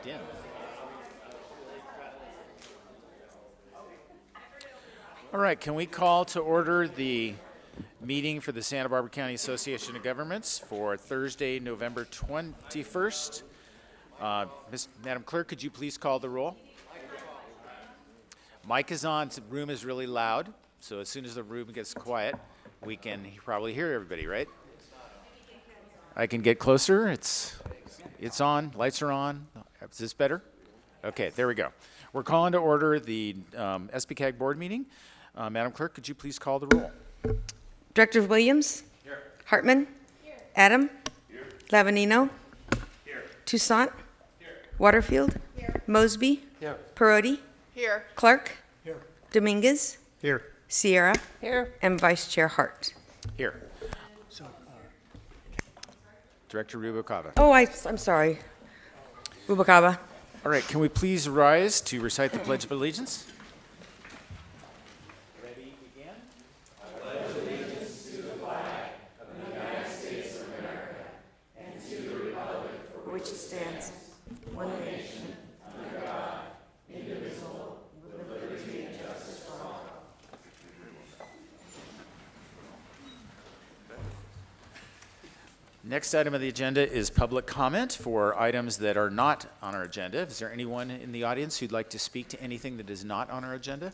locked in. All right, can we call to order the meeting for the Santa Barbara County Association of Governments for Thursday, November 21st? Madam Clerk, could you please call the roll? Mic is on. The room is really loud, so as soon as the room gets quiet, we can probably hear everybody, right? I can get closer. It's on. Lights are on. Is this better? Okay, there we go. We're calling to order the SBCAG board meeting. Madam Clerk, could you please call the roll? Director Williams? Here. Hartman? Here. Adam? Here. Lavanino? Here. Toussaint? Here. Waterfield? Here. Mosby? Here. Perotti? Here. Clark? Here. Dominguez? Here. Sierra? Here. And Vice Chair Hart. Here. Director Rubalcaba. Oh, I'm sorry. Rubalcaba. All right, can we please rise to recite the Pledge of Allegiance? Ready, begin. I pledge allegiance to the flag of the United States of America and to the republic For which it stands, one nation, under God, indivisible, with liberty and justice for all. Next item of the agenda is public comment for items that are not on our agenda. Is there anyone in the audience who'd like to speak to anything that is not on our agenda?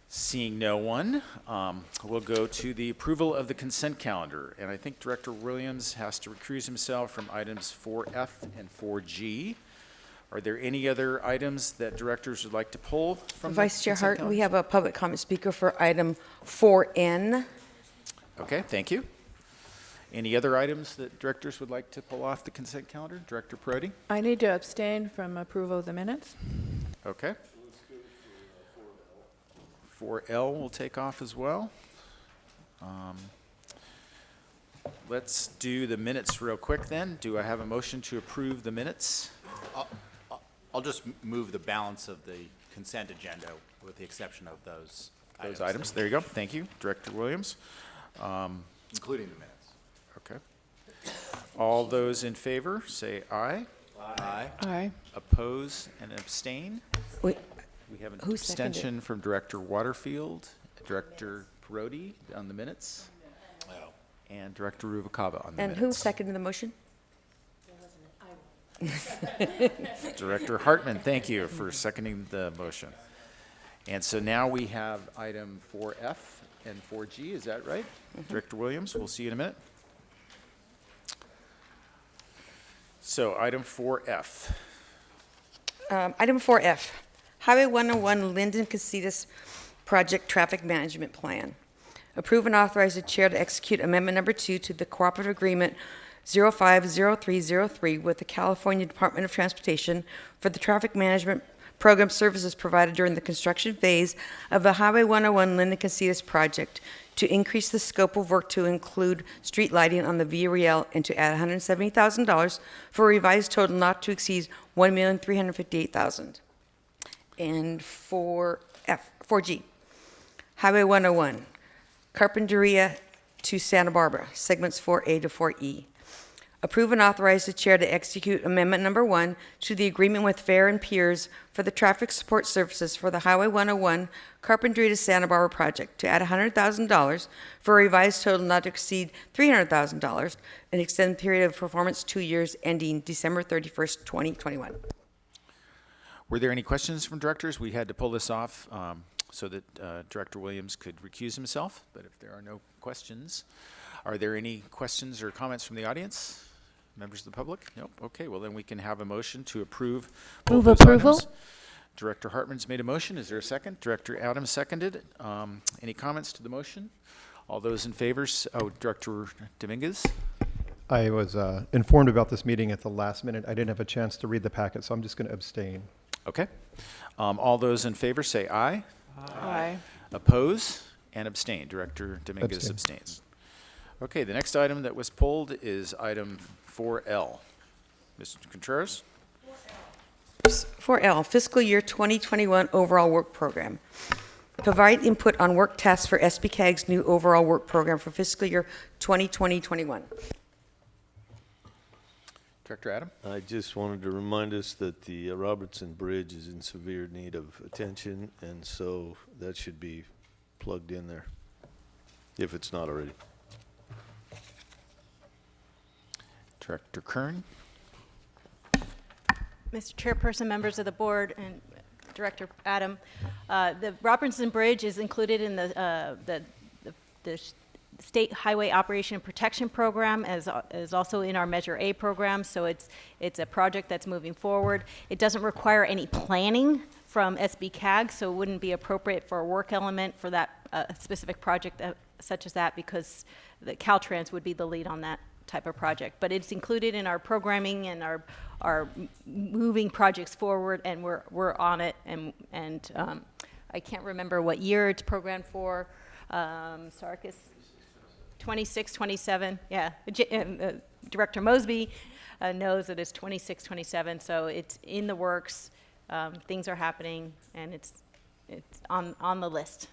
Seeing no one, we'll go to the approval of the consent calendar. And I think Director Williams has to recuse himself from items 4F and 4G. Are there any other items that directors would like to pull from Vice the Chair consent Hart, calendar? we have a public comment speaker for item 4N. Okay, thank you. Any other items that directors would like to pull off the consent calendar? Director Perotti? I need to abstain from approval of the minutes. Okay. 4L will take off as well. Let's do the minutes real quick then. Do I have a motion to approve the minutes? I'll just move the balance of the consent agenda with the exception of those Items. There you go. Thank you, Director Williams. including the minutes. Okay. All those in favor, say aye. Aye. Aye. Oppose and abstain. Wait, We have an Who seconded? abstention from Director Waterfield, Director Perotti on the minutes, and Director Rubalcaba on the and minutes. who seconded the motion? Director Hartman, thank you for seconding the motion. And so now we have item 4F and 4G, is that right? Director Williams, we'll see you in a minute. So item 4F. Item 4F, Highway 101 Linden Casitas Project Traffic Management Plan. Approve and authorize the chair to execute amendment number 2 to the cooperative agreement 050303 with the California Department of Transportation for the traffic management program services provided during the construction phase of the Highway 101 Linden Casitas project to increase the scope of work to include street lighting on the Via Real and to add $170,000 for a revised total not to exceed $1,358,000. And 4G, Highway 101, Carpinteria to Santa Barbara, segments 4A to 4E. Approve and authorize the chair to execute amendment number 1 to the agreement with Fair and Piers for the traffic support services for the Highway 101 Carpinteria to Santa Barbara project to add $100,000 for a revised total not to exceed $300,000 and extend the period of performance 2 years ending December 31st, 2021. Were there any questions from directors? We had to pull this off so that Director Williams could recuse himself, but if there are no questions, are there any questions or comments from the audience? Members of the public? Nope. Okay, well then we can have a motion to approve. Move both those approval. items. Director Hartman's made a motion. Is there a second? Director Adams seconded. Any comments to the motion? All those in favor? Director Dominguez? I was informed about this meeting at the last minute. I didn't have a chance to read the packet, so I'm just going to abstain. Okay. All those in favor say aye. Aye. Oppose and abstain. Director Dominguez Abstain. abstains. Okay, the next item that was pulled is item 4L. Mr. Contreras? 4L, fiscal year 2021 overall work program. Provide input on work tasks for SBCAG's new overall work program for fiscal year 2020-21. Director Adam? I just wanted to remind us that the Robertson Bridge is in severe need of attention, and so that should be plugged in there, if it's not already. Director Kern? Mr. Chairperson, members of the board, and Director Adam, the Robertson Bridge is included in the State Highway Operation and Protection Program, as is also in our Measure A program. So it's a project that's moving forward. It doesn't require any planning from SBCAG, so it wouldn't be appropriate for a work element for that specific project such as that, because the Caltrans would be the lead on that type of project. But it's included in our programming and our moving projects forward, and we're on it. And I can't remember what year it's programmed for. Sarkis, 26, 27. Yeah, Director Mosby knows that it's 26, 27. So it's in the works. Things are happening, and it's on the list.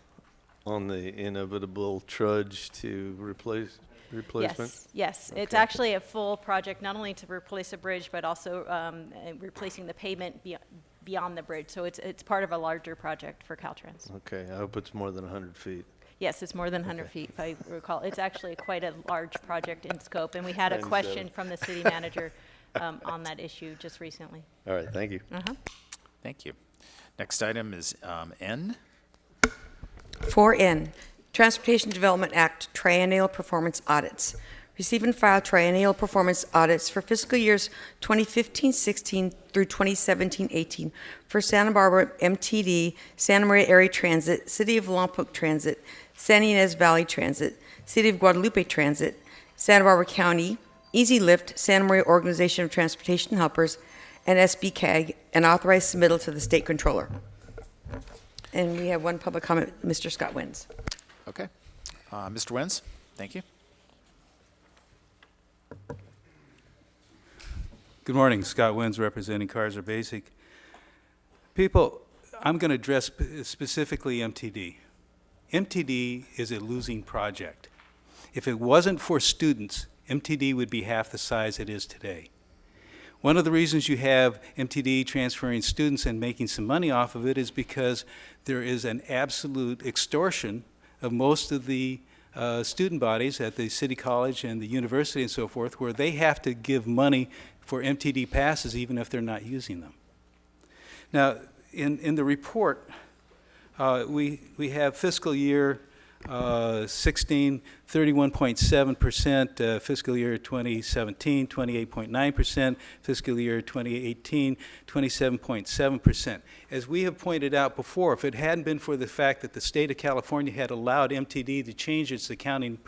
On the inevitable trudge to replacement? Yes. It's Okay. actually a full project, not only to replace a bridge, but also replacing the pavement beyond the bridge. So it's part of a larger project for Caltrans. Okay, I hope it's more than 100 feet. Yes, it's more than 100 feet, if I recall. It's actually quite a large project in scope, and we had a Times question seven. from the city manager on that issue just recently. All right, thank you. Thank you. Next item is N. 4N, Transportation Development Act Triennial Performance Audits. Receive and file triennial performance audits for fiscal years 2015-16 through 2017-18 for Santa Barbara MTD, Santa Maria Area Transit, City of Lompoc Transit, San Ynez Valley Transit, City of Guadalupe Transit, Santa Barbara County, Easy Lift, Santa Maria Organization of Transportation Helpers, and SBCAG, and authorized submittal to the State Controller. And we have one public comment, Mr. Scott Wins. Okay. Mr. Wins, thank you. Good morning, Scott Wins, representing Kaiser Basic. People, I'm going to address specifically MTD. MTD is a losing project. If it wasn't for students, MTD would be half the size it is today. One of the reasons you have MTD transferring students and making some money off of it is because there is an absolute extortion of most of the student bodies at the city college and the university and so forth, where they have to give money for MTD passes even if they're not using them. Now, in the report, we have fiscal year 16, 31.7%, fiscal year 2017, 28.9%, fiscal year 2018, 27.7%. As we have pointed out before, if it hadn't been for the fact that the state of California had allowed MTD to change its accounting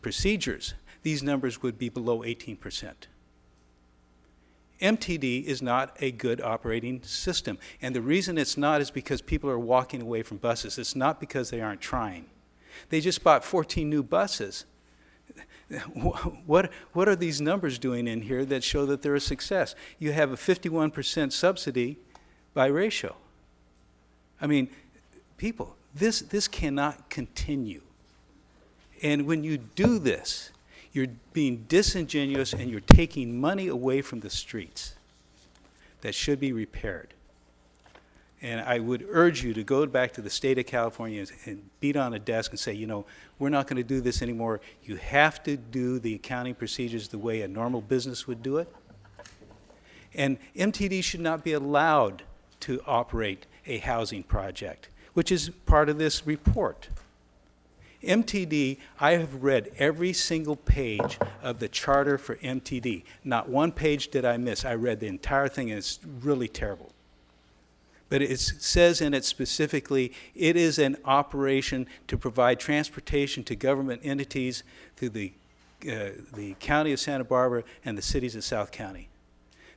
procedures, these numbers would be below 18%. MTD is not a good operating system. And the reason it's not is because people are walking away from buses. It's not because they aren't trying. They just bought 14 new buses. What are these numbers doing in here that show that they're a success? You have a 51% subsidy by ratio. I mean, people, this cannot continue. And when you do this, you're being disingenuous and you're taking money away from the streets that should be repaired. And I would urge you to go back to the state of California and beat on a desk and say, you know, we're not going to do this anymore. You have to do the accounting procedures the way a normal business would do it. And MTD should not be allowed to operate a housing project, which is part of this report. MTD, I have read every single page of the charter for MTD. Not one page did I miss. I read the entire thing, and it's really terrible. But it says in it specifically, it is an operation to provide transportation to government entities through the county of Santa Barbara and the cities of South County.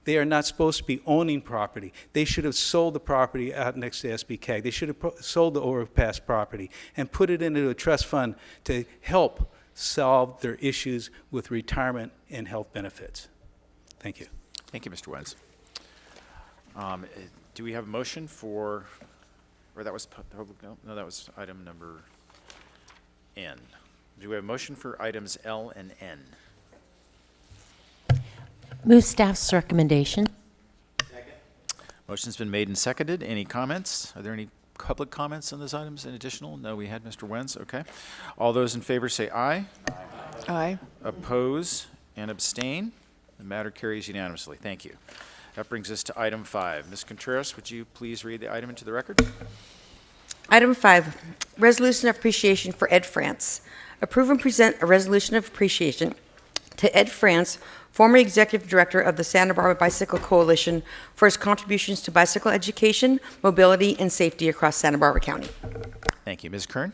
They are not supposed to be owning property. They should have sold the property out next to SBCAG. They should have sold the overpass property and put it into a trust fund to help solve their issues with retirement and health benefits. Thank you. Thank you, Mr. Wins. Do we have a motion for, or that was public, no, that was item number N. Do we have a motion for items L and N? Move staff's recommendation. Motion's been made and seconded. Any comments? Are there any public comments on those items and additional? No, we had Mr. Wenz. Okay. All those in favor say aye. Aye. Oppose and abstain. The matter carries unanimously. Thank you. That brings us to item 5. Ms. Contreras, would you please read the item into the record? Item 5, resolution of appreciation for Ed France. Approve and present a resolution of appreciation to Ed France, former executive director of the Santa Barbara Bicycle Coalition, for his contributions to bicycle education, mobility, and safety across Santa Barbara County. Thank you. Ms. Kern?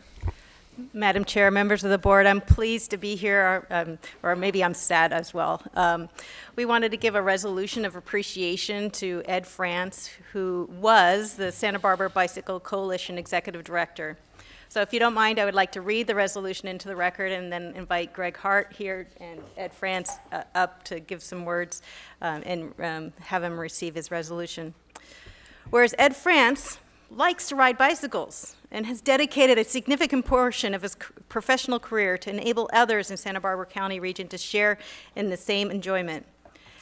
Madam Chair, members of the board, I'm pleased to be here, or maybe I'm sad as well. We wanted to give a resolution of appreciation to Ed France, who was the Santa Barbara Bicycle Coalition Executive Director. So if you don't mind, I would like to read the resolution into the record and then invite Greg Hart here and Ed France up to give some words and have him receive his resolution. Whereas Ed France likes to ride bicycles and has dedicated a significant portion of his professional career to enable others in Santa Barbara County region to share in the same enjoyment.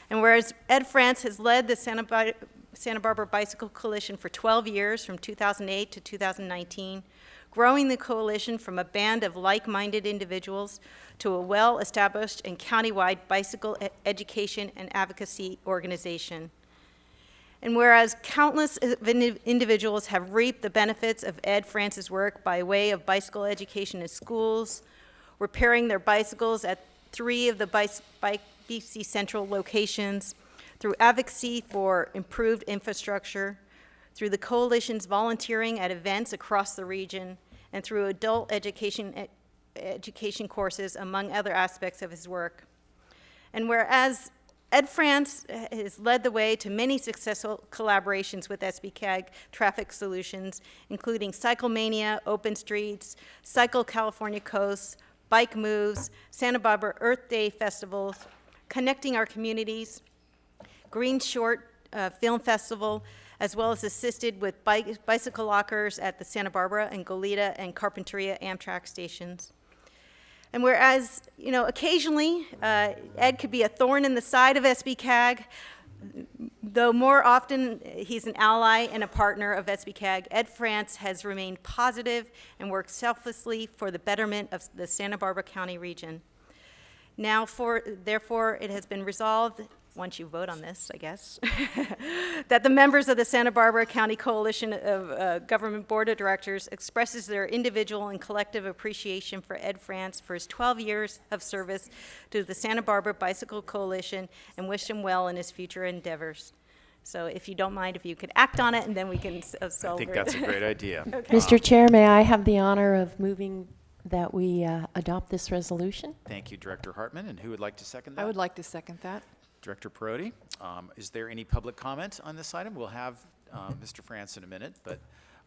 And whereas Ed France has led the Santa Barbara Bicycle Coalition for 12 years, from 2008 to 2019, growing the coalition from a band of like-minded individuals to a well-established and countywide bicycle education and advocacy organization. And whereas countless individuals have reaped the benefits of Ed France's work by way of bicycle education in schools, repairing their bicycles at 3 of the Bike BC Central locations, through advocacy for improved infrastructure, through the coalition's volunteering at events across the region, and through adult education courses, among other aspects of his work. And whereas Ed France has led the way to many successful collaborations with SBCAG Traffic Solutions, including Cyclemania, Open Streets, Cycle California Coast, Bike Moves, Santa Barbara Earth Day festivals, Connecting Our Communities, Green Short Film Festival, as well as assisted with bicycle lockers at the Santa Barbara and Goleta and Carpinteria Amtrak stations. And whereas, occasionally Ed could be a thorn in the side of SBCAG, though more often he's an ally and a partner of SBCAG, Ed France has remained positive and worked selflessly for the betterment of the Santa Barbara County region. Now, therefore, it has been resolved, once you vote on this, I guess, that the members of the Santa Barbara County Coalition of Government Board of Directors expresses their individual and collective appreciation for Ed France for his 12 years of service to the Santa Barbara Bicycle Coalition and wish him well in his future endeavors. So if you don't mind, if you could act on it, and then we can celebrate. I think that's a great idea. Okay. Mr. Chair, may I have the honor of moving that we adopt this resolution? Thank you, Director Hartman. And who would like to second that? I would like to second that. Director Perotti. Is there any public comment on this item? We'll have Mr. France in a minute, but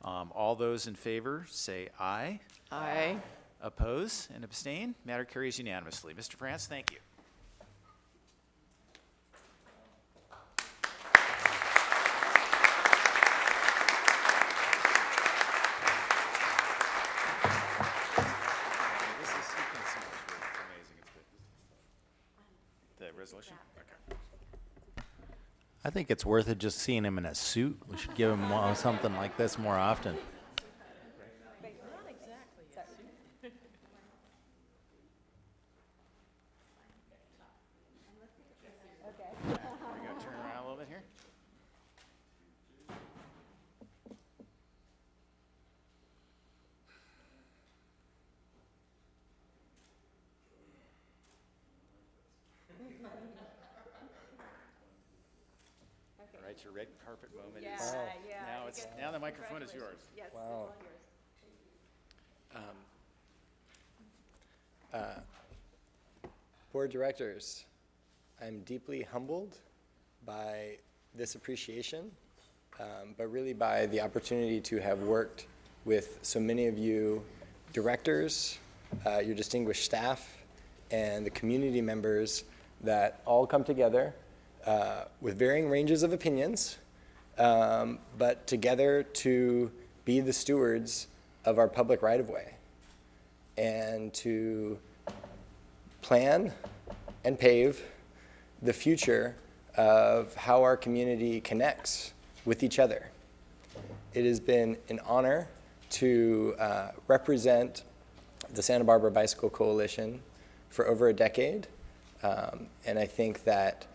all those in favor say aye. Aye. Oppose and abstain. Matter carries unanimously. Mr. France, thank you. The resolution? Okay. I think it's worth it just seeing him in a suit. We should give him something like this more often. You gotta turn around a little bit here. All right, your red carpet moment is now the microphone is yours. Yes, Wow. Board directors, I'm deeply humbled by this appreciation, but really by the opportunity to have worked with so many of you directors, your distinguished staff, and the community members that all come together with varying ranges of opinions, but together to be the stewards of our public right-of-way and to plan and pave the future of how our community connects with each other. It has been an honor to represent the Santa Barbara Bicycle Coalition for over a decade, and I think that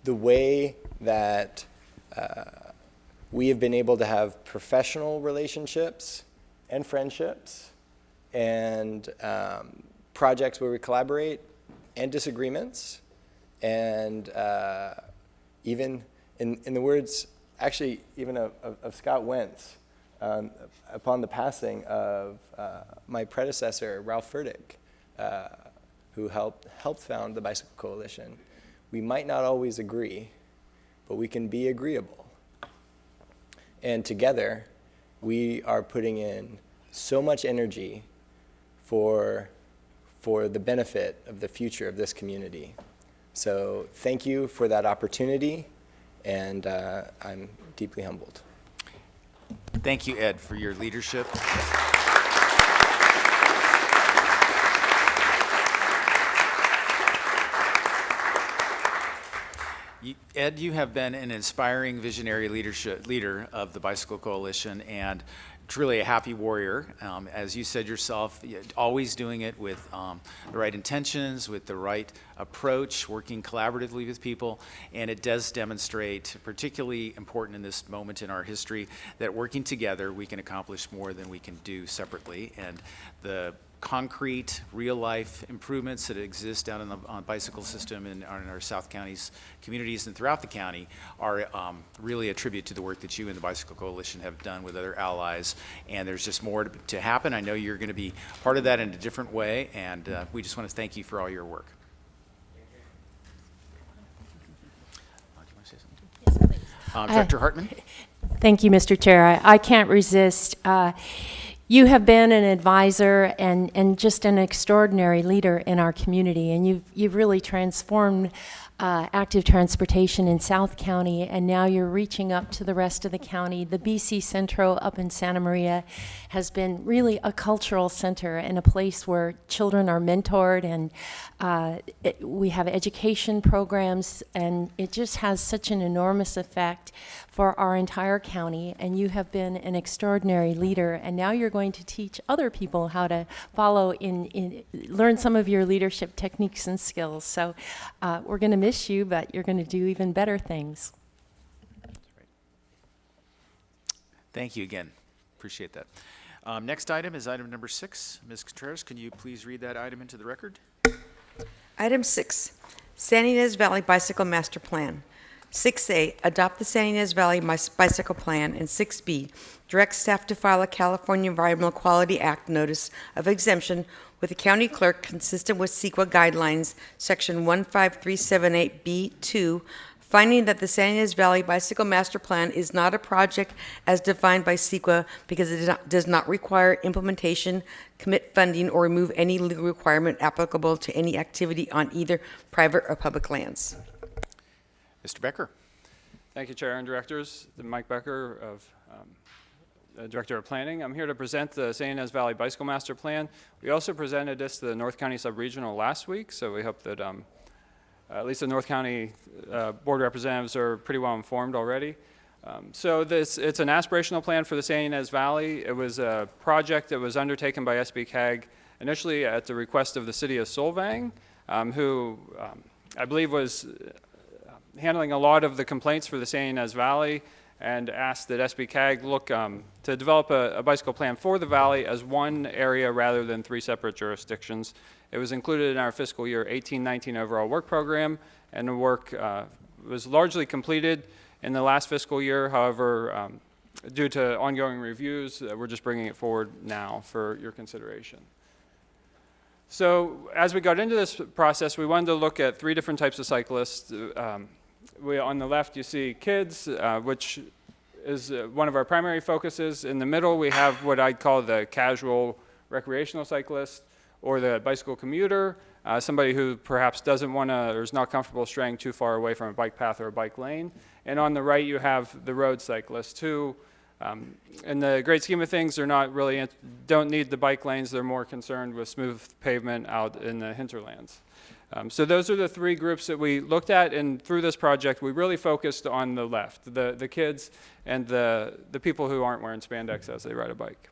the way that we have been able to have professional relationships and friendships and projects where we collaborate and disagreements, and even in the words, actually, even of Scott Wentz, upon the passing of my predecessor, Ralph Furtick, who helped found the Bicycle Coalition, we might not always agree, but we can be agreeable. And together, we are putting in so much energy for the benefit of the future of this community. So thank you for that opportunity, and I'm deeply humbled. Thank you, Ed, for your leadership. Ed, you have been an inspiring visionary leader of the Bicycle Coalition, and truly a happy warrior. As you said yourself, always doing it with the right intentions, with the right approach, working collaboratively with people, and it does demonstrate, particularly important in this moment in our history, that working together we can accomplish more than we can do separately. And the concrete, real-life improvements that exist down in the bicycle system in our South County's communities and throughout the county are really a tribute to the work that you and the Bicycle Coalition have done with other allies, and there's just more to happen. I know you're going to be part of that in a different way, and we just want to thank you for all your work. Director Hartman? Thank you, Mr. Chair. I can't resist. You have been an advisor and just an extraordinary leader in our community, and you've really transformed active transportation in South County, and now you're reaching up to the rest of the county. The BC Centro up in Santa Maria has been really a cultural center and a place where children are mentored, and we have education programs, and it just has such an enormous effect for our entire county. And you have been an extraordinary leader, and now you're going to teach other people how to follow learn some of your leadership techniques and skills. So we're going to miss you, but you're going to do even better things. Thank you again. Appreciate that. Next item is item number 6. Ms. Contreras, can you please read that item into the record? Item 6, San Ynez Valley Bicycle Master Plan. 6A, adopt the San Ynez Valley Bicycle Plan. And 6B, direct staff to file a California Environmental Quality Act notice of exemption with the county clerk consistent with CEQA guidelines, section 15378B2, finding that the San Ynez Valley Bicycle Master Plan is not a project as defined by CEQA because it does not require implementation, commit funding, or remove any legal requirement applicable to any activity on either private or public lands. Mr. Becker. Thank you, Chair and Directors. Mike Becker, Director of Planning. I'm here to present the San Ynez Valley Bicycle Master Plan. We also presented this to the North County Subregional last week, so we hope that at least the North County Board representatives are pretty well informed already. So it's an aspirational plan for the San Ynez Valley. It was a project that was undertaken by SBCAG initially at the request of the City of Solvang, who I believe was handling a lot of the complaints for the San Ynez Valley, and asked that SBCAG look to develop a bicycle plan for the valley as one area rather than 3 separate jurisdictions. It was included in our fiscal year 18-19 overall work program, and the work was largely completed in the last fiscal year. However, due to ongoing reviews, we're just bringing it forward now for your consideration. So as we got into this process, we wanted to look at 3 different types of cyclists. On the left, you see kids, which is one of our primary focuses. In the middle, we have what I'd call the casual recreational cyclist, or the bicycle commuter, somebody who perhaps doesn't want to or is not comfortable straying too far away from a bike path or a bike lane. And on the right, you have the road cyclists, who, in the great scheme of things, they're not really don't need the bike lanes. They're more concerned with smooth pavement out in the hinterlands. So those are the three groups that we looked at, and through this project, we really focused on the left, the kids and the people who aren't wearing spandex as they ride a bike.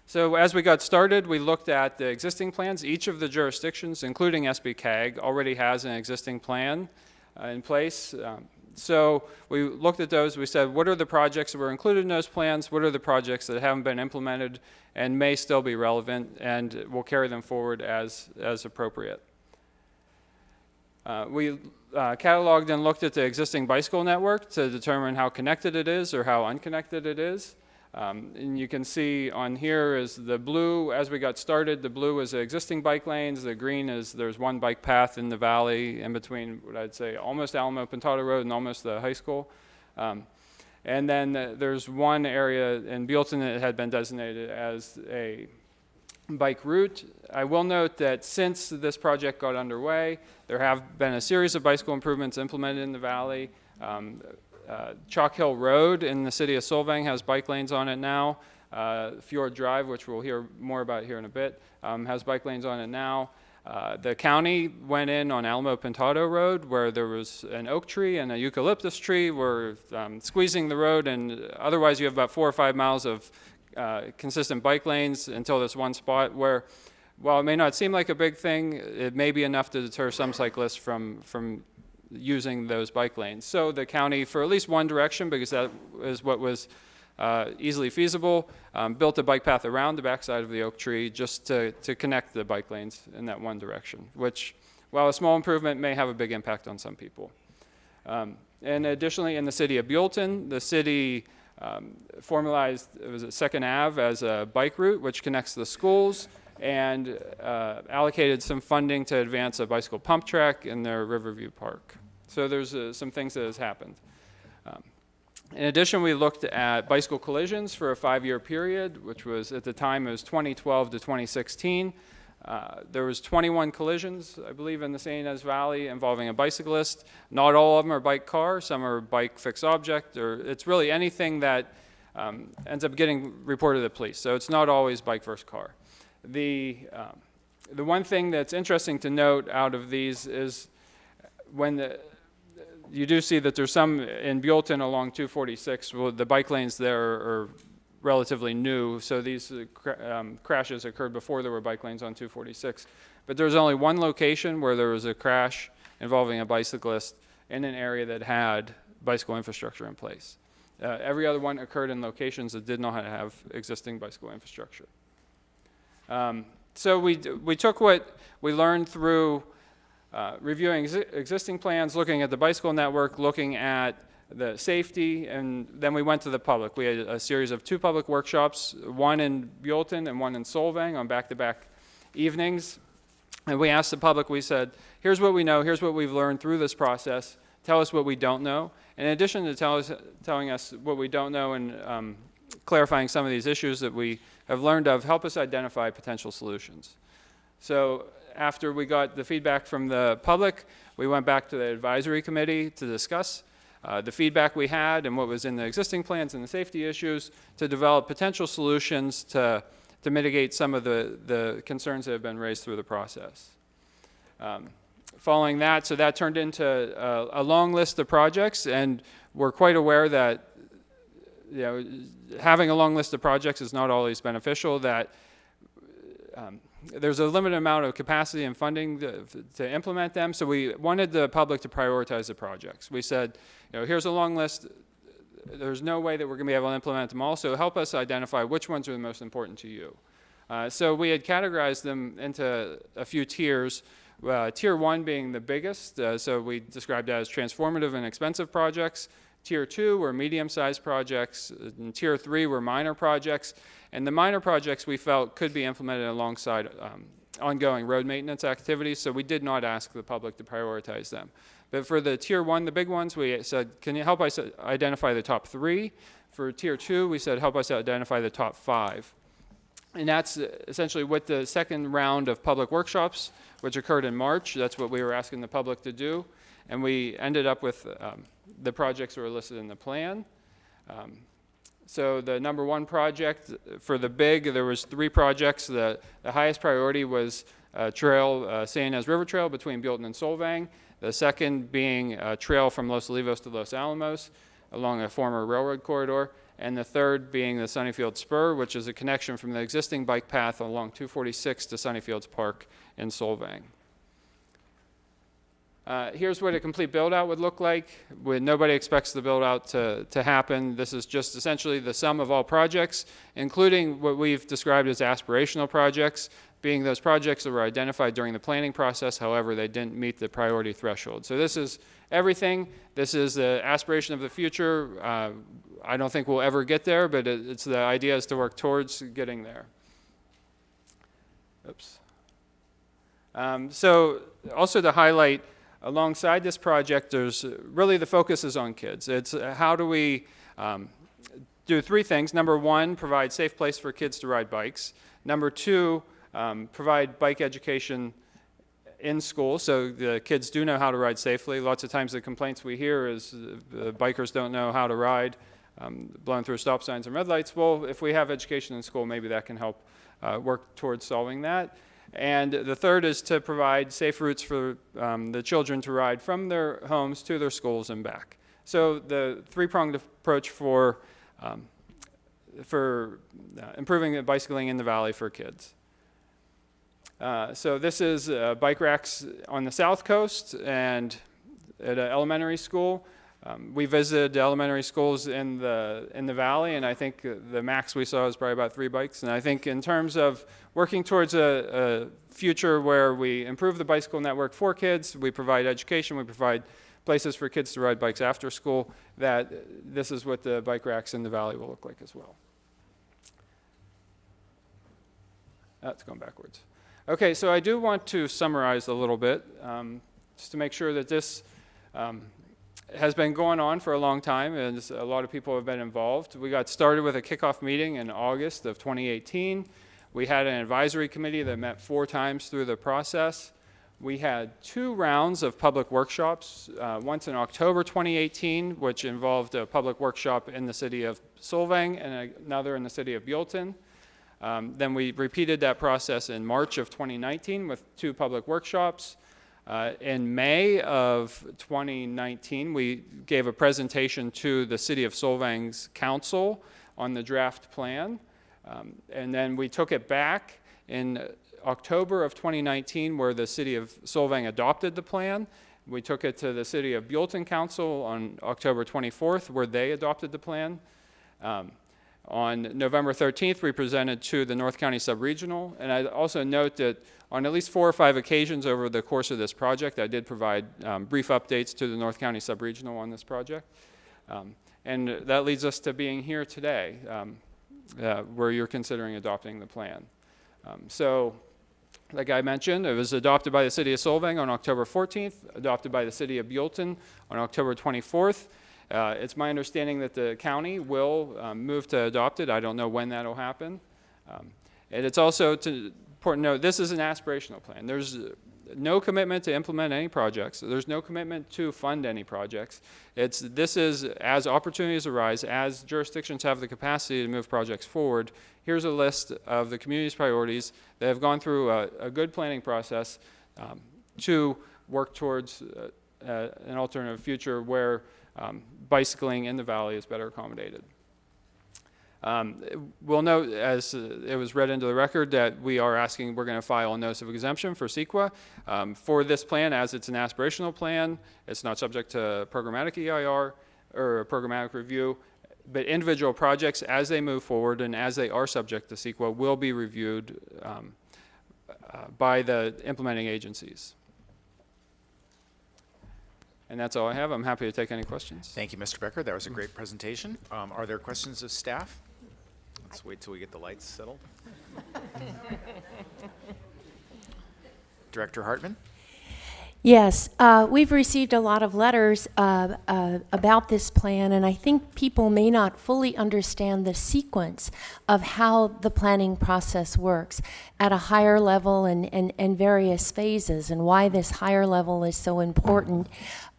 So as we got started, we looked at the existing plans. Each of the jurisdictions, including SBCAG, already has an existing plan in place. So we looked at those. We said, what are the projects that were included in those plans? What are the projects that haven't been implemented and may still be relevant? And we'll carry them forward as appropriate. We cataloged and looked at the existing bicycle network to determine how connected it is or how unconnected it is. And you can see on here is the blue, as we got started, the blue is the existing bike lanes, the green is there's one bike path in the valley in between what I'd say almost Alamo Pintado Road and almost the high school. And then there's one area in Buellton that had been designated as a bike route. I will note that since this project got underway, there have been a series of bicycle improvements implemented in the valley. Chalk Hill Road in the city of Solvang has bike lanes on it now. Fjord Drive, which we'll hear more about here in a bit, has bike lanes on it now. The county went in on Alamo Pintado Road where there was an oak tree and a eucalyptus tree. We're squeezing the road, and otherwise you have about 4 or 5 miles of consistent bike lanes until this one spot where, while it may not seem like a big thing, it may be enough to deter some cyclists from using those bike lanes. So the county, for at least one direction, because that is what was easily feasible, built a bike path around the backside of the oak tree just to connect the bike lanes in that one direction, which, while a small improvement, may have a big impact on some people. And additionally, in the city of Buellton, the city formalized, it was a Second Ave as a bike route, which connects the schools, and allocated some funding to advance a bicycle pump track in their Riverview Park. So there's some things that has happened. In addition, we looked at bicycle collisions for a 5-year period, which was, at the time, it was 2012 to 2016. There was 21 collisions, I believe, in the St. Inez Valley involving a bicyclist. Not all of them are bike car, some are bike fixed object, or it's really anything that ends up getting reported to the police. So it's not always bike versus car. The one thing that's interesting to note out of these is when you do see that there's some in Buellton along 246, well, the bike lanes there are relatively new, so these crashes occurred before there were bike lanes on 246. But there's only one location where there was a crash involving a bicyclist in an area that had bicycle infrastructure in place. Every other one occurred in locations that did not have existing bicycle infrastructure. So we took what we learned through reviewing existing plans, looking at the bicycle network, looking at the safety, and then we went to the public. We had a series of 2 public workshops, one in Buellton and one in Solvang on back-to-back evenings. And we asked the public, we said, here's what we know, here's what we've learned through this process, tell us what we don't know. In addition to telling us what we don't know and clarifying some of these issues that we have learned of, help us identify potential solutions. So after we got the feedback from the public, we went back to the advisory committee to discuss the feedback we had and what was in the existing plans and the safety issues to develop potential solutions to mitigate some of the concerns that have been raised through the process. Following that, so that turned into a long list of projects, and we're quite aware that having a long list of projects is not always beneficial, that there's a limited amount of capacity and funding to implement them, so we wanted the public to prioritize the projects. We said, here's a long list. There's no way that we're going to be able to implement them all, so help us identify which ones are the most important to you. So we had categorized them into a few tiers, Tier 1 being the biggest, so we described that as transformative and expensive projects. Tier 2 were medium-sized projects, and Tier 3 were minor projects, and the minor projects we felt could be implemented alongside ongoing road maintenance activities, so we did not ask the public to prioritize them. But for the Tier 1, the big ones, we said, can you help us identify the top 3? For Tier 2, we said, help us identify the top 5. And that's essentially with the second round of public workshops, which occurred in March. That's what we were asking the public to do. And we ended up with the projects that were listed in the plan. So the number 1 project for the big, there was 3 projects. The highest priority was trail, San Ynez River Trail between Buellton and Solvang. The second being a trail from Los Olivos to Los Alamos along a former railroad corridor. And the third being the Sunnyfield Spur, which is a connection from the existing bike path along 246 to Sunnyfields Park in Solvang. Here's what a complete build-out would look like. Nobody expects the build-out to happen. This is just essentially the sum of all projects, including what we've described as aspirational projects, being those projects that were identified during the planning process, however, they didn't meet the priority threshold. So this is everything. This is the aspiration of the future. I don't think we'll ever get there, but it's the idea is to work towards getting there. Oops. So also to highlight, alongside this project, there's really the focus is on kids. It's how do we do three things. Number one, provide safe place for kids to ride bikes. Number two, provide bike education in school so the kids do know how to ride safely. Lots of times the complaints we hear is bikers don't know how to ride, blowing through stop signs and red lights. Well, if we have education in school, maybe that can help work towards solving that. And the third is to provide safe routes for the children to ride from their homes to their schools and back. So the three-pronged approach for improving bicycling in the valley for kids. So this is bike racks on the south coast and at an elementary school. We visited elementary schools in the valley, and I think the max we saw was probably about 3 bikes. And I think in terms of working towards a future where we improve the bicycle network for kids, we provide education, we provide places for kids to ride bikes after school, that this is what the bike racks in the valley will look like as well. That's going backwards. Okay, so I do want to summarize a little bit, just to make sure that this has been going on for a long time, and a lot of people have been involved. We got started with a kickoff meeting in August of 2018. We had an advisory committee that met 4 times through the process. We had 2 rounds of public workshops, once in October 2018, which involved a public workshop in the city of Solvang and another in the city of Buellton. Then we repeated that process in March of 2019 with 2 public workshops. In May of 2019, we gave a presentation to the City of Solvang's council on the draft plan. And then we took it back in October of 2019, where the City of Solvang adopted the plan. We took it to the City of Buellton Council on October 24th, where they adopted the plan. On November 13th, we presented to the North County Subregional, and I also note that on at least 4 or 5 occasions over the course of this project, I did provide brief updates to the North County Subregional on this project. And that leads us to being here today, where you're considering adopting the plan. So, like I mentioned, it was adopted by the City of Solvang on October 14th, adopted by the City of Buellton on October 24th. It's my understanding that the county will move to adopt it. I don't know when that'll happen. And it's also important to note, this is an aspirational plan. There's no commitment to implement any projects. There's no commitment to fund any projects. This is as opportunities arise, as jurisdictions have the capacity to move projects forward. Here's a list of the community's priorities that have gone through a good planning process to work towards an alternative future where bicycling in the valley is better accommodated. We'll note, as it was read into the record, that we're going to file a notice of exemption for CEQA. For this plan, as it's an aspirational plan, it's not subject to programmatic EIR or a programmatic review, but individual projects, as they move forward and as they are subject to CEQA, will be reviewed by the implementing agencies. And that's all I have. I'm happy to take any questions. Thank you, Mr. Becker. That was a great presentation. Are there questions of staff? Let's wait till we get the lights settled. Director Hartman? Yes, we've received a lot of letters about this plan, and I think people may not fully understand the sequence of how the planning process works at a higher level and various phases, and why this higher level is so important.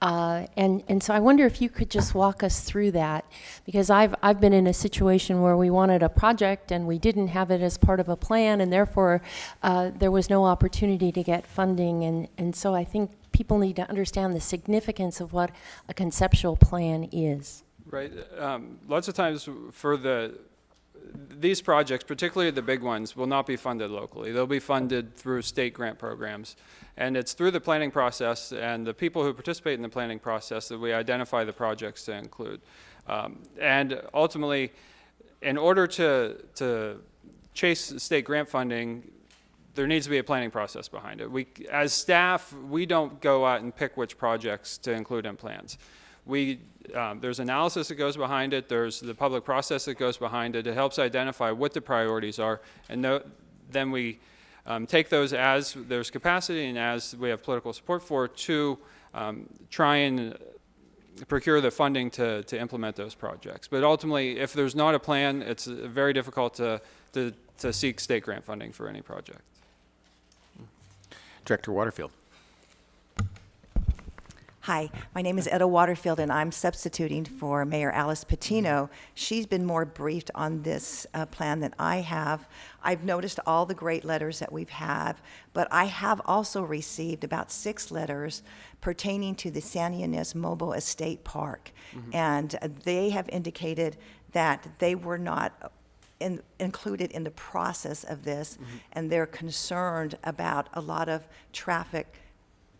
And so I wonder if you could just walk us through that, because I've been in a situation where we wanted a project and we didn't have it as part of a plan, and therefore there was no opportunity to get funding, and so I think people need to understand the significance of what a conceptual plan is. Right. Lots of times for these projects, particularly the big ones, will not be funded locally. They'll be funded through state grant programs. And it's through the planning process and the people who participate in the planning process that we identify the projects to include. And ultimately, in order to chase state grant funding, there needs to be a planning process behind it. As staff, we don't go out and pick which projects to include in plans. There's analysis that goes behind it. There's the public process that goes behind it. It helps identify what the priorities are, and then we take those as there's capacity and as we have political support for to try and procure the funding to implement those projects. But ultimately, if there's not a plan, it's very difficult to seek state grant funding for any project. Director Waterfield. Hi, my name is Etta Waterfield, and I'm substituting for Mayor Alice Patino. She's been more briefed on this plan than I have. I've noticed all the great letters that we've had, but I have also received about 6 letters pertaining to the San Ynez Mobile Estate Park, and they have indicated that they were not included in the process of this, and they're concerned about a lot of traffic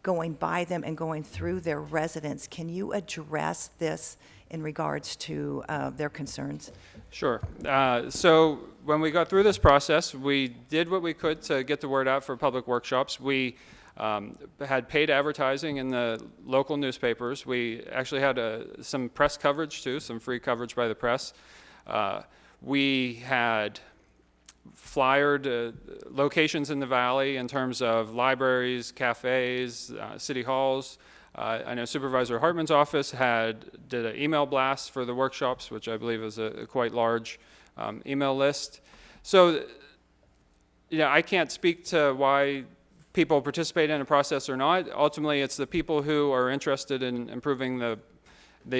going by them and going through their residence. Can you address this in regards to their concerns? Sure. So when we got through this process, we did what we could to get the word out for public workshops. We had paid advertising in the local newspapers. We actually had some press coverage too, some free coverage by the press. We had flyered locations in the valley in terms of libraries, cafes, city halls. I know Supervisor Hartman's office did an email blast for the workshops, which I believe is a quite large email list. So, I can't speak to why people participate in a process or not. Ultimately, it's the people who are interested in improving the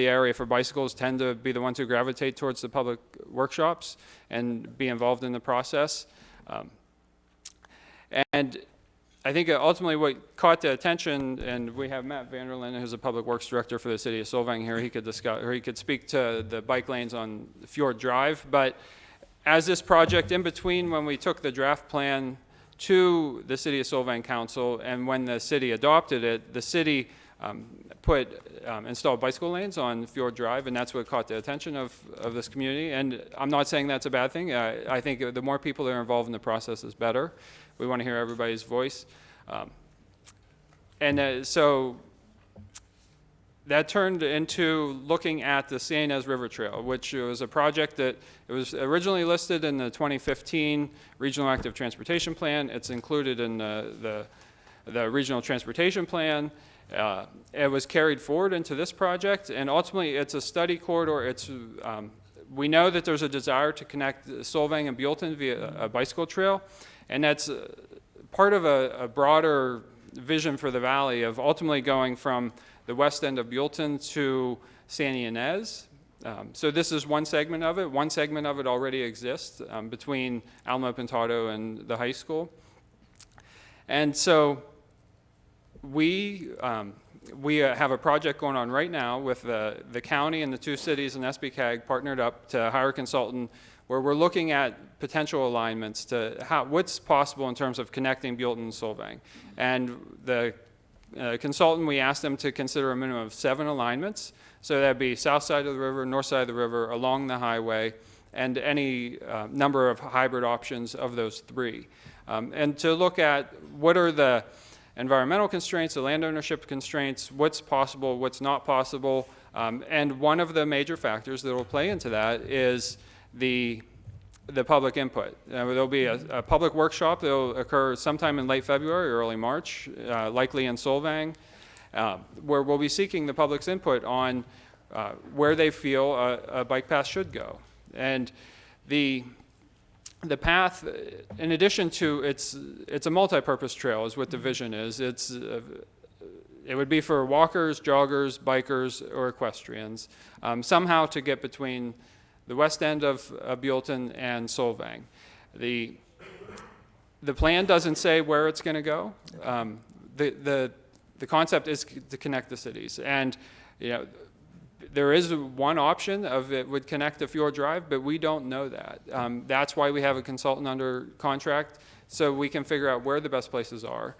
area for bicycles tend to be the ones who gravitate towards the public workshops and be involved in the process. And I think ultimately what caught the attention, and we have Matt Vanderlyn, who's a public works director for the city of Solvang here. He could discuss, or he could speak to the bike lanes on Fjord Drive. But as this project, in between when we took the draft plan to the city of Solvang Council and when the city adopted it, the city installed bicycle lanes on Fjord Drive, and that's what caught the attention of this community. And I'm not saying that's a bad thing. I think the more people that are involved in the process is better. We want to hear everybody's voice. So that turned into looking at the San Ynez River Trail, which was a project that it was originally listed in the 2015 Regional Active Transportation Plan. It's included in the Regional Transportation Plan. It was carried forward into this project, and ultimately it's a study corridor. We know that there's a desire to connect Solvang and Buellton via a bicycle trail, and that's part of a broader vision for the valley of ultimately going from the west end of Buellton to San Ynez. So this is one segment of it. One segment of it already exists between Alamo Pintado and the high school. And so we have a project going on right now with the county and the 2 cities and SBCAG partnered up to hire a consultant where we're looking at potential alignments to what's possible in terms of connecting Buellton and Solvang. And the consultant, we asked them to consider a minimum of 7 alignments. So that'd be south side of the river, north side of the river, along the highway, and any number of hybrid options of those 3. And to look at what are the environmental constraints, the land ownership constraints, what's possible, what's not possible. And one of the major factors that will play into that is the the public input. There'll be a public workshop that'll occur sometime in late February or early March, likely in Solvang, where we'll be seeking the public's input on where they feel a bike path should go. And the path, in addition to it's a multi-purpose trail is what the vision is. It would be for walkers, joggers, bikers, or equestrians, somehow to get between the west end of Buellton and Solvang. The plan doesn't say where it's going to go. The concept is to connect the cities, and there is one option of it would connect to Fjord Drive, but we don't know that. That's why we have a consultant under contract, so we can figure out where the best places are.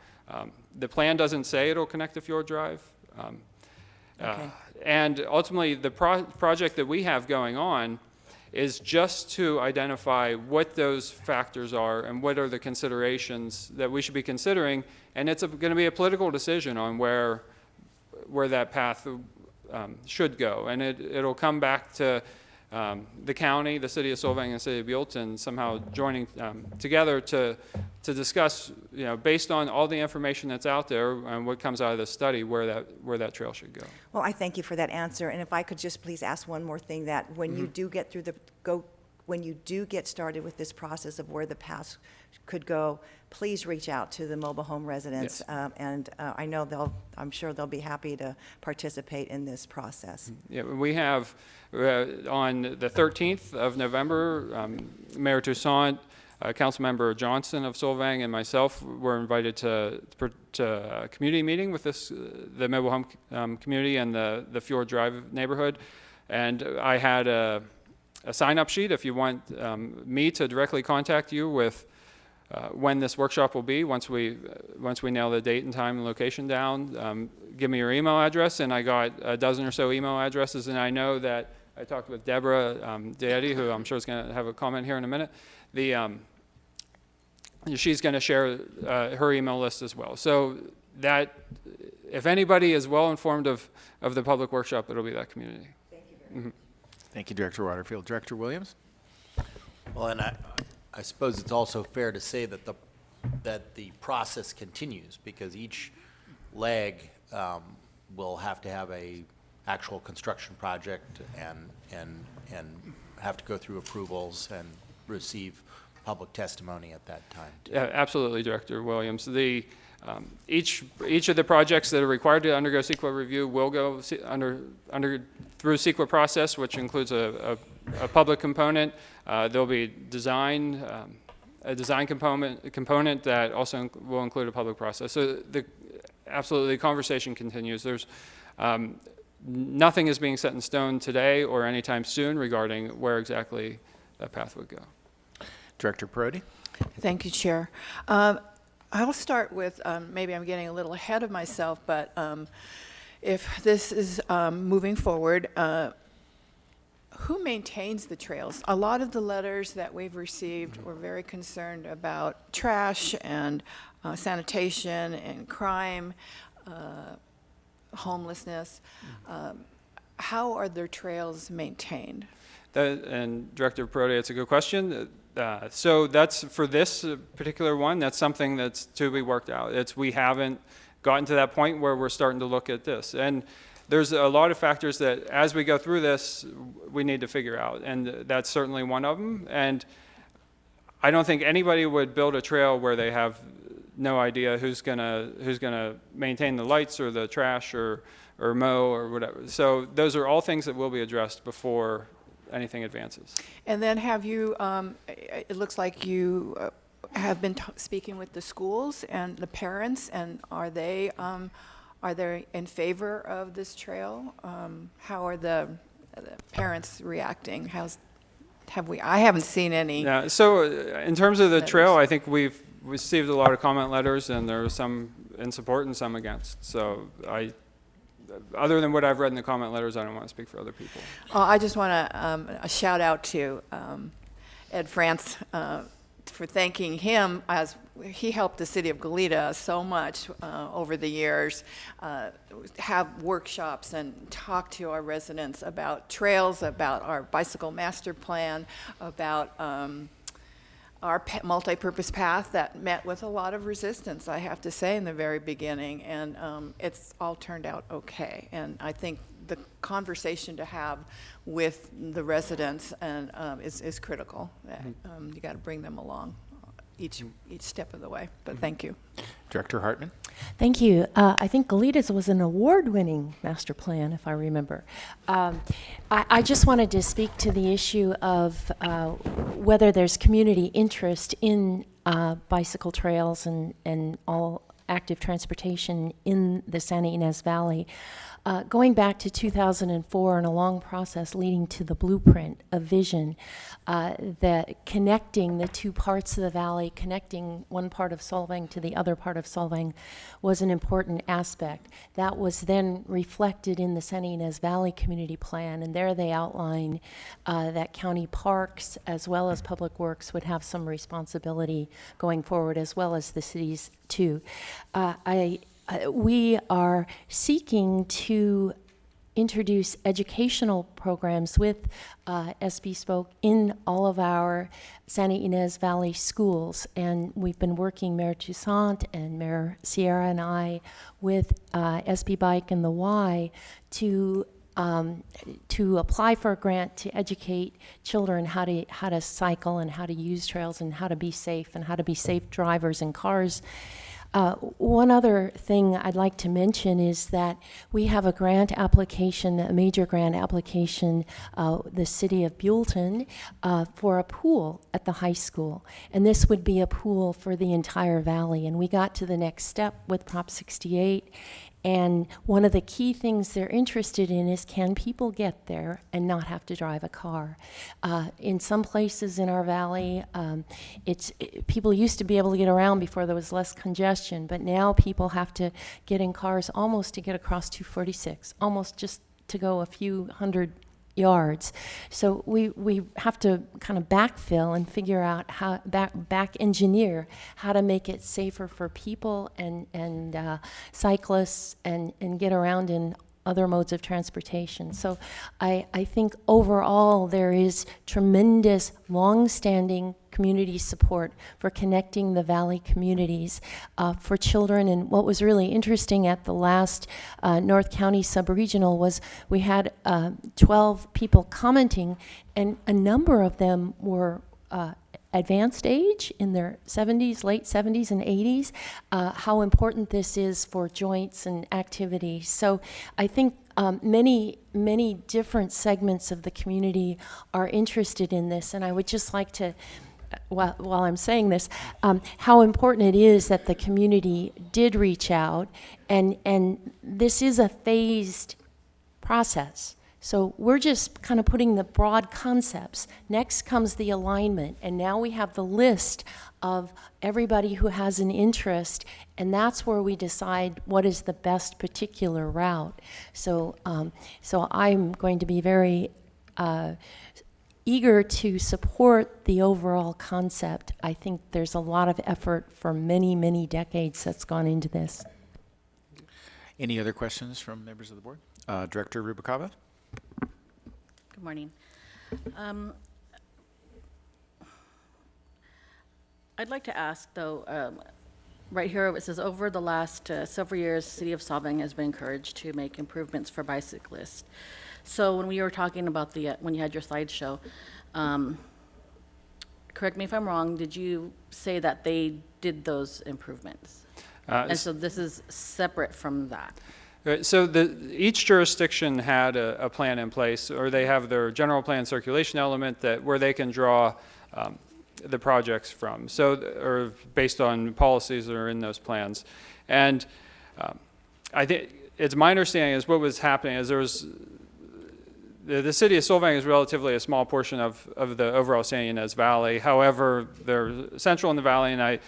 The plan doesn't say it'll connect to Fjord Drive. Okay. And ultimately, the project that we have going on is just to identify what those factors are and what are the considerations that we should be considering. And it's going to be a political decision on where that path should go. And it'll come back to the county, the city of Solvang, and the city of Buellton somehow joining together to discuss, based on all the information that's out there and what comes out of the study, where that trail should go. Well, I thank you for that answer. And if I could just please ask one more thing, that when you do get when you do get started with this process of where the paths could go, please reach out to the mobile home residents. Yes. And I know I'm sure they'll be happy to participate in this process. Yeah, we have on the 13th of November, Mayor Toussaint, Councilmember Johnson of Solvang, and myself were invited to a community meeting with the mobile home community and the Fjord Drive neighborhood. And I had a sign-up sheet if you want me to directly contact you with when this workshop will be. Once we nail the date and time and location down, give me your email address, and I got a dozen or so email addresses. And I know that I talked with Deborah Deady, who I'm sure is going to have a comment here in a minute. She's going to share her email list as well. So that if anybody is well informed of the public workshop, it'll be that community. Thank you very much. Thank you, Director Waterfield. Director Williams? Well, and I suppose it's also fair to say that the process continues, because each leg will have to have a actual construction project and have to go through approvals and receive public testimony at that time, too. Yeah, absolutely, Director Williams. Each of the projects that are required to undergo CEQA review will go through CEQA process, which includes a public component. There'll be a design component that also will include a public process. So absolutely, the conversation continues. There's nothing is being set in stone today or anytime soon regarding where exactly that path would go. Director Perotti? Thank you, Chair. I'll start with, maybe I'm getting a little ahead of myself, but if this is moving forward, who maintains the trails? A lot of the letters that we've received were very concerned about trash and sanitation and crime, homelessness. How are their trails maintained? And Director Perotti, it's a good question. So that's for this particular one, that's something that's to be worked out. We haven't gotten to that point where we're starting to look at this. And there's a lot of factors that as we go through this, we need to figure out. And that's certainly one of them. And I don't think anybody would build a trail where they have no idea who's gonna maintain the lights or the trash or mow or whatever. So those are all things that will be addressed before anything advances. And then have you, it looks like you have been speaking with the schools and the parents, and are they in favor of this trail? How are the parents reacting? I haven't seen any. Yeah, so in terms of the trail, I think we've received a lot of comment letters, and there are some in support and some against. So other than what I've read in the comment letters, I don't want to speak for other people. I just want to a shout out to Ed France for thanking him, as he helped the city of Goleta so much over the years, have workshops and talk to our residents about trails, about our bicycle master plan, about our multi-purpose path that met with a lot of resistance, I have to say, in the very beginning, and it's all turned out okay. And I think the conversation to have with the residents and is critical. You got to bring them along each step of the way. But thank you. Director Hartman? Thank you. I think Goleta's was an award-winning master plan, if I remember. I just wanted to speak to the issue of whether there's community interest in bicycle trails and all active transportation in the Santa Ynez Valley. Going back to 2004 and a long process leading to the blueprint of vision, that connecting the two parts of the valley, connecting one part of Solvang to the other part of Solvang was an important aspect. That was then reflected in the Santa Ynez Valley Community Plan, and there they outline that county parks as well as public works would have some responsibility going forward, as well as the cities too. We are seeking to introduce educational programs with SBCAG in all of our Santa Ynez Valley schools. And we've been working, Mayor Toussaint and Mayor Sierra and I, with SB Bike and the Y to apply for a grant to educate children how to cycle and how to use trails and how to be safe and how to be safe drivers in cars. One other thing I'd like to mention is that we have a grant application, a major grant application, the city of Buellton, for a pool at the high school. And this would be a pool for the entire valley. And we got to the next step with Prop 68. And one of the key things they're interested in is, can people get there and not have to drive a car? In some places in our valley, people used to be able to get around before there was less congestion, but now people have to get in cars almost to get across 246, almost just to go a few hundred yards. So we have to kind of backfill and figure out how back engineer how to make it safer for people and cyclists and get around in other modes of transportation. So I think overall there is tremendous long-standing community support for connecting the valley communities for children. And what was really interesting at the last North County Subregional was we had 12 people commenting, and a number of them were advanced age in their 70s, late 70s and 80s, how important this is for joints and activity. So I think many different segments of the community are interested in this, and I would just like to, while I'm saying this, how important it is that the community did reach out, and this is a phased process. So we're just kind of putting the broad concepts. Next comes the alignment, and now we have the list of everybody who has an interest, and that's where we decide what is the best particular route. So I'm going to be very eager to support the overall concept. I think there's a lot of effort for many, many decades that's gone into this. Any other questions from members of the board? Director Rubicava? Good morning. I'd like to ask, though, right here it says, over the last several years, the City of Solvang has been encouraged to make improvements for bicyclists. So when we were talking about when you had your slideshow, correct me if I'm wrong, did you say that they did those improvements? And so this is separate from that? Right, so each jurisdiction had a plan in place, or they have their general plan circulation element where they can draw the projects from, or based on policies that are in those plans. And I think it's my understanding is what was happening is there was the city of Solvang is relatively a small portion of the overall Santa Ynez Valley. However, they're central in the valley, and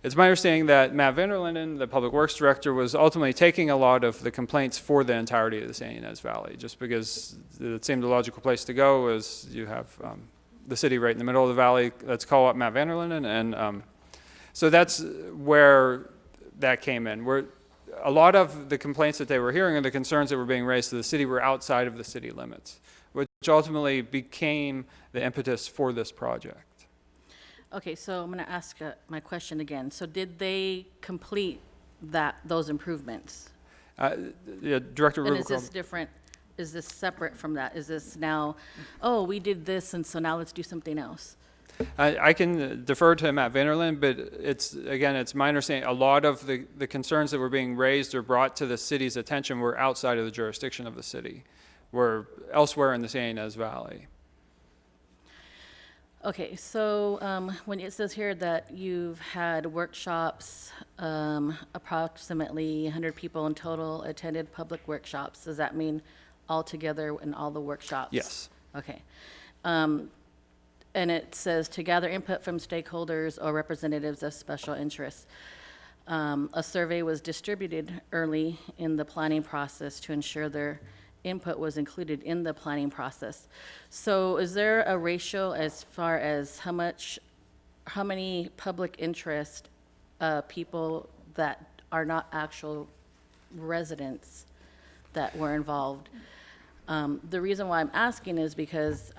it's my understanding that Matt Van der Linden, the Public Works Director, was ultimately taking a lot of the complaints for the entirety of the Santa Ynez Valley, just because it seemed a logical place to go is you have the city right in the middle of the valley. Let's call up Matt Van der Linden. And so that's where that came in. Where a lot of the complaints that they were hearing and the concerns that were being raised to the city were outside of the city limits, which ultimately became the impetus for this project. Okay, so I'm going to ask my question again. So did they complete those improvements? Yeah, Director And is Rubalcaba. this different, is this separate from that? Is this now, oh, we did this, and so now let's do something else? I can defer to Matt Vanderlyn, but it's my understanding, a lot of the concerns that were being raised or brought to the city's attention were outside of the jurisdiction of the city, were elsewhere in the San Ynez Valley. Okay, so when it says here that you've had workshops, approximately 100 people in total attended public workshops, does that mean all together in all the workshops? Yes. Okay. And it says to gather input from stakeholders or representatives of special interests. A survey was distributed early in the planning process to ensure their input was included in the planning process. So is there a ratio as far as how many public interest people that are not actual residents that were involved? The reason why I'm asking is because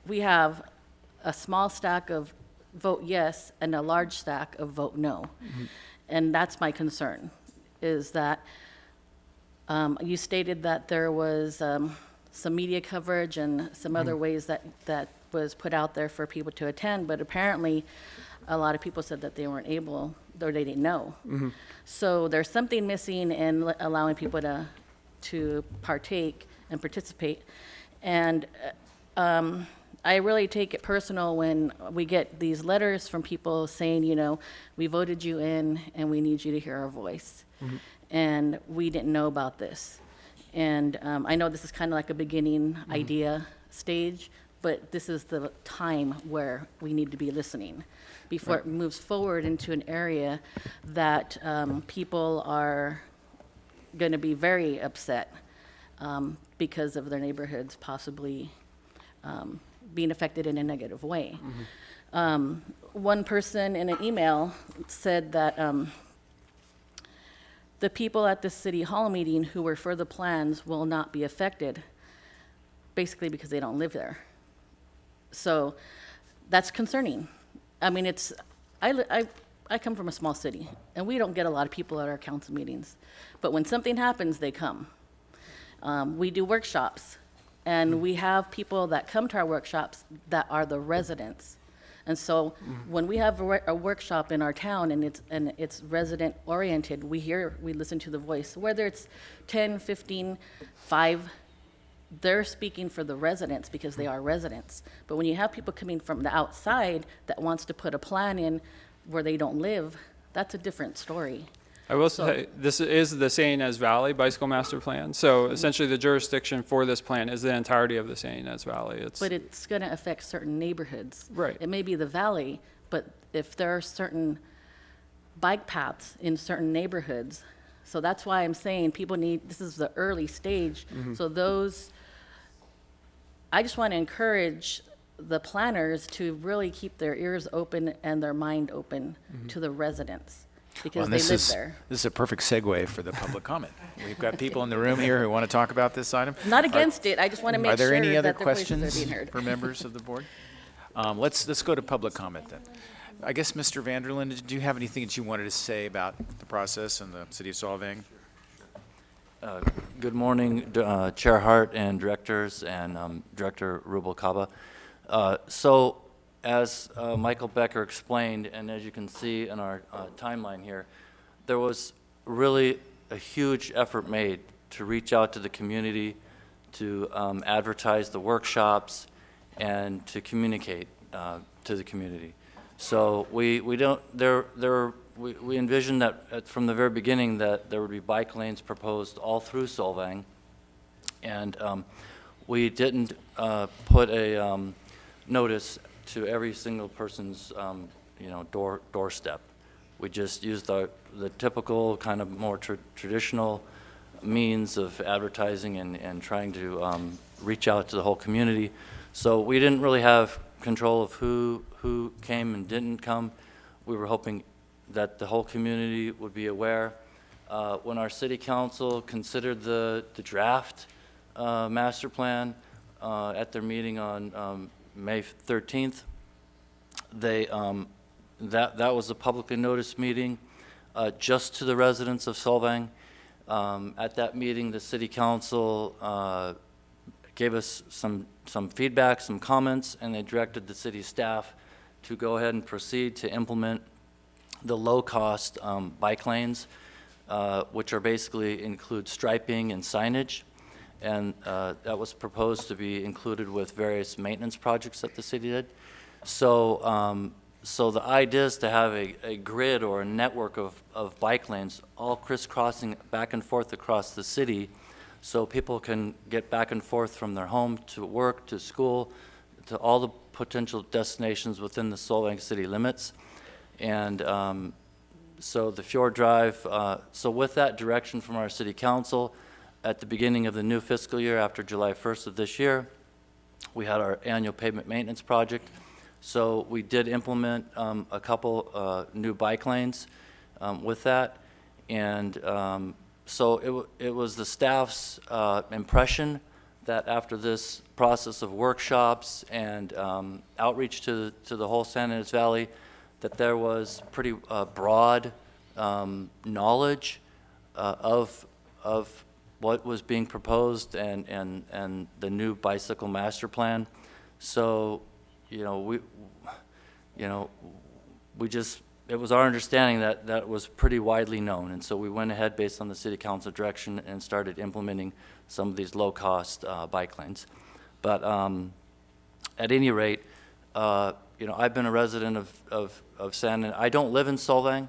we have a small stack of vote yes and a large stack of vote no. And that's my concern, is that you stated that there was some media coverage and some other ways that was put out there for people to attend, but apparently a lot of people said that they weren't able, or they didn't know. So there's something missing in allowing people to partake and participate. And I really take it personal when we get these letters from people saying, you know, we voted you in and we need you to hear our voice. And we didn't know about this. And I know this is kind of like a beginning idea stage, but this is the time where we need to be listening before it moves forward into an area that people are going to be very upset because of their neighborhoods possibly being affected in a negative way. One person in an email said that the people at the city hall meeting who were for the plans will not be affected, basically because they don't live there. So that's concerning. I mean, I come from a small city, and we don't get a lot of people at our council meetings. But when something happens, they come. We do workshops, and we have people that come to our workshops that are the residents. And so when we have a workshop in our town and it's resident oriented, we listen to the voice. Whether it's 10, 15, 5, they're speaking for the residents because they are residents. But when you have people coming from the outside that wants to put a plan in where they don't live, that's a different story. I will say, this is the San Ynez Valley Bicycle Master Plan. So essentially the jurisdiction for this plan is the entirety of the San Ynez Valley. But it's going to affect certain neighborhoods. Right. It may be the valley, but if there are certain bike paths in certain neighborhoods, so that's why I'm saying people need, this is the early stage. So I just want to encourage the planners to really keep their ears open and their mind open to the residents. Because they live there. This is a perfect segue for the public comment. We've got people in the room here who want to talk about this item. Not against it, I just want to make Are there sure any other that their voices are questions being heard. for members of the board? Let's go to public comment then. I guess, Mr. Vanderlyn, do you have anything that you wanted to say about the process and the city of Solvang? Good morning, Chair Hart and directors and Director Rubalcaba. So, as Michael Becker explained, and as you can see in our timeline here, there was really a huge effort made to reach out to the community, to advertise the workshops, and to communicate to the community. So we envisioned that from the very beginning that there would be bike lanes proposed all through Solvang, and we didn't put a notice to every single person's, doorstep. We just used the typical kind of more traditional means of advertising and trying to reach out to the whole community. So we didn't really have control of who came and didn't come. We were hoping that the whole community would be aware. When our city council considered the draft master plan at their meeting on May 13th, They, that was a publicly noticed meeting just to the residents of Solvang. At that meeting, the city council gave us some feedback, some comments, and they directed the city staff to go ahead and proceed to implement the low-cost bike lanes, which are basically include striping and signage. And that was proposed to be included with various maintenance projects that the city did. So, so the idea is to have a grid or a network of bike lanes all crisscrossing back and forth across the city, so people can get back and forth from their home to work, to school, to all the potential destinations within the Solvang city limits. And so the Fjord Drive, so with that direction from our city council, at the beginning of the new fiscal year, after July 1st of this year, we had our annual pavement maintenance project. So we did implement a couple new bike lanes with that. And so it was the staff's impression that after this process of workshops and outreach to the whole San Ynez Valley, that there was pretty broad knowledge of what was being proposed and the new bicycle master plan. So, it was our understanding that that was pretty widely known, and so we went ahead based on the city council direction and started implementing some of these low-cost bike lanes. But at any rate, I've been a resident of San Ynez. I don't live in Solvang,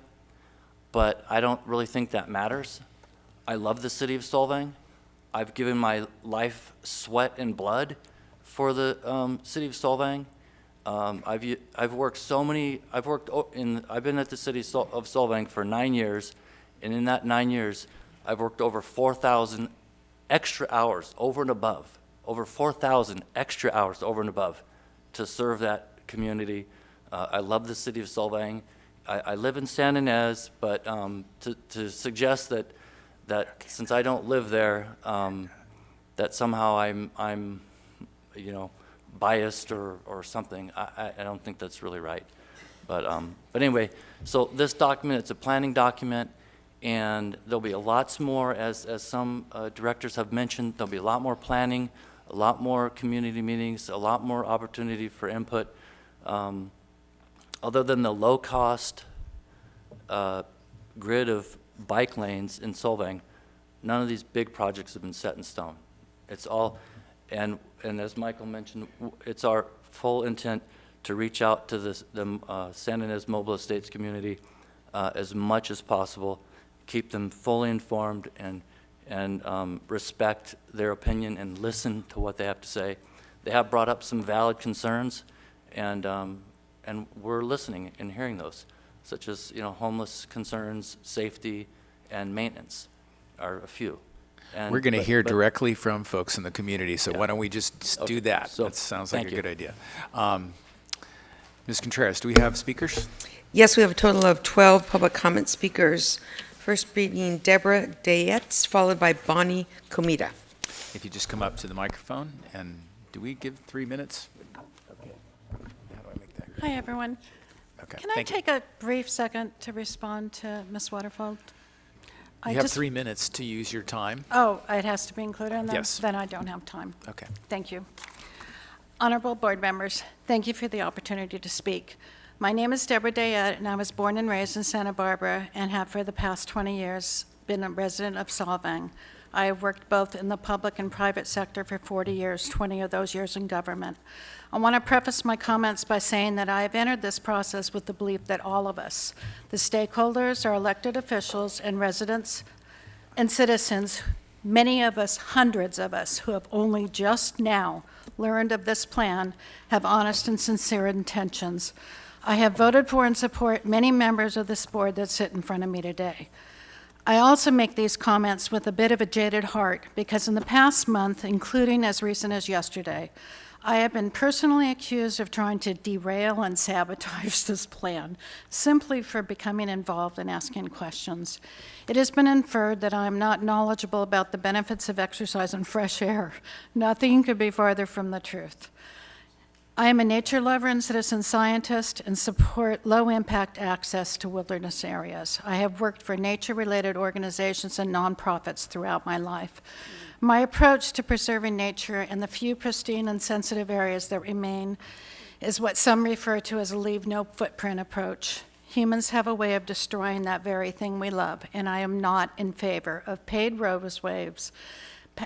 but I don't really think that matters. I love the city of Solvang. I've given my life, sweat, and blood for the city of Solvang. I've been at the city of Solvang for 9 years, and in that 9 years, I've worked over 4,000 extra hours over and above, over 4,000 extra hours over and above to serve that community. I love the city of Solvang. I live in San Ynez, but to suggest that since I don't live there, that somehow I'm biased or something, I don't think that's really right. But anyway, so this document, it's a planning document, and there'll be lots more, as some directors have mentioned, there'll be a lot more planning, a lot more community meetings, a lot more opportunity for input. Other than the low-cost grid of bike lanes in Solvang, none of these big projects have been set in stone. It's all, and as Michael mentioned, it's our full intent to reach out to the San Ynez Mobile Estates community as much as possible, keep them fully informed and respect their opinion and listen to what they have to say. They have brought up some valid concerns, and we're listening and hearing those, such as homeless concerns, safety, and maintenance are a few. We're going to hear directly from folks in the community, so why don't we just do that? So, that sounds like a thank you. good idea. Ms. Contreras, do we have speakers? Yes, we have a total of 12 public comment speakers. First being Deborah Dayetz, followed by Bonnie Comida. If you just come up to the microphone, and do we give 3 minutes? Okay. How do I make that? Hi, everyone. Okay. Can I take a brief second to respond to Ms. Waterfield? You have 3 minutes to use your time. Oh, it has to be included in that? Yes. Then I don't have time. Okay. Thank you. Honorable board members, thank you for the opportunity to speak. My name is Deborah Dayette, and I was born and raised in Santa Barbara and have for the past 20 years been a resident of Solvang. I have worked both in the public and private sector for 40 years, 20 of those years in government. I want to preface my comments by saying that I have entered this process with the belief that all of us, the stakeholders, our elected officials, and residents and citizens, many of us, hundreds of us, who have only just now learned of this plan, have honest and sincere intentions. I have voted for and support many members of this board that sit in front of me today. I also make these comments with a bit of a jaded heart because in the past month, including as recent as yesterday, I have been personally accused of trying to derail and sabotage this plan simply for becoming involved and asking questions. It has been inferred that I am not knowledgeable about the benefits of exercise and fresh air. Nothing could be farther from the truth. I am a nature lover and citizen scientist and support low-impact access to wilderness areas. I have worked for nature-related organizations and nonprofits throughout my life. My approach to preserving nature and the few pristine and sensitive areas that remain is what some refer to as a leave-no-footprint approach. Humans have a way of destroying that very thing we love, and I am not in favor of paid roadways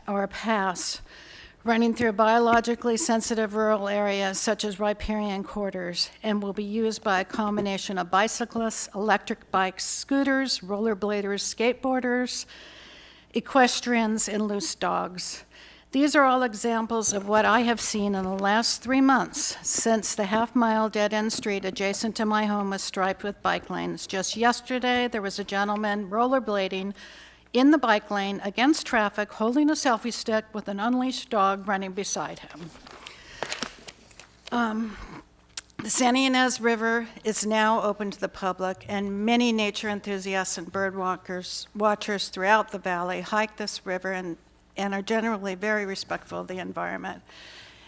or paths running through biologically sensitive rural areas such as riparian corridors, and will be used by a combination of bicyclists, electric bikes, scooters, rollerbladers, skateboarders, equestrians, and loose dogs. These are all examples of what I have seen in the last 3 months since the half-mile dead-end street adjacent to my home was striped with bike lanes. Just yesterday, there was a gentleman rollerblading in the bike lane against traffic, holding a selfie stick with an unleashed dog running beside him. The Santa Ynez River is now open to the public, and many nature enthusiasts and bird watchers throughout the valley hike this river and are generally very respectful of the environment.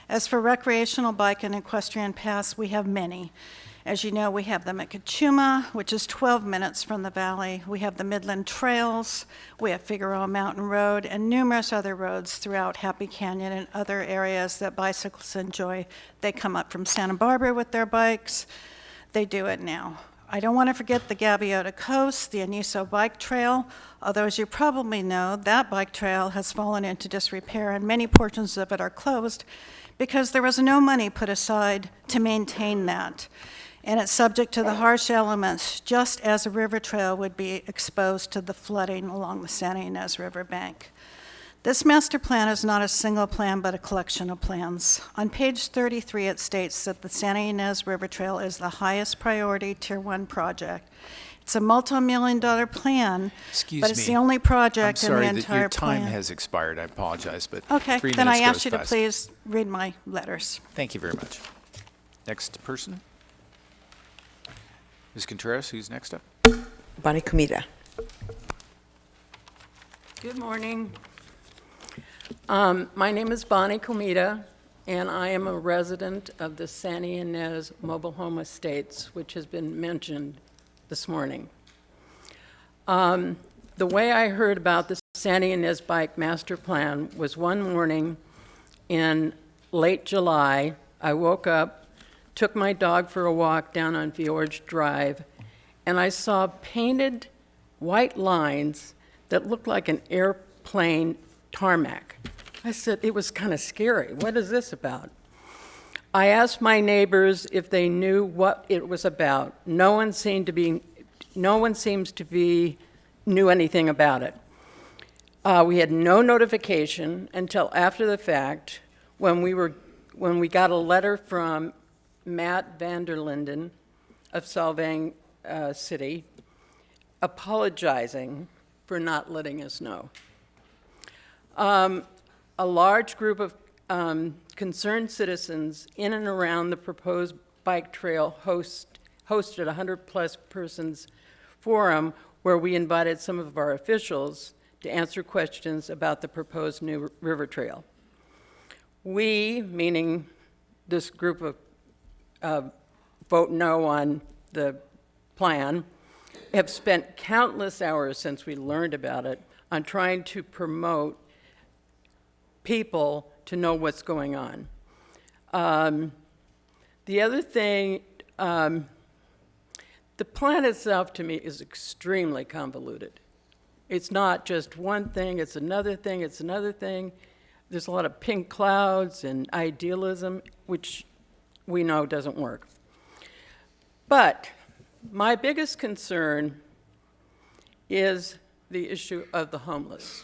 As for recreational bike and equestrian paths, we have many. As you know, we have them at Kachuma, which is 12 minutes from the valley. We have the Midland Trails, we have Figueroa Mountain Road, and numerous other roads throughout Happy Canyon and other areas that bicyclists enjoy. They come up from Santa Barbara with their bikes. They do it now. I don't want to forget the Gaviota Coast, the Aniso Bike Trail, although as you probably know, that bike trail has fallen into disrepair and many portions of it are closed because there was no money put aside to maintain that. And it's subject to the harsh elements, just as a river trail would be exposed to the flooding along the Santa Ynez River bank. This master plan is not a single plan, but a collection of plans. On page 33, it states that the Santa Ynez River Trail is the highest priority Tier 1 project. It's a multi-million-dollar plan, Excuse but it's me. the only project I'm in the sorry that entire your time plan. has expired. I apologize, but Okay, 3 then I minutes ask goes you to fast. please read my letters. Thank you very much. Next person. Ms. Contreras, who's next up? Bonnie Comida. Good morning. My name is Bonnie Comida, and I am a resident of the Santa Ynez Mobile Home Estates, which has been mentioned this morning. The way I heard about the Santa Ynez Bike Master Plan was one morning in late July. I woke up, took my dog for a walk down on Fjords Drive, and I saw painted white lines that looked like an airplane tarmac. I said, it was kind of scary. What is this about? I asked my neighbors if they knew what it was about. No one seems to be knew anything about it. We had no notification until after the fact when we got a letter from Matt Vanderlinden of Solvang City apologizing for not letting us know. A large group of concerned citizens in and around the proposed bike trail hosted a 100-plus persons forum where we invited some of our officials to answer questions about the proposed new river trail. We, meaning this group of vote no on the plan, have spent countless hours since we learned about it on trying to promote people to know what's going on. The other thing, the plan itself to me is extremely convoluted. It's not just one thing, it's another thing, it's another thing. There's a lot of pink clouds and idealism, which we know doesn't work. But my biggest concern is the issue of the homeless.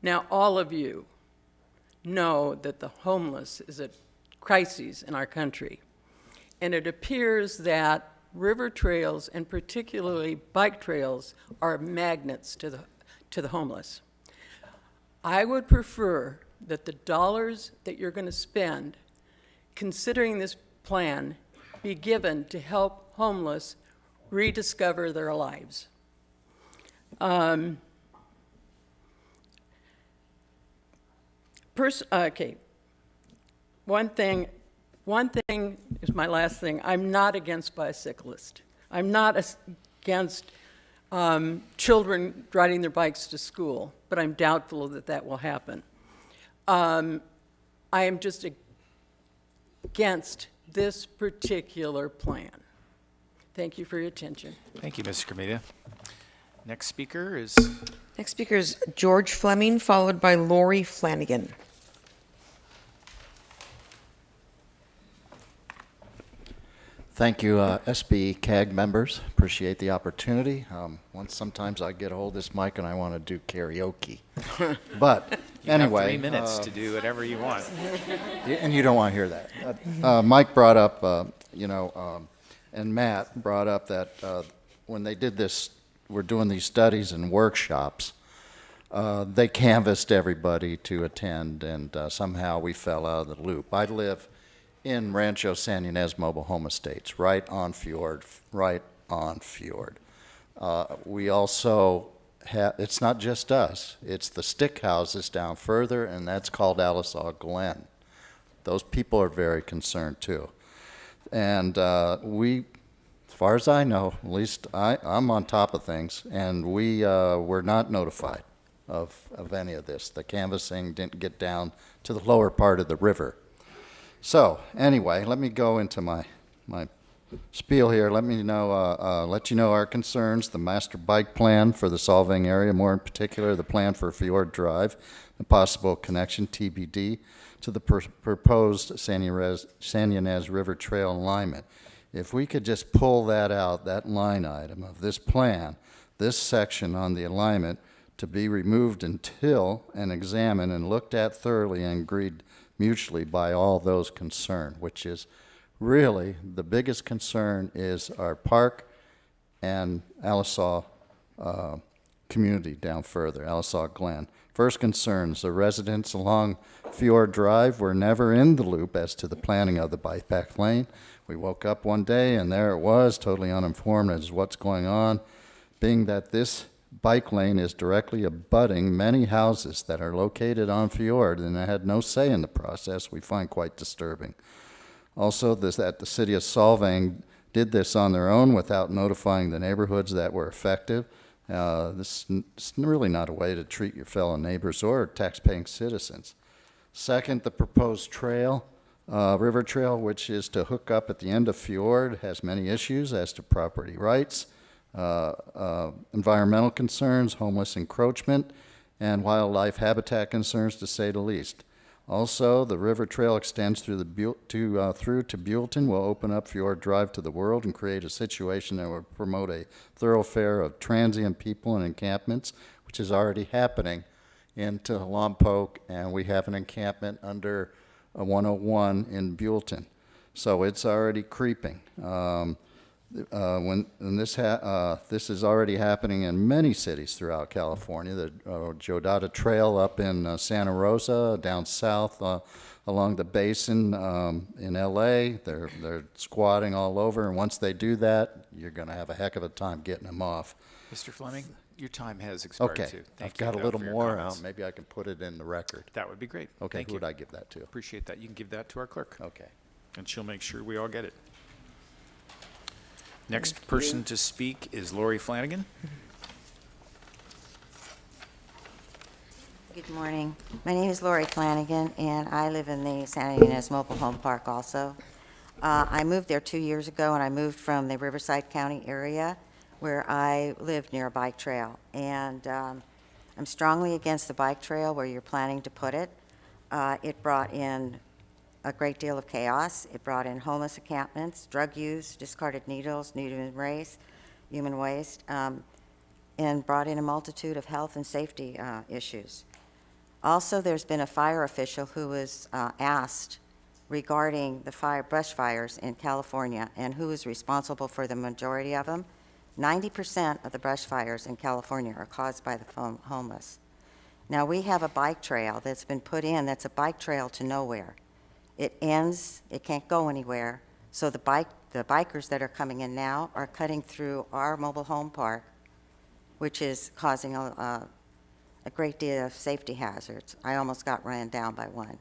Now, all of you know that the homeless is a crisis in our country. And it appears that river trails, and particularly bike trails, are magnets to the homeless. I would prefer that the dollars that you're going to spend considering this plan be given to help homeless rediscover their lives. Okay, one thing One thing is my last thing. I'm not against bicyclists. I'm not against children riding their bikes to school, but I'm doubtful that that will happen. I am just against this particular plan. Thank you for your attention. Thank you, Mr. Cremita. Next speaker is Next speaker is George Fleming, followed by Lori Flanagan. Thank you, SBCAG members. Appreciate the opportunity. Sometimes I get a hold of this mic and I want to do karaoke. But you anyway. have 3 minutes to do whatever you want. And you don't want to hear that. Mike brought up, and Matt brought up that when they did this, we're doing these studies and workshops, they canvassed everybody to attend, and somehow we fell out of the loop. I live in Rancho San Ynez Mobile Home Estates, right on fjord. We also have, it's not just us, it's the stick houses down further, and that's called Alisaw Glen. Those people are very concerned too. And we, as far as I know, at least I'm on top of things, and we were not notified of any of this. The canvassing didn't get down to the lower part of the river. So anyway, let me go into my spiel here. Let you know our concerns, the master bike plan for the Solvang area, more in particular the plan for Fjord Drive, the possible connection, TBD, to the proposed San Ynez River Trail alignment. If we could just pull that out, that line item of this plan, this section on the alignment, to be removed until and examined and looked at thoroughly and agreed mutually by all those concerned, which is really the biggest concern is our park and Alisaw community down further, Alisaw Glen. First concerns, the residents along Fjord Drive were never in the loop as to the planning of the bike lane. We woke up one day and there it was, totally uninformed as to what's going on, being that this bike lane is directly abutting many houses that are located on fjord, and I had no say in the process, we find quite disturbing. Also, that the city of Solvang did this on their own without notifying the neighborhoods that were affected. This is really not a way to treat your fellow neighbors or tax-paying citizens. Second, the proposed trail, river trail, which is to hook up at the end of fjord, has many issues as to property rights, environmental concerns, homeless encroachment, and wildlife habitat concerns, to say the least. Also, the river trail extends through through to Buellton, will open up Fjord Drive to the world and create a situation that will promote a thoroughfare of transient people and encampments, which is already happening into Lompoc, and we have an encampment under 101 in Buellton. So it's already creeping. This is already happening in many cities throughout California. The Jodata Trail up in Santa Rosa, down south along the basin in LA, they're squatting all over, and once they do that, you're going to have a heck of a time getting them off. Mr. Fleming, your time has expired okay. too. I've got a little more out. Maybe I can put it in the record. That would be great. Okay, Thank who you. would I give that to? Appreciate that. You can give that to our clerk. Okay. And she'll make sure we all get it. Next person to speak is Lori Flanagan. Good morning. My name is Lori Flanagan, and I live in the Santa Ynez Mobile Home Park also. I moved there 2 years ago, and I moved from the Riverside County area where I lived near a bike trail. And I'm strongly against the bike trail where you're planning to put it. It brought in a great deal of chaos. It brought in homeless encampments, drug use, discarded needles, human waste, and brought in a multitude of health and safety issues. Also, there's been a fire official who was asked regarding the brush fires in California and who is responsible for the majority of them. 90% of the brush fires in California are caused by the homeless. Now, we have a bike trail that's been put in that's a bike trail to nowhere. It ends, it can't go anywhere, so the bikers that are coming in now are cutting through our mobile home park, which is causing a great deal of safety hazards. I almost got ran down by one.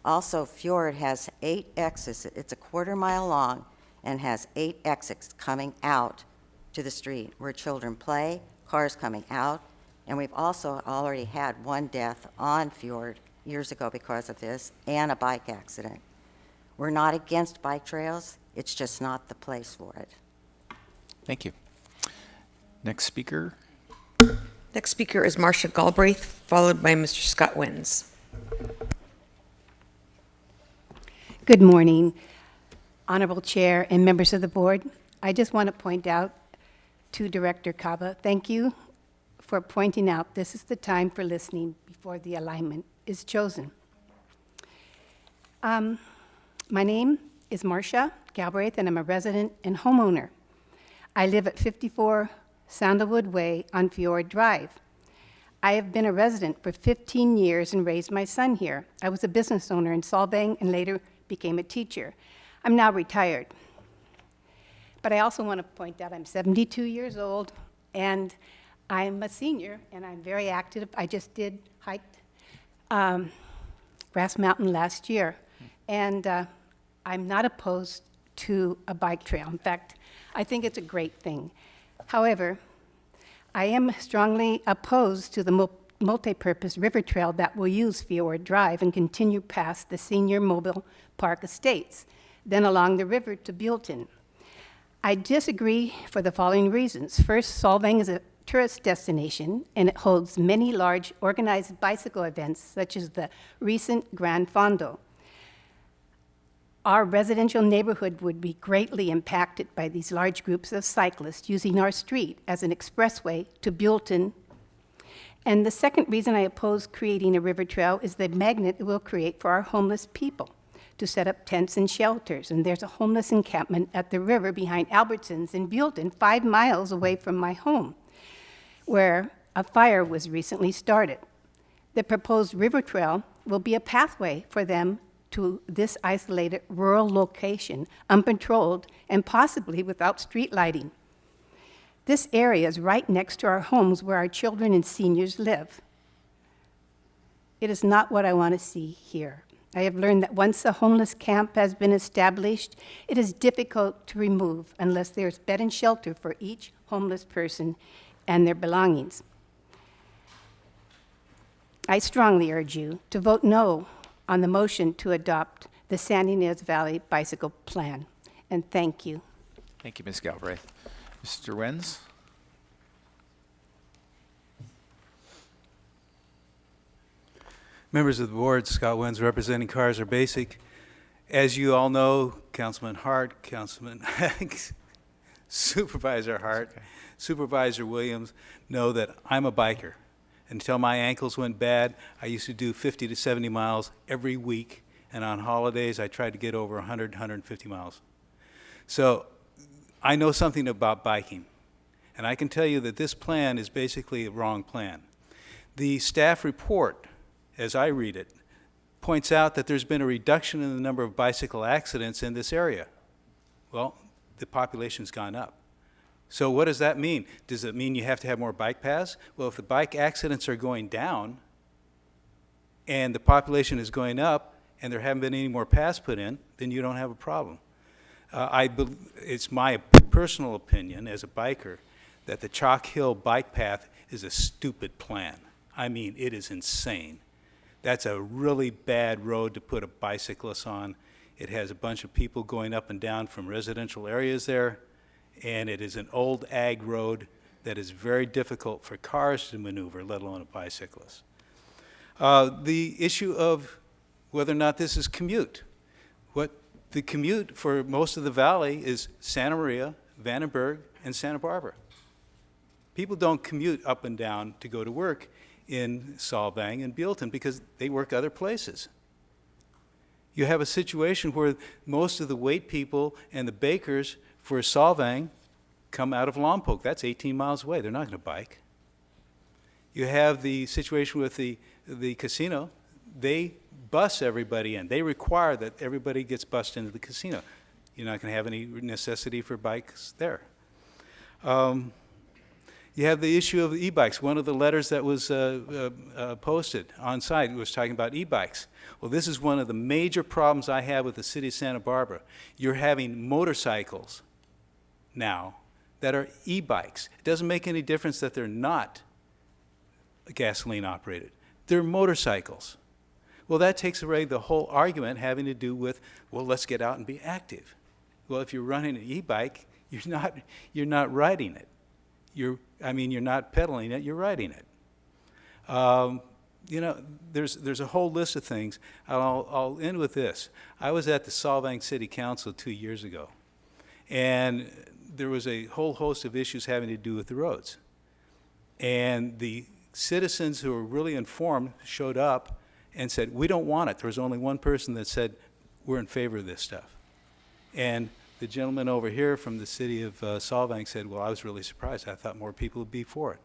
Also, Fjord has 8 exits. It's a quarter-mile long and has 8 exits coming out to the street where children play, cars coming out, and we've also already had 1 death on Fjord years ago because of this, and a bike accident. We're not against bike trails, it's just not the place for it. Thank you. Next speaker. Next speaker is Marcia Galbraith, followed by Mr. Scott Wins. Good morning, Honorable Chair and members of the board. I just want to point out to Director Cava, thank you for pointing out this is the time for listening before the alignment is chosen. My name is Marcia Galbraith, and I'm a resident and homeowner. I live at 54 Sandalwood Way on Fjord Drive. I have been a resident for 15 years and raised my son here. I was a business owner in Solvang and later became a teacher. I'm now retired. But I also want to point out I'm 72 years old and I'm a senior and I'm very active. I just hiked Grass Mountain last year, and I'm not opposed to a bike trail. In fact, I think it's a great thing. However, I am strongly opposed to the multi-purpose river trail that will use Fjord Drive and continue past the Senior Mobile Park Estates, then along the river to Buellton. I disagree for the following reasons. First, Solvang is a tourist destination, and it holds many large organized bicycle events, such as the recent Grand Fondo. Our residential neighborhood would be greatly impacted by these large groups of cyclists using our street as an expressway to Buellton. And the second reason I oppose creating a river trail is the magnet it will create for our homeless people to set up tents and shelters. And there's a homeless encampment at the river behind Albertsons in Buellton, 5 miles away from my home, where a fire was recently started. The proposed river trail will be a pathway for them to this isolated rural location, unpatrolled and possibly without street lighting. This area is right next to our homes where our children and seniors live. It is not what I want to see here. I have learned that once a homeless camp has been established, it is difficult to remove unless there's bed and shelter for each homeless person and their belongings. I strongly urge you to vote no on the motion to adopt the San Ynez Valley Bicycle Plan. And thank you. Thank you, Ms. Galbraith. Mr. Wins? Members of the board, Scott Wins representing Cars Are Basic. As you all know, Councilman Hart, Supervisor Hart, Supervisor Williams know that I'm a biker. Until my ankles went bad, I used to do 50 to 70 miles every week, and on holidays I tried to get over 100, 150 miles. So I know something about biking, and I can tell you that this plan is basically a wrong plan. The staff report, as I read it, points out that there's been a reduction in the number of bicycle accidents in this area. Well, the population's gone up. So what does that mean? Does it mean you have to have more bike paths? Well, if the bike accidents are going down and the population is going up and there haven't been any more paths put in, then you don't have a problem. It's my personal opinion as a biker that the Chalk Hill bike path is a stupid plan. I mean, it is insane. That's a really bad road to put a bicyclist on. It has a bunch of people going up and down from residential areas there, and it is an old ag road that is very difficult for cars to maneuver, let alone a bicyclist. The issue of whether or not this is commute. The commute for most of the valley is Santa Maria, Vandenberg, and Santa Barbara. People don't commute up and down to go to work in Solvang and Buellton because they work other places. You have a situation where most of the weight people and the bakers for Solvang come out of Lompoc. That's 18 miles away. They're not going to bike. You have the situation with the casino. They bus everybody in. They require that everybody gets bused into the casino. You're not going to have any necessity for bikes there. You have the issue of e-bikes. One of the letters that was posted on site was talking about e-bikes. Well, this is one of the major problems I have with the city of Santa Barbara. You're having motorcycles now that are e-bikes. It doesn't make any difference that they're not gasoline operated. They're motorcycles. Well, that takes away the whole argument having to do with, well, let's get out and be active. Well, if you're running an e-bike, you're not riding it. You're not pedaling it, you're riding it. You know, there's a whole list of things. I'll end with this. I was at the Solvang City Council 2 years ago, and there was a whole host of issues having to do with the roads. And the citizens who were really informed showed up and said, we don't want it. There was only one person that said, we're in favor of this stuff. And the gentleman over here from the city of Solvang said, well, I was really surprised. I thought more people would be for it.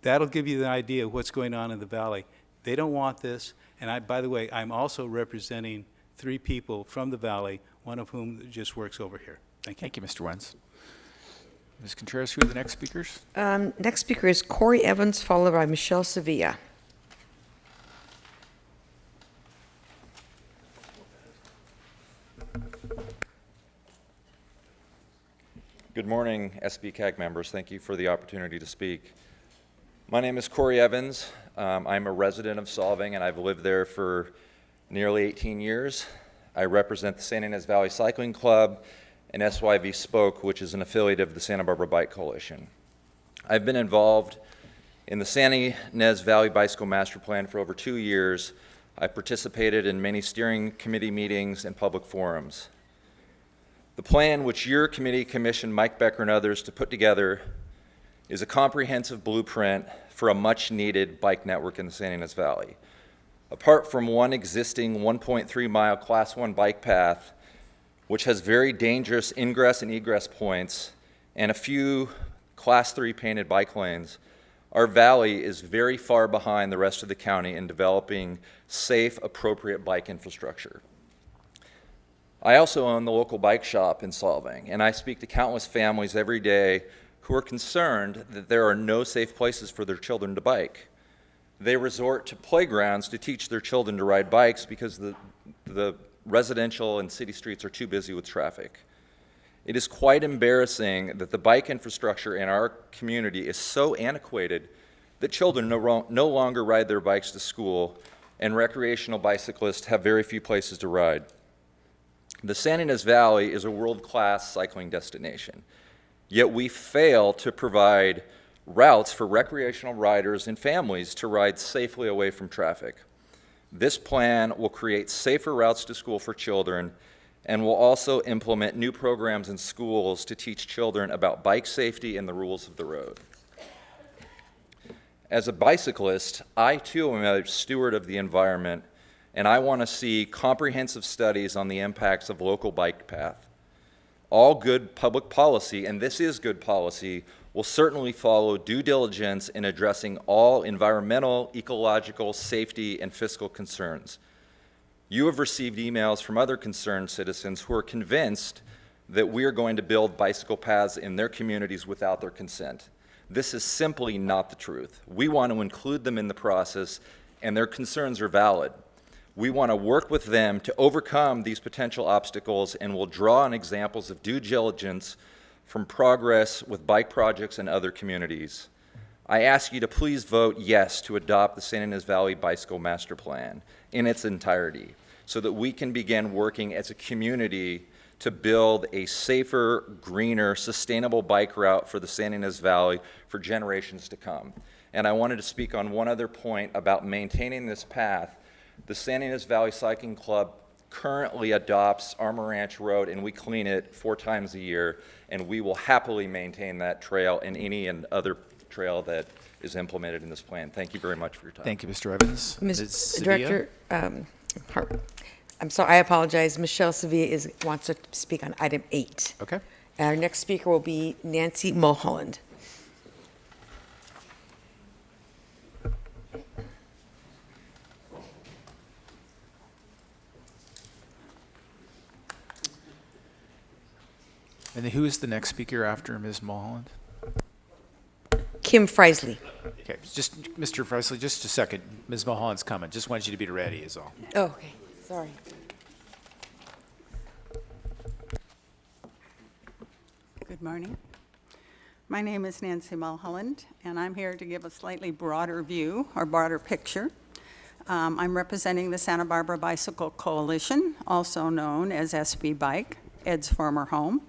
That'll give you the idea of what's going on in the valley. They don't want this. And by the way, I'm also representing 3 people from the valley, one of whom just works over here. Thank you. Thank you, Mr. Wentz. Ms. Contreras, who are the next speakers? Next speaker is Corey Evans, followed by Michelle Sevilla. Good morning, SBCAG members. Thank you for the opportunity to speak. My name is Corey Evans. I'm a resident of Solvang, and I've lived there for nearly 18 years. I represent the Santa Ynez Valley Cycling Club and SYV Spoke, which is an affiliate of the Santa Barbara Bike Coalition. I've been involved in the Santa Ynez Valley Bicycle Master Plan for over 2 years. I participated in many steering committee meetings and public forums. The plan, which your committee commissioned Mike Becker and others to put together, is a comprehensive blueprint for a much-needed bike network in the Santa Ynez Valley. Apart from one existing 1.3-mile Class 1 bike path, which has very dangerous ingress and egress points, and a few Class 3 painted bike lanes, our valley is very far behind the rest of the county in developing safe, appropriate bike infrastructure. I also own the local bike shop in Solvang, and I speak to countless families every day who are concerned that there are no safe places for their children to bike. They resort to playgrounds to teach their children to ride bikes because the residential and city streets are too busy with traffic. It is quite embarrassing that the bike infrastructure in our community is so antiquated that children no longer ride their bikes to school, and recreational bicyclists have very few places to ride. The Santa Ynez Valley is a world-class cycling destination, yet we fail to provide routes for recreational riders and families to ride safely away from traffic. This plan will create safer routes to school for children and will also implement new programs in schools to teach children about bike safety and the rules of the road. As a bicyclist, I too am a steward of the environment, and I want to see comprehensive studies on the impacts of local bike path. All good public policy, and this is good policy, will certainly follow due diligence in addressing all environmental, ecological, safety, and fiscal concerns. You have received emails from other concerned citizens who are convinced that we are going to build bicycle paths in their communities without their consent. This is simply not the truth. We want to include them in the process, and their concerns are valid. We want to work with them to overcome these potential obstacles, and will draw on examples of due diligence from progress with bike projects in other communities. I ask you to please vote yes to adopt the Santa Ynez Valley Bicycle Master Plan in its entirety, so that we can begin working as a community to build a safer, greener, sustainable bike route for the Santa Ynez Valley for generations to come. And I wanted to speak on one other point about maintaining this path. The Santa Ynez Valley Cycling Club currently adopts Armor Ranch Road, and we clean it 4 times a year, and we will happily maintain that trail and any and other trail that is implemented in this plan. Thank you very much for your time. Thank you, Mr. Evans. Ms. Director, I'm sorry, I apologize. Michelle Sevilla wants to speak on item 8. Okay. Our next speaker will be Nancy Mulholland. And who is the next speaker after Ms. Mulholland? Kim Freisley. Okay, just, Mr. Freisley, just a second. Ms. Mulholland's coming. Just want you to be ready is all. Oh, okay, sorry. Good morning. My name is Nancy Mulholland, and I'm here to give a slightly broader view or broader picture. I'm representing the Santa Barbara Bicycle Coalition, also known as SB Bike, Ed's former home.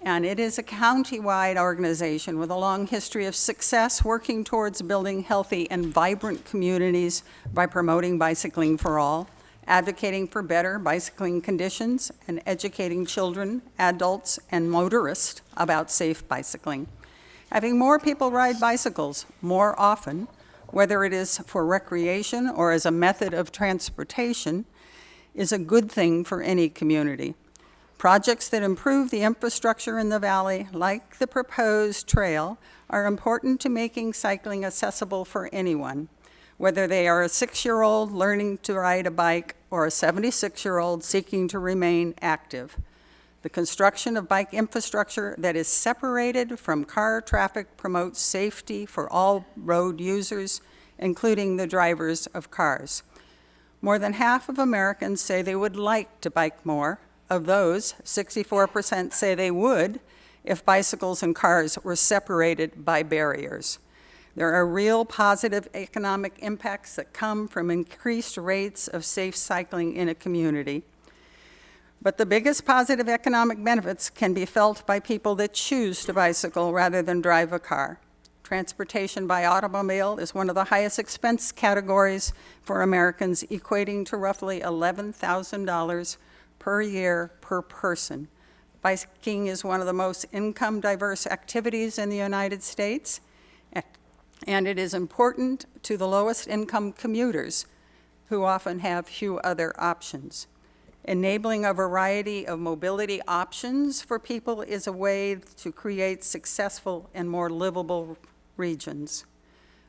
And it is a county-wide organization with a long history of success working towards building healthy and vibrant communities by promoting bicycling for all, advocating for better bicycling conditions, and educating children, adults, and motorists about safe bicycling. Having more people ride bicycles more often, whether it is for recreation or as a method of transportation, is a good thing for any community. Projects that improve the infrastructure in the valley, like the proposed trail, are important to making cycling accessible for anyone, whether they are a 6-year-old learning to ride a bike or a 76-year-old seeking to remain active. The construction of bike infrastructure that is separated from car traffic promotes safety for all road users, including the drivers of cars. More than half of Americans say they would like to bike more. Of those, 64% say they would if bicycles and cars were separated by barriers. There are real positive economic impacts that come from increased rates of safe cycling in a community. But the biggest positive economic benefits can be felt by people that choose to bicycle rather than drive a car. Transportation by automobile is one of the highest expense categories for Americans, equating to roughly $11,000 per year per person. Biking is one of the most income diverse activities in the United States, and it is important to the lowest income commuters who often have few other options. Enabling a variety of mobility options for people is a way to create successful and more livable regions.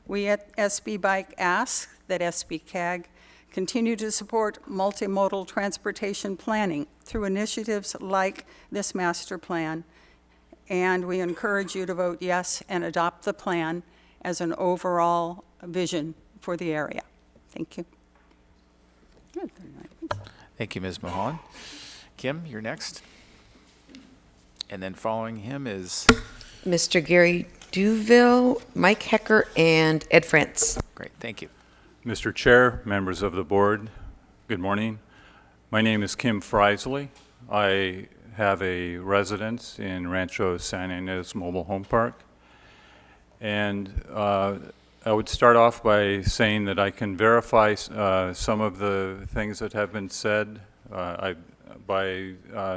We at SB Bike ask that SBCAG continue to support multimodal transportation planning through initiatives like this master plan, and we encourage you to vote yes and adopt the plan as an overall vision for the area. Thank you. Good. Thank you, Ms. Mulholland. Kim, you're next. And then following him is Mr. Gary Duville, Mike Hecker, and Ed France. Great, thank you. Mr. Chair, members of the board, good morning. My name is Kim Freisley. I have a residence in Rancho San Ynez Mobile Home Park. And I would start off by saying that I can verify some of the things that have been said by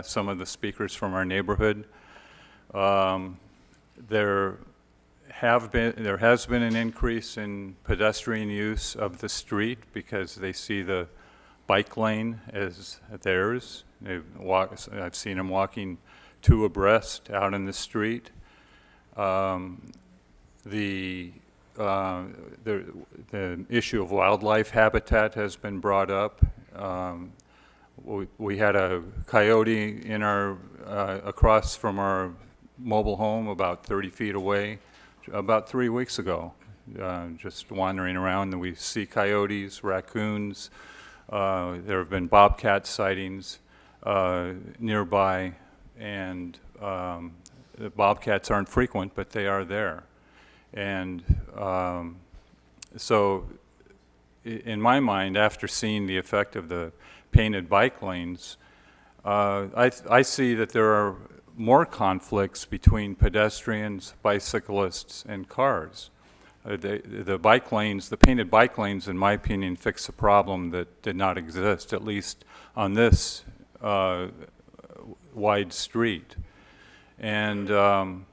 some of the speakers from our neighborhood. There has been an increase in pedestrian use of the street because they see the bike lane as theirs. I've seen them walking two abreast out in the street. The issue of wildlife habitat has been brought up. We had a coyote in our across from our mobile home about 30 feet away about 3 weeks ago, just wandering around, and we see coyotes, raccoons. There have been bobcat sightings nearby, and the bobcats aren't frequent, but they are there. And so in my mind, after seeing the effect of the painted bike lanes, I see that there are more conflicts between pedestrians, bicyclists, and cars. The bike lanes, the painted bike lanes, in my opinion, fix a problem that did not exist, at least on this wide street, and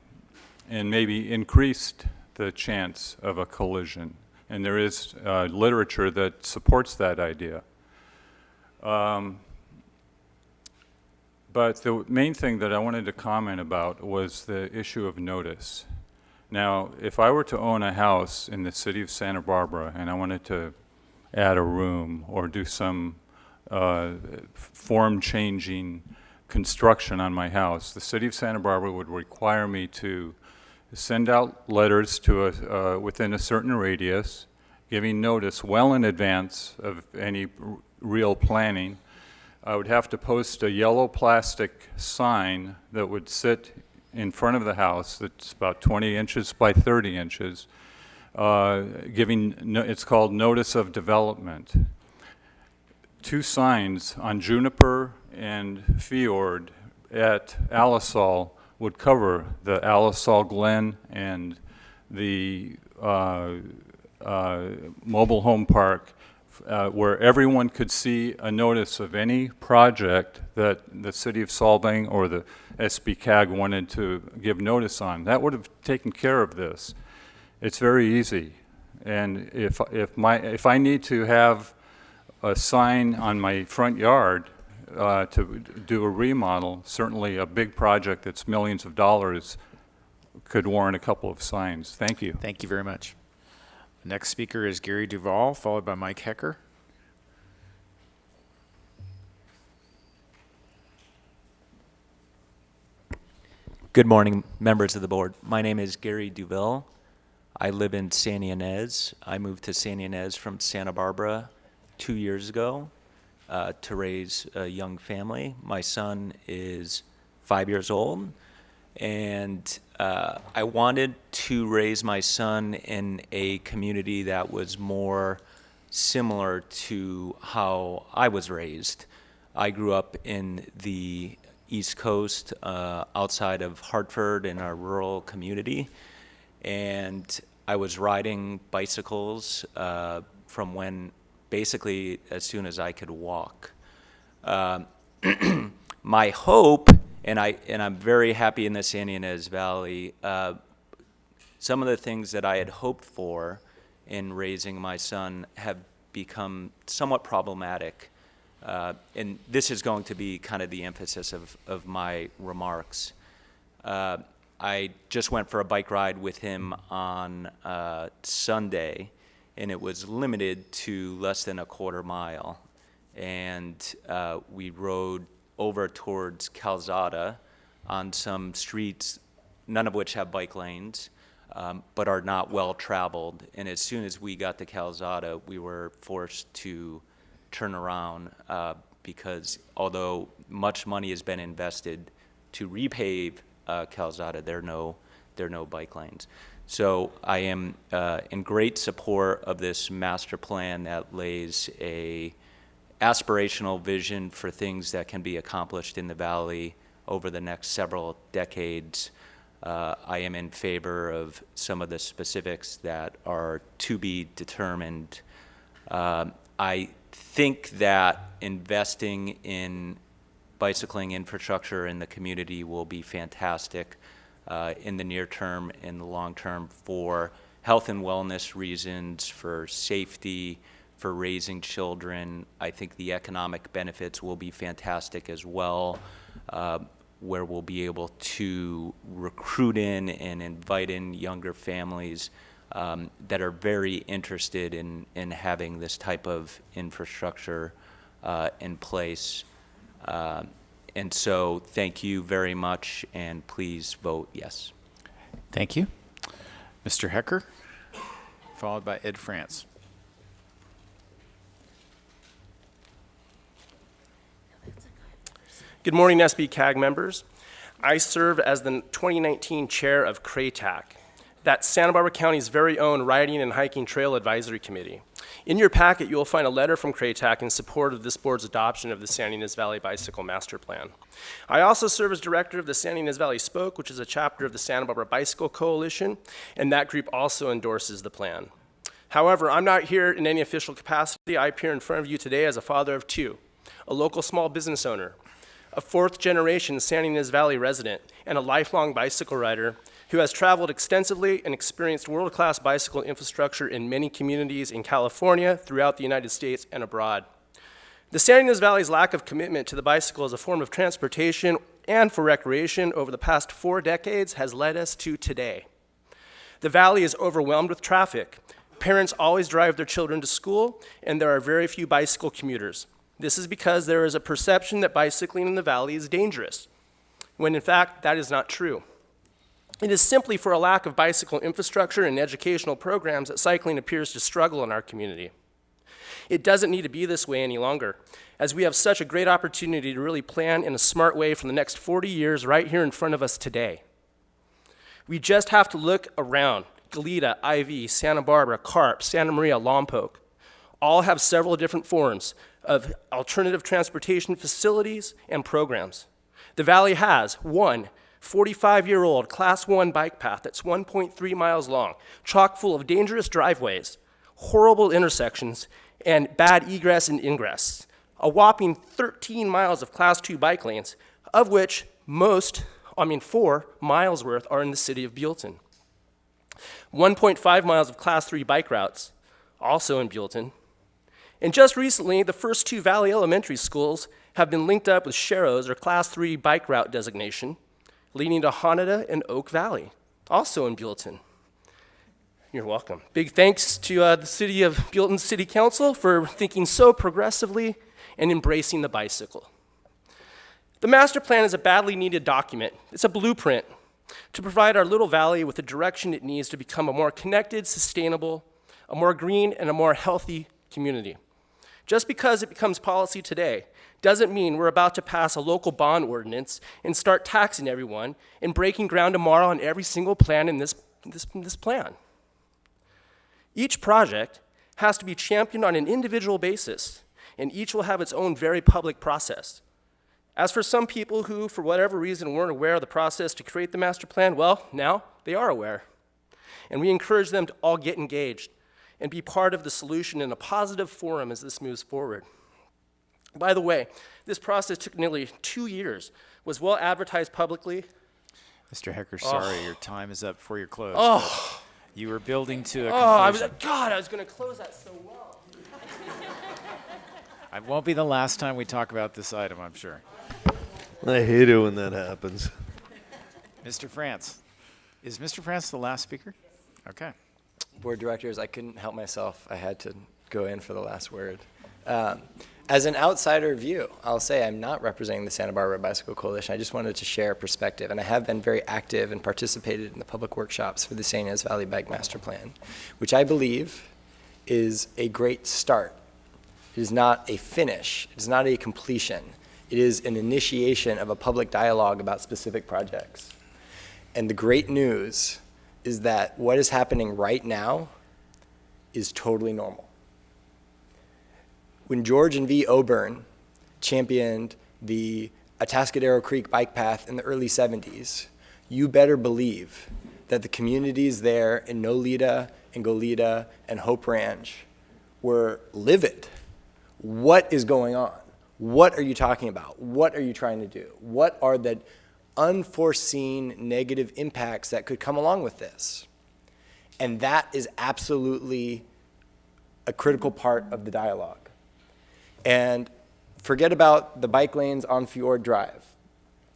maybe increased the chance of a collision. And there is literature that supports that idea. But the main thing that I wanted to comment about was the issue of notice. Now, if I were to own a house in the city of Santa Barbara and I wanted to add a room or do some form-changing construction on my house, the city of Santa Barbara would require me to send out letters to within a certain radius, giving notice well in advance of any real planning. I would have to post a yellow plastic sign that would sit in front of the house that's about 20 inches by 30 inches, it's called Notice of Development. 2 signs on Juniper and Fjord at Alisol would cover the Alisol Glen and the mobile home park, where everyone could see a notice of any project that the City of Solvang or the SBCAG wanted to give notice on. That would have taken care of this. It's very easy. And if I need to have a sign on my front yard to do a remodel, certainly a big project that's millions of dollars could warrant a couple of signs. Thank you. Thank you very much. The next speaker is Gary Duval, followed by Mike Hecker. Good morning, members of the board. My name is Gary Duval. I live in Santa Ynez. I moved to Santa Ynez from Santa Barbara 2 years ago to raise a young family. My son is 5 years old, and I wanted to raise my son in a community that was more similar to how I was raised. I grew up in the East Coast, outside of Hartford, in our rural community, and I was riding bicycles from when basically as soon as I could walk. My hope, and I'm very happy in the Santa Ynez Valley, some of the things that I had hoped for in raising my son have become somewhat problematic. And this is going to be kind of the emphasis of my remarks. I just went for a bike ride with him on Sunday, and it was limited to less than a quarter mile. And we rode over towards Calzada on some streets, none of which have bike lanes, but are not well traveled. And as soon as we got to Calzada, we were forced to turn around because although much money has been invested to repave Calzada, there are no bike lanes. So I am in great support of this master plan that lays a aspirational vision for things that can be accomplished in the valley over the next several decades. I am in favor of some of the specifics that are to be determined. I think that investing in bicycling infrastructure in the community will be fantastic in the near term, in the long term, for health and wellness reasons, for safety, for raising children. I think the economic benefits will be fantastic as well, where we'll be able to recruit in and invite in younger families that are very interested in having this type of infrastructure in place. And so thank you very much, and please vote yes. Thank you. Mr. Hecker, followed by Ed France. Good morning, SBCAG members. I serve as the 2019 chair of CRATAC. That's Santa Barbara County's very own Riding and Hiking Trail Advisory Committee. In your packet, you will find a letter from CRATAC in support of this board's adoption of the Santa Ynez Valley Bicycle Master Plan. I also serve as director of the Santa Ynez Valley Spoke, which is a chapter of the Santa Barbara Bicycle Coalition, and that group also endorses the plan. However, I'm not here in any official capacity. I appear in front of you today as a father of two, a local small business owner, a fourth-generation Santa Ynez Valley resident, and a lifelong bicycle rider who has traveled extensively and experienced world-class bicycle infrastructure in many communities in California, throughout the United States, and abroad. The Santa Ynez Valley's lack of commitment to the bicycle as a form of transportation and for recreation over the past 4 decades has led us to today. The valley is overwhelmed with traffic. Parents always drive their children to school, and there are very few bicycle commuters. This is because there is a perception that bicycling in the valley is dangerous, when in fact that is not true. It is simply for a lack of bicycle infrastructure and educational programs that cycling appears to struggle in our community. It doesn't need to be this way any longer, as we have such a great opportunity to really plan in a smart way for the next 40 years right here in front of us today. We just have to look around. Goleta, Ivy, Santa Barbara, Carp, Santa Maria, Lompoc, all have several different forms of alternative transportation facilities and programs. The Valley has one 45-year-old Class 1 bike path that's 1.3 miles long, chock full of dangerous driveways, horrible intersections, and bad egress and ingress. A whopping 13 miles of Class 2 bike lanes, of which 4 miles worth are in the city of Buellton. 1.5 miles of Class 3 bike routes, also in Buellton. And just recently, the first 2 Valley Elementary schools have been linked up with Sharrows, or Class 3 bike route designation, leading to Hanada and Oak Valley, also in Buellton. You're welcome. Big thanks to the City of Buellton City Council for thinking so progressively and embracing the bicycle. The master plan is a badly needed document. It's a blueprint to provide our little valley with the direction it needs to become a more connected, sustainable, a more green, and a more healthy community. Just because it becomes policy today doesn't mean we're about to pass a local bond ordinance and start taxing everyone and breaking ground tomorrow on every single plan in this plan. Each project has to be championed on an individual basis, and each will have its own very public process. As for some people who, for whatever reason, weren't aware of the process to create the master plan, well, now they are aware. And we encourage them to all get engaged and be part of the solution in a positive forum as this moves forward. By the way, this process took nearly 2 years, was well advertised publicly. Mr. Hecker, sorry, your time is up before your close. Oh. You were building to a conclusion. I was going to close that so well. It won't be the last time we talk about this item, I'm sure. I hate it when that happens. Mr. France. Is Mr. France the last speaker? Okay. Board directors, I couldn't help myself. I had to go in for the last word. As an outsider view, I'll say I'm not representing the Santa Barbara Bicycle Coalition. I just wanted to share a perspective, and I have been very active and participated in the public workshops for the St. Inez Valley Bike Master Plan, which I believe is a great start. It is not a finish. It is not a completion. It is an initiation of a public dialogue about specific projects. And the great news is that what is happening right now is totally normal. When George and V. Oburn championed the Atascadero Creek bike path in the early 70s, you better believe that the communities there in Nolita and Goleta and Hope Ranch were livid. What is going on? What are you talking about? What are you trying to do? What are the unforeseen negative impacts that could come along with this? And that is absolutely a critical part of the dialogue. And forget about the bike lanes on Fjord Drive.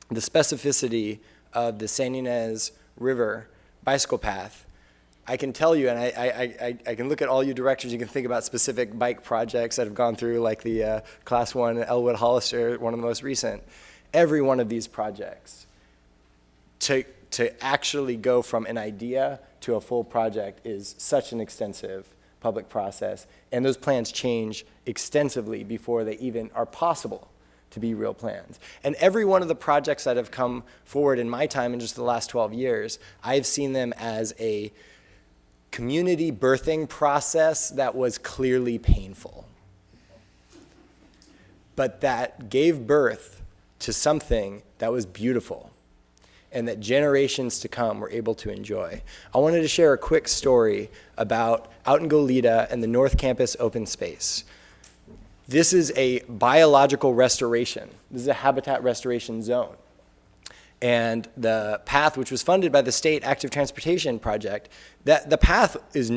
The specificity of the St. Inez River bicycle path, I can tell you, and I can look at all you directors, you can think about specific bike projects that have gone through, like the Class 1 Elwood Hollister, one of the most recent. Every one of these projects, to actually go from an idea to a full project is such an extensive public process, and those plans change extensively before they even are possible to be real plans. And every one of the projects that have come forward in my time in just the last 12 years, I've seen them as a community birthing process that was clearly painful, but that gave birth to something that was beautiful and that generations to come were able to enjoy. I wanted to share a quick story about out in Goleta and the North Campus open space. This is a biological restoration. This is a habitat restoration zone. And the path, which was funded by the state active transportation project, that the path is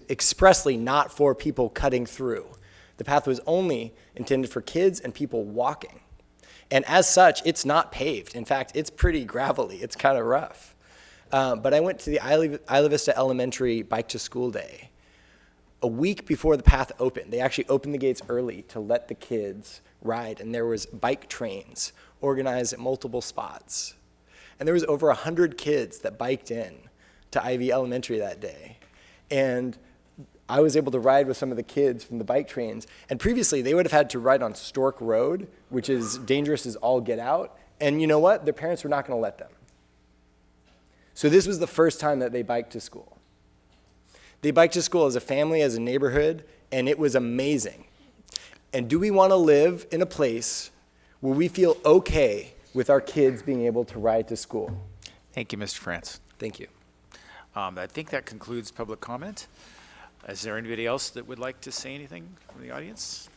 expressly not for people cutting through. The path was only intended for kids and people walking. And as such, it's not paved. In fact, it's pretty gravelly. It's kind of rough. But I went to the Isla Vista Elementary Bike to School Day. A week before the path opened, they actually opened the gates early to let the kids ride, and there was bike trains organized at multiple spots. and there was over 100 kids that biked in to Ivy Elementary that day. And I was able to ride with some of the kids from the bike trains. And previously, they would have had to ride on Stork Road, which is dangerous as all get out. And you know what? Their parents were not going to let them. So this was the first time that they biked to school. They biked to school as a family, as a neighborhood, and it was amazing. And do we want to live in a place where we feel okay with our kids being able to ride to school? Thank you, Mr. France. Thank you. I think that concludes public comment. Is there anybody else that would like to say anything from the audience?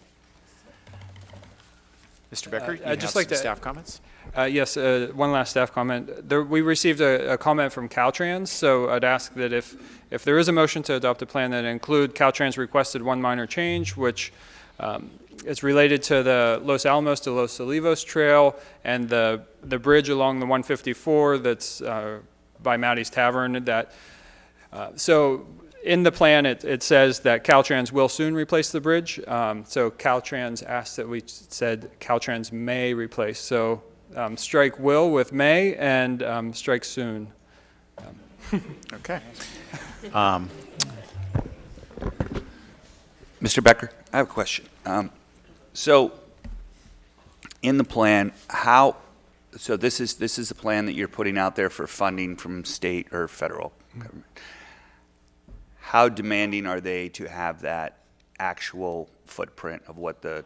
Mr. Becker, you I'd have some staff comments? Yes, one last staff comment. We received a comment from Caltrans, so I'd ask that if there is a motion to adopt a plan that include Caltrans requested one minor change, which is related to the Los Alamos to Los Olivos Trail and the bridge along the 154 that's by Maddie's Tavern. So in the plan, it says that Caltrans will soon replace the bridge. So Caltrans asked that we said Caltrans may replace. So strike will with may and strike soon. Okay. Mr. Becker, I have a question. So in the plan, so this is the plan that you're putting out there for funding from state or federal government. How demanding are they to have that actual footprint of what the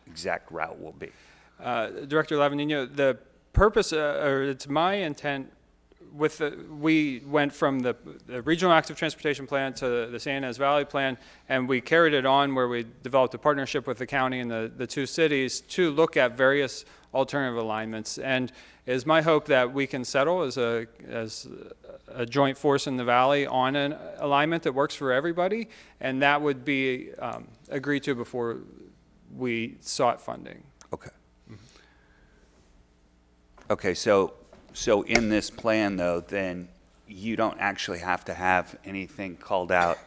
exact route will be? Director Lavanino, the purpose, or it's my intent, we went from the Regional Active Transportation Plan to the San Ynez Valley Plan, and we carried it on where we developed a partnership with the county and the two cities to look at various alternative alignments. And it is my hope that we can settle as a joint force in the valley on an alignment that works for everybody, and that would be agreed to before we sought funding. Okay. Okay, so in this plan, though, then you don't actually have to have anything called out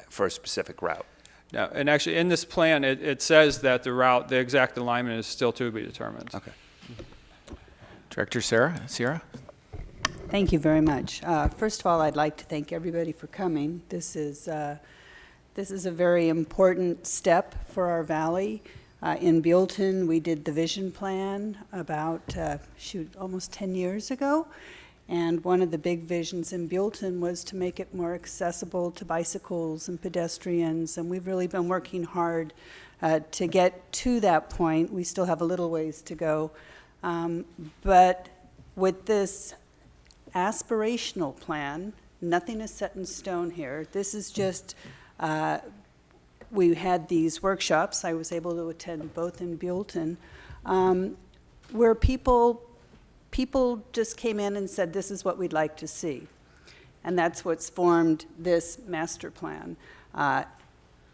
for a specific route. No, and actually in this plan, it says that the exact alignment is still to be determined. Okay. Director Sierra? Thank you very much. First of all, I'd like to thank everybody for coming. This is a very important step for our valley. In Buellton, we did the vision plan about, almost 10 years ago. And one of the big visions in Buellton was to make it more accessible to bicycles and pedestrians. And we've really been working hard to get to that point. We still have a little ways to go. But with this aspirational plan, nothing is set in stone here. This is just, we had these workshops, I was able to attend both in Buellton, where people just came in and said, this is what we'd like to see. And that's what's formed this master plan.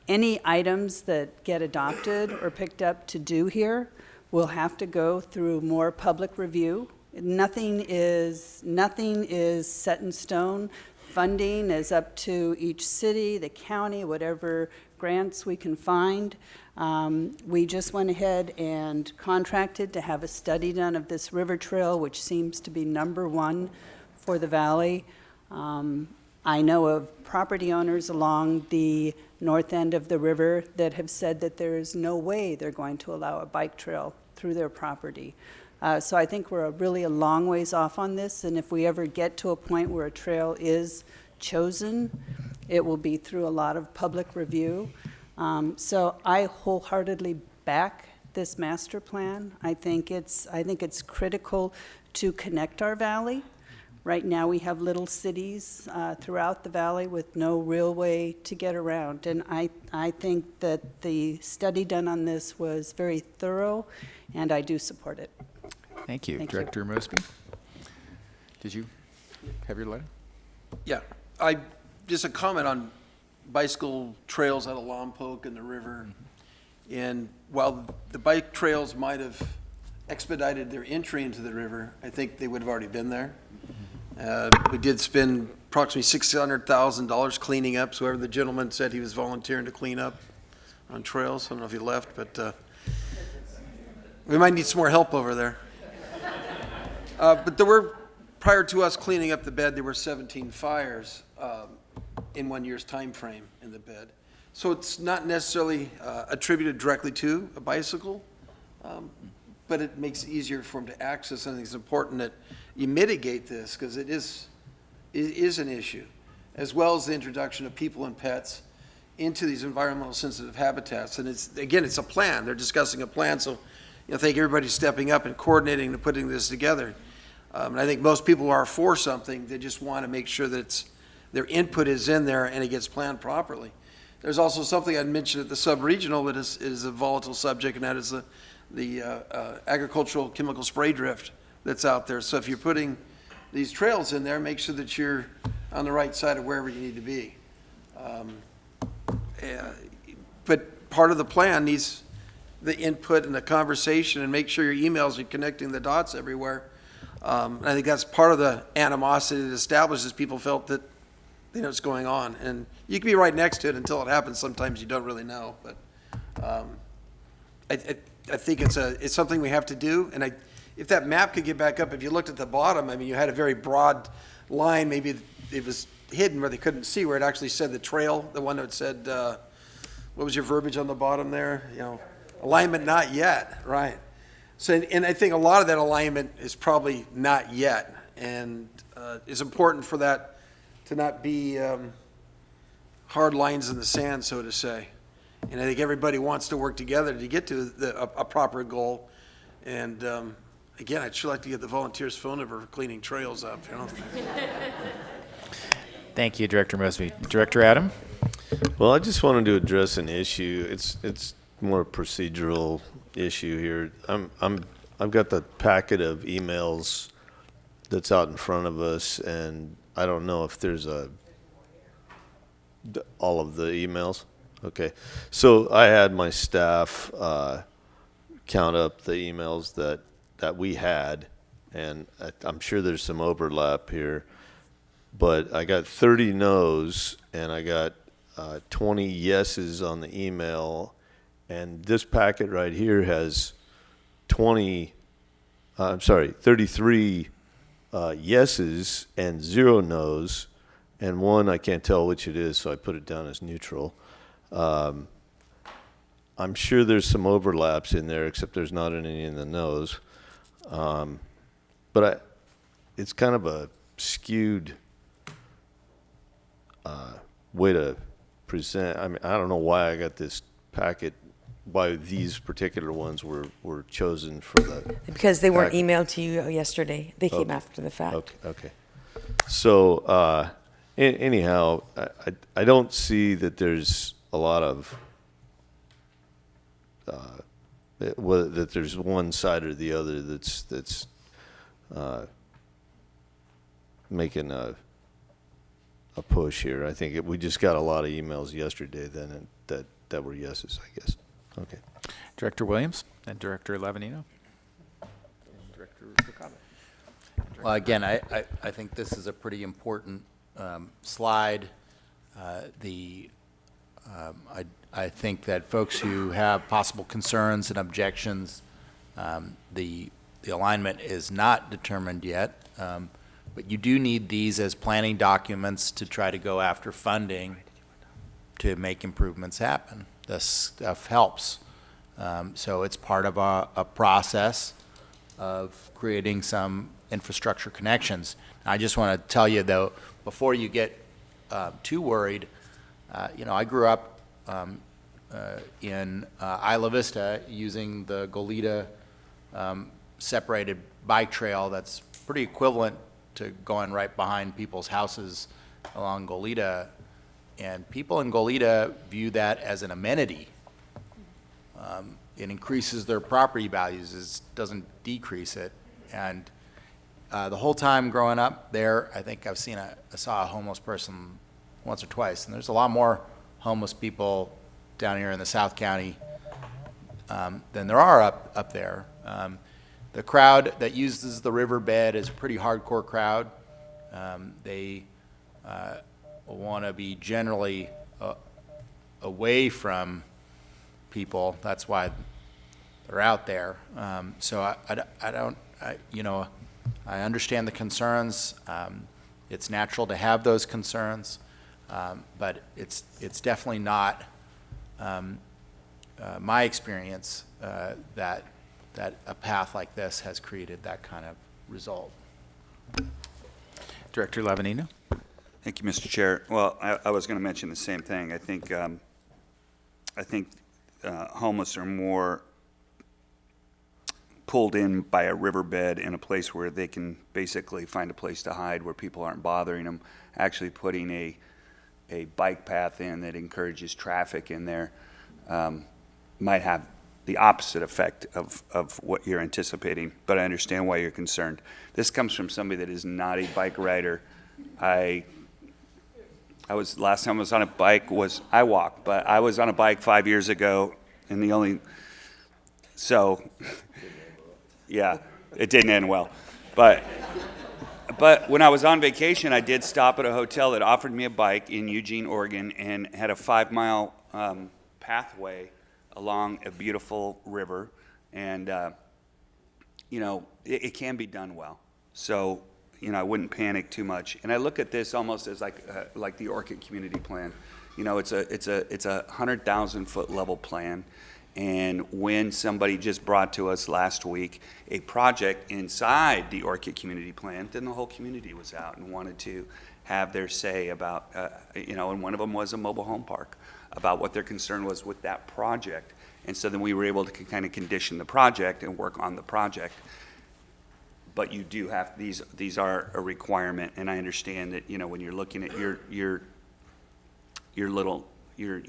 Any items that get adopted or picked up to do here will have to go through more public review. Nothing is set in stone. Funding is up to each city, the county, whatever grants we can find. We just went ahead and contracted to have a study done of this river trail, which seems to be #1 for the valley. I know of property owners along the north end of the river that have said that there is no way they're going to allow a bike trail through their property. So I think we're really a long ways off on this, and if we ever get to a point where a trail is chosen, it will be through a lot of public review. So I wholeheartedly back this master plan. I think it's critical to connect our valley. Right now we have little cities throughout the valley with no real way to get around, and I think that the study done on this was very thorough, and I do support it. Thank you. Thank Director Mosby? Did you have your letter? Yeah, just a comment on bicycle trails out of Lompoc and the river. And while the bike trails might have expedited their entry into the river, I think they would have already been there. We did spend approximately $600,000 cleaning up, so whoever the gentleman said he was volunteering to clean up on trails, I don't know if he left, but we might need some more help over there. But there were, prior to us cleaning up the bed, there were 17 fires in 1 year's time frame in the bed. So it's not necessarily attributed directly to a bicycle, but it makes it easier for them to access. I think it's important that you mitigate this because it is an issue, as well as the introduction of people and pets into these environmental sensitive habitats. And it's, again, it's a plan. They're discussing a plan. So, I think everybody's stepping up and coordinating and putting this together. And I think most people who are for something, they just want to make sure that their input is in there and it gets planned properly. There's also something I'd mentioned at the sub-regional that is a volatile subject, and that is the agricultural chemical spray drift that's out there. So if you're putting these trails in there, make sure that you're on the right side of wherever you need to be. But part of the plan needs the input and the conversation, and make sure your emails are connecting the dots everywhere. And I think that's part of the animosity that establishes. People felt that they know what's going on, and you can be right next to it until it happens. Sometimes you don't really know, but I think it's something we have to do. And if that map could get back up, if you looked at the bottom, I mean, you had a very broad line. Maybe it was hidden where they couldn't see where it actually said the trail, the one that said, what was your verbiage on the bottom there? Alignment not yet, right? So, and I think a lot of that alignment is probably not yet, and it's important for that to not be hard lines in the sand, so to say. And I think everybody wants to work together to get to a proper goal. And again, I'd sure like to get the volunteers' phone number for cleaning trails up. Thank you, Director Mosby. Director Adam? Well, I just wanted to address an issue. It's more a procedural issue here. I've got the packet of emails that's out in front of us, and I don't know if there's all of the emails. Okay, so I had my staff count up the emails that we had, and I'm sure there's some overlap here, but I got 30 no's and I got 20 yeses on the email, and this packet right here has 33 yeses and 0 no's, and one I can't tell which it is, so I put it down as neutral. I'm sure there's some overlaps in there, except there's not any in the no's. But it's kind of a skewed way to present. I mean, I don't know why I got this packet, why these particular ones were chosen for the Because they weren't packet. emailed to you yesterday. They came after the fact. Okay. So anyhow, I don't see that there's a lot of that there's one side or the other that's making a push here. I think we just got a lot of emails yesterday then that were yeses, I guess. Okay. Director Williams and Director Lavanino. Well, again, I think this is a pretty important slide. I think that folks who have possible concerns and objections, the alignment is not determined yet, but you do need these as planning documents to try to go after funding to make improvements happen. This stuff helps. So it's part of a process of creating some infrastructure connections. I just want to tell you, though, before you get too worried, I grew up in Isla Vista using the Goleta separated bike trail that's pretty equivalent to going right behind people's houses along Goleta. And people in Goleta view that as an amenity. It increases their property values, it doesn't decrease it. And the whole time growing up there, I think I saw a homeless person once or twice. And there's a lot more homeless people down here in the South County than there are up there. The crowd that uses the riverbed is a pretty hardcore crowd. They want to be generally away from people. That's why they're out there. So I don't, I understand the concerns. It's natural to have those concerns, but it's definitely not my experience that a path like this has created that kind of result. Director Lavanino. Thank you, Mr. Chair. Well, I was going to mention the same thing. I think homeless are more pulled in by a riverbed in a place where they can basically find a place to hide where people aren't bothering them. Actually putting a bike path in that encourages traffic in there might have the opposite effect of what you're anticipating, but I understand why you're concerned. This comes from somebody that is not a bike rider. Last time I was on a bike I walk, but I was on a bike 5 years ago, and yeah, it didn't end well. But when I was on vacation, I did stop at a hotel that offered me a bike in Eugene, Oregon, and had a 5-mile pathway along a beautiful river, and it can be done well. So I wouldn't panic too much. And I look at this almost as like the Orchid Community Plan. It's a 100,000-foot level plan. And when somebody just brought to us last week a project inside the Orchid Community Plan, then the whole community was out and wanted to have their say about, and one of them was a mobile home park, about what their concern was with that project. And so then we were able to kind of condition the project and work on the project. But you do have, these are a requirement, and I understand that, when you're looking at your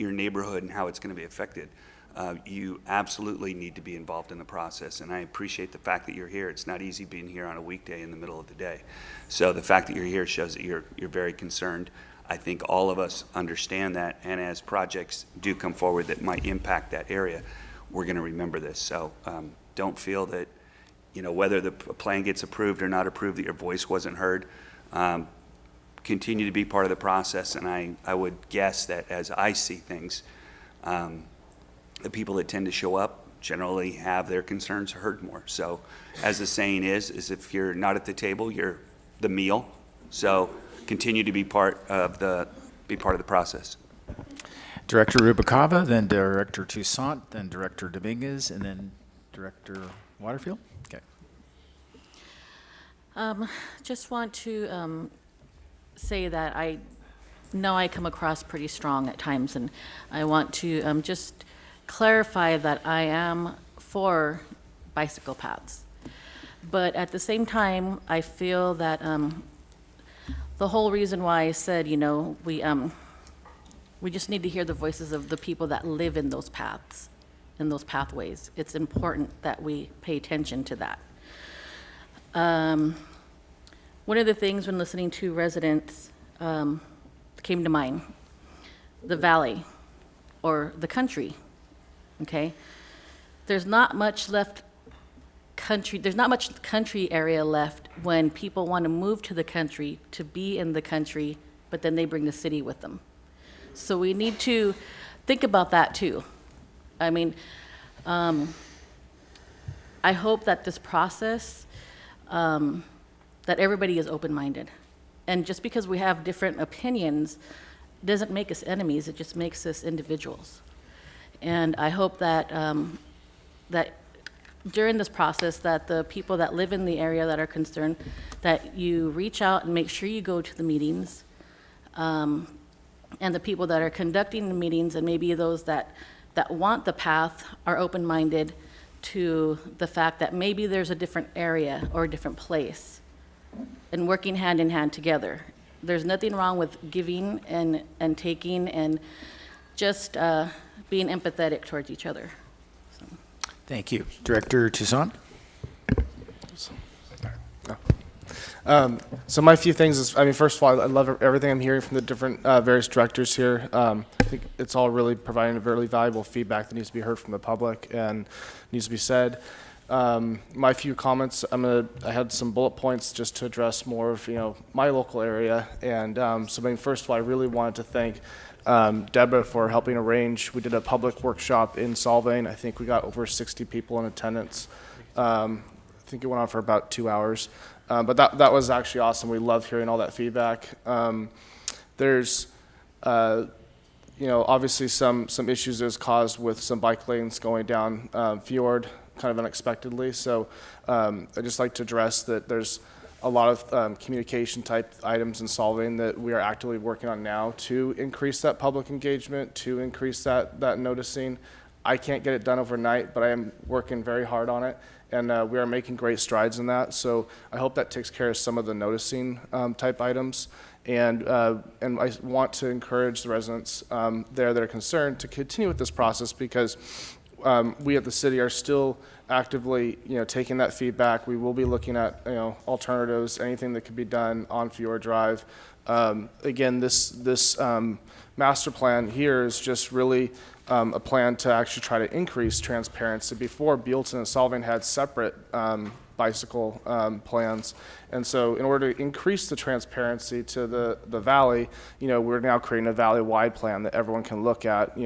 neighborhood and how it's going to be affected, you absolutely need to be involved in the process, and I appreciate the fact that you're here. It's not easy being here on a weekday in the middle of the day. So the fact that you're here shows that you're very concerned. I think all of us understand that, and as projects do come forward that might impact that area, we're going to remember this. So don't feel that, whether the plan gets approved or not approved, that your voice wasn't heard. Continue to be part of the process, and I would guess that as I see things, the people that tend to show up generally have their concerns heard more. So as the saying is if you're not at the table, you're the meal. So continue to be part of the process. Director Rubicava, then Director Toussaint, then Director Dominguez, and then Director Waterfield. Okay. Just want to say that I know I come across pretty strong at times, and I want to just clarify that I am for bicycle paths. But at the same time, I feel that the whole reason why I said, we just need to hear the voices of the people that live in those paths, in those pathways. It's important that we pay attention to that. One of the things when listening to residents came to mind, the valley or the country. Okay, there's not much country area left when people want to move to the country to be in the country, but then they bring the city with them. So we need to think about that too. I mean, I hope that this process, that everybody is open-minded. And just because we have different opinions doesn't make us enemies, it just makes us individuals. And I hope that that during this process, that the people that live in the area that are concerned, that you reach out and make sure you go to the meetings, and the people that are conducting the meetings, and maybe those that want the path, are open-minded to the fact that maybe there's a different area or a different place, and working hand in hand together. There's nothing wrong with giving and taking and just being empathetic towards each other. So. Thank you. Director Toussaint? So my few things is, first of all, I love everything I'm hearing from the different various directors here. I think it's all really providing a very valuable feedback that needs to be heard from the public and needs to be said. My few comments, I had some bullet points just to address more of, my local area. And first of all, I really wanted to thank Deborah for helping arrange. We did a public workshop in Solvang. I think we got over 60 people in attendance. I think it went on for about 2 hours. But that was actually awesome. We love hearing all that feedback. There's, obviously some issues that was caused with some bike lanes going down Fjord kind of unexpectedly. So I'd just like to address that there's a lot of communication type items in Solving that we are actively working on now to increase that public engagement, to increase that noticing. I can't get it done overnight, but I am working very hard on it, and we are making great strides in that. So I hope that takes care of some of the noticing type items. And I want to encourage the residents there that are concerned to continue with this process, because we at the city are still actively, taking that feedback. We will be looking at, alternatives, anything that could be done on Fjord Drive. Again, this master plan here is just really a plan to actually try to increase transparency. Before, Buellton and Solving had separate bicycle plans. And so in order to increase the transparency to the valley, we're now creating a valley-wide plan that everyone can look at,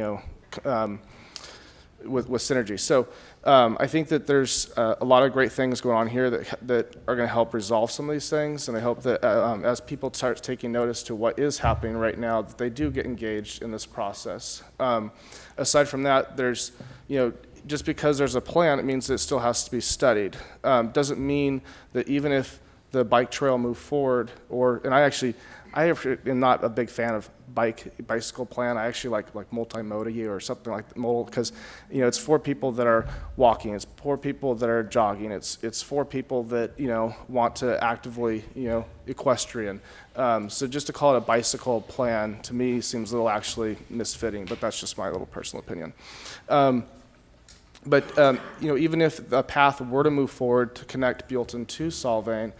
with synergy. So I think that there's a lot of great things going on here that are going to help resolve some of these things. And I hope that as people start taking notice to what is happening right now, that they do get engaged in this process. Aside from that, there's, just because there's a plan, it means that it still has to be studied. Doesn't mean that even if the bike trail move forward, and I am not a big fan of bicycle plan. I actually like multimodal or something like modal, because it's for people that are walking, it's for people that are jogging, it's for people that want to actively equestrian. So just to call it a bicycle plan to me seems a little actually misfitting, but that's just my little personal opinion. But even if a path were to move forward to connect Buellton to Solvang,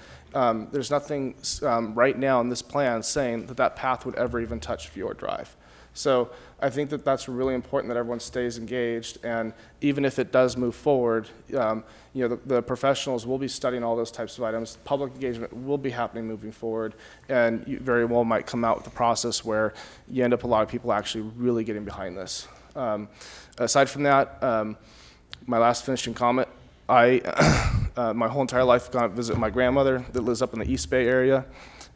there's nothing right now in this plan saying that path would ever even touch Fjord Drive. So I think that that's really important that everyone stays engaged, and even if it does move forward, the professionals will be studying all those types of items. Public engagement will be happening moving forward, and you very well might come out with a process where you end up a lot of people actually really getting behind this. Aside from that, my last finishing comment, my whole entire life I've gone to visit my grandmother that lives up in the East Bay area,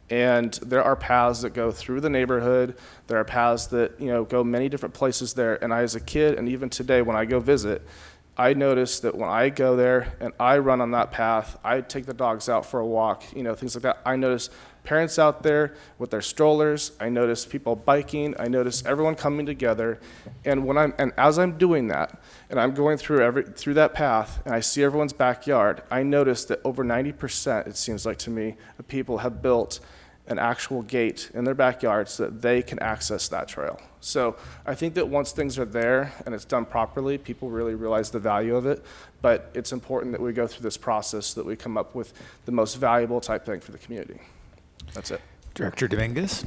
and there are paths that go through the neighborhood. There are paths that go many different places there, and I, as a kid, and even today when I go visit, I notice that when I go there and I run on that path, I take the dogs out for a walk, things like that. I notice parents out there with their strollers. I notice people biking. I notice everyone coming together. And as I'm doing that, and I'm going through that path, and I see everyone's backyard, I notice that over 90%, it seems like to me, of people have built an actual gate in their backyard so that they can access that trail. So I think that once things are there and it's done properly, people really realize the value of it. But it's important that we go through this process so that we come up with the most valuable type thing for the community. That's it. Director Dominguez.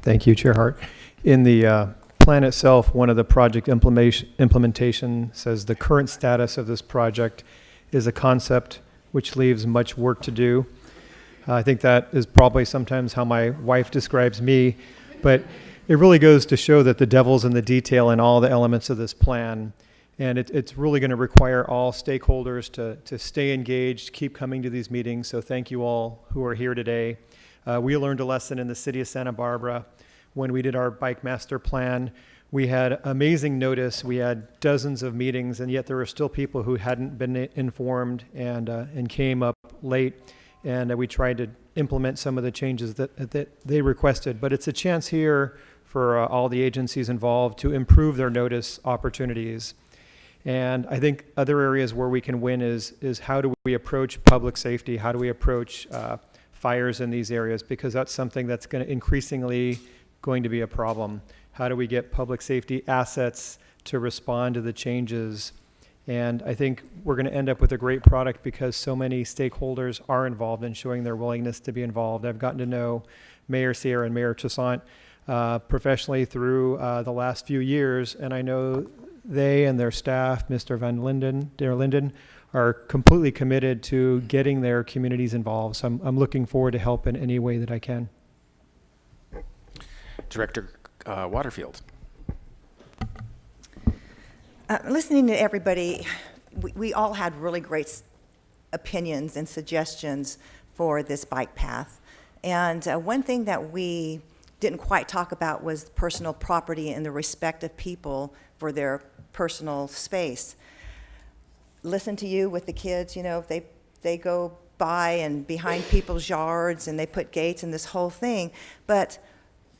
Thank you, Chair Hart. In the plan itself, one of the project implementation says the current status of this project is a concept which leaves much work to do. I think that is probably sometimes how my wife describes me, but it really goes to show that the devil's in the detail in all the elements of this plan. And it's really going to require all stakeholders to stay engaged, keep coming to these meetings. So thank you all who are here today. We learned a lesson in the city of Santa Barbara when we did our bike master plan. We had amazing notice. We had dozens of meetings, and yet there were still people who hadn't been informed and came up late. And we tried to implement some of the changes that they requested. But it's a chance here for all the agencies involved to improve their notice opportunities. And I think other areas where we can win is how do we approach public safety? How do we approach fires in these areas? Because that's something that's increasingly going to be a problem. How do we get public safety assets to respond to the changes? And I think we're going to end up with a great product because so many stakeholders are involved in showing their willingness to be involved. I've gotten to know Mayor Sierra and Mayor Toussaint professionally through the last few years, and I know they and their staff, Mr. Dare Linden, are completely committed to getting their communities involved. So I'm looking forward to help in any way that I can. Director Waterfield. Listening to everybody, we all had really great opinions and suggestions for this bike path. And one thing that we didn't quite talk about was personal property and the respect of people for their personal space. Listen to you with the kids, you know, they go by and behind people's yards and they put gates and this whole thing. But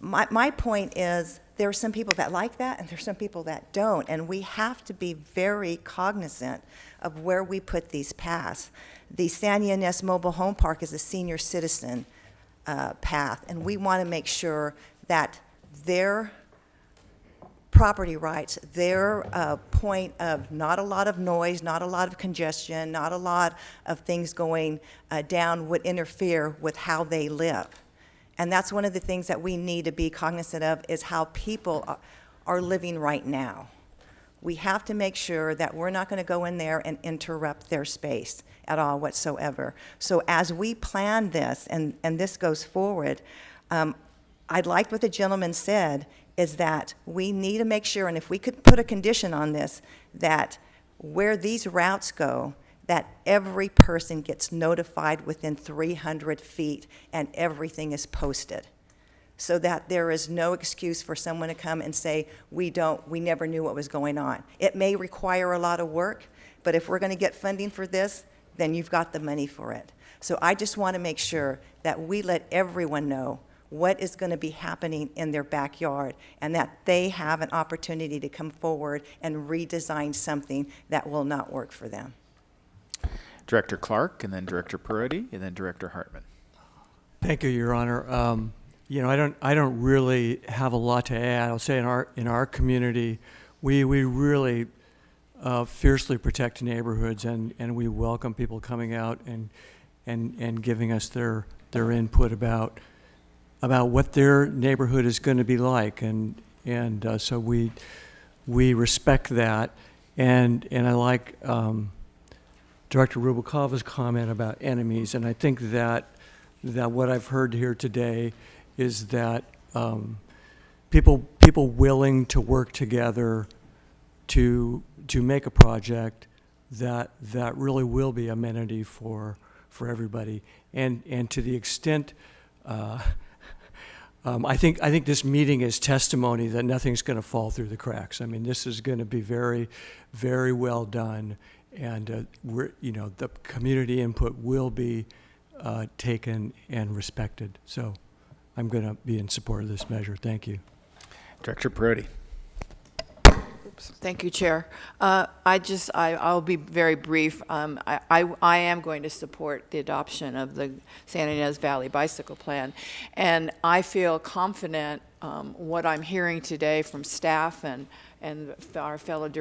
my point is there are some people that like that and there's some people that don't. And we have to be very cognizant of where we put these paths. The San Ynez Mobile Home Park is a senior citizen path, and we want to make sure that their property rights, their point of not a lot of noise, not a lot of congestion, not a lot of things going down would interfere with how they live. And that's one of the things that we need to be cognizant of is how people are living right now. We have to make sure that we're not going to go in there and interrupt their space at all whatsoever. So as we plan this, and this goes forward, I'd like what the gentleman said is that we need to make sure, and if we could put a condition on this, that where these routes go, that every person gets notified within 300 feet and everything is posted, so that there is no excuse for someone to come and say, we never knew what was going on. It may require a lot of work, but if we're going to get funding for this, then you've got the money for it. So I just want to make sure that we let everyone know what is going to be happening in their backyard and that they have an opportunity to come forward and redesign something that will not work for them. Director Clark, and then Director Perotti, and then Director Hartman. Thank you, Your Honor. You know, I don't really have a lot to add. I'll say in our community, we really fiercely protect neighborhoods, and we welcome people coming out and giving us their input about what their neighborhood is going to be like, and so we respect that, and I like Director Rubalcava's comment about enemies, and I think that what I've heard here today is that people willing to work together to make a project that really will be amenity for everybody, and to the extent I think this meeting is testimony that nothing's going to fall through the cracks. I mean, this is going to be very, very well done, and the community input will be taken and respected. So I'm going to be in support of this measure. Director Perotti. Thank you, Chair. I'll be very brief. I am going to support the adoption of the San Ynez Valley Bicycle Plan, and I feel confident what I'm hearing today from staff and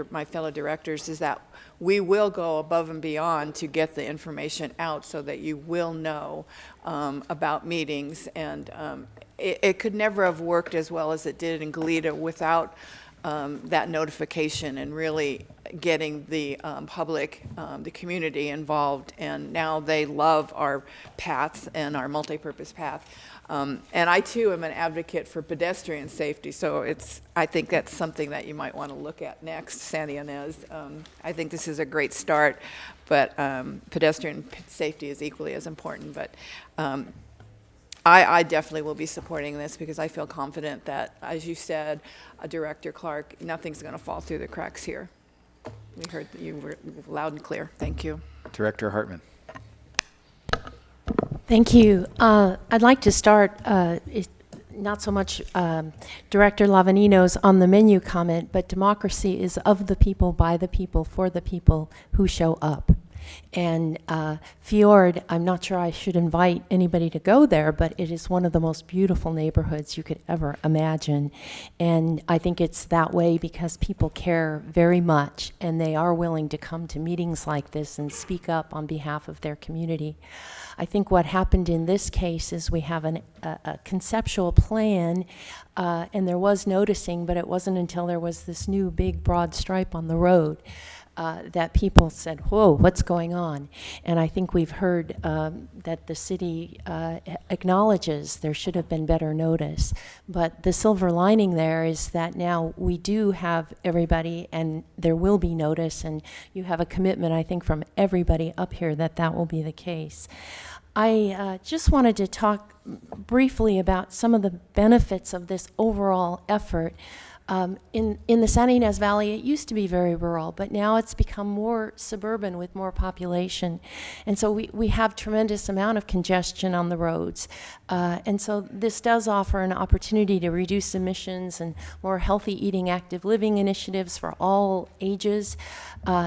my fellow directors is that we will go above and beyond to get the information out so that you will know about meetings, and it could never have worked as well as it did in Goleta without that notification and really getting the public, the community involved, and now they love our paths and our multi-purpose path. And I too am an advocate for pedestrian safety, so I think that's something that you might want to look at next, San Ynez. I think this is a great start, but pedestrian safety is equally as important. But I definitely will be supporting this because I feel confident that, as you said, Director Clark, nothing's going to fall through the cracks here. We heard that you were loud and clear. Thank you. Director Hartman. Thank you. I'd like to start, not so much Director Lavanino's on the menu comment, but democracy is of the people, by the people, for the people who show up. And Fjord, I'm not sure I should invite anybody to go there, but it is one of the most beautiful neighborhoods you could ever imagine. And I think it's that way because people care very much, and they are willing to come to meetings like this and speak up on behalf of their community. I think what happened in this case is we have a conceptual plan, and there was noticing, but it wasn't until there was this new big broad stripe on the road that people said, whoa, what's going on? And I think we've heard that the city acknowledges there should have been better notice. But the silver lining there is that now we do have everybody, and there will be notice, and you have a commitment, I think, from everybody up here that that will be the case. I just wanted to talk briefly about some of the benefits of this overall effort. In the San Ynez Valley, it used to be very rural, but now it's become more suburban with more population. And so we have tremendous amount of congestion on the roads. And so this does offer an opportunity to reduce emissions and more healthy eating, active living initiatives for all ages,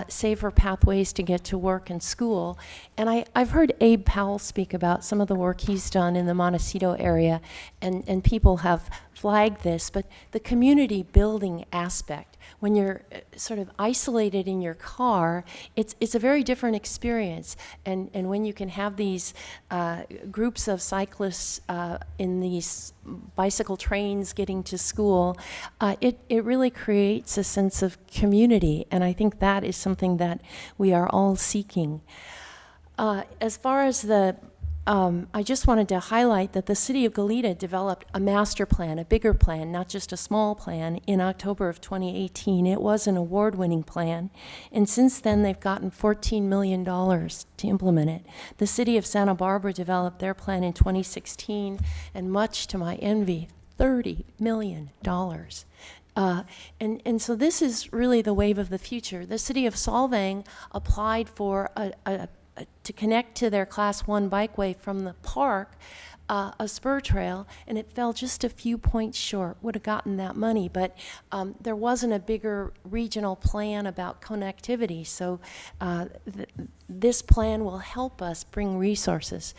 safer pathways to get to work and school. And I've heard Abe Powell speak about some of the work he's done in the Montecito area, and people have flagged this, but the community building aspect, when you're sort of isolated in your car, it's a very different experience. And when you can have these groups of cyclists in these bicycle trains getting to school, it really creates a sense of community. And I think that is something that we are all seeking. As far as I just wanted to highlight that the city of Goleta developed a master plan, a bigger plan, not just a small plan, in October of 2018. It was an award-winning plan, and since then they've gotten $14 million to implement it. The city of Santa Barbara developed their plan in 2016, and much to my envy, $30 million. And so this is really the wave of the future. The city of Solvang applied for to connect to their Class 1 bikeway from the park, a spur trail, and it fell just a few points short. Would have gotten that money, but there wasn't a bigger regional plan about connectivity. So this plan will help us bring resources.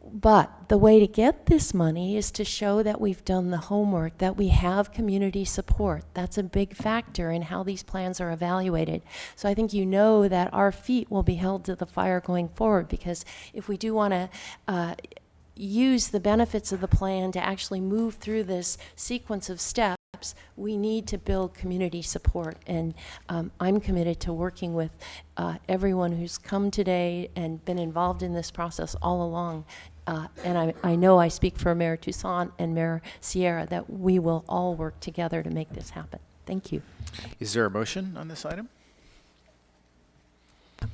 But the way to get this money is to show that we've done the homework, that we have community support. That's a big factor in how these plans are evaluated. So I think you know that our feet will be held to the fire going forward, because if we do want to use the benefits of the plan to actually move through this sequence of steps, we need to build community support. And I'm committed to working with everyone who's come today and been involved in this process all along. And I know I speak for Mayor Toussaint and Mayor Sierra that we will all work together to make this happen. Thank you. Is there a motion on this item?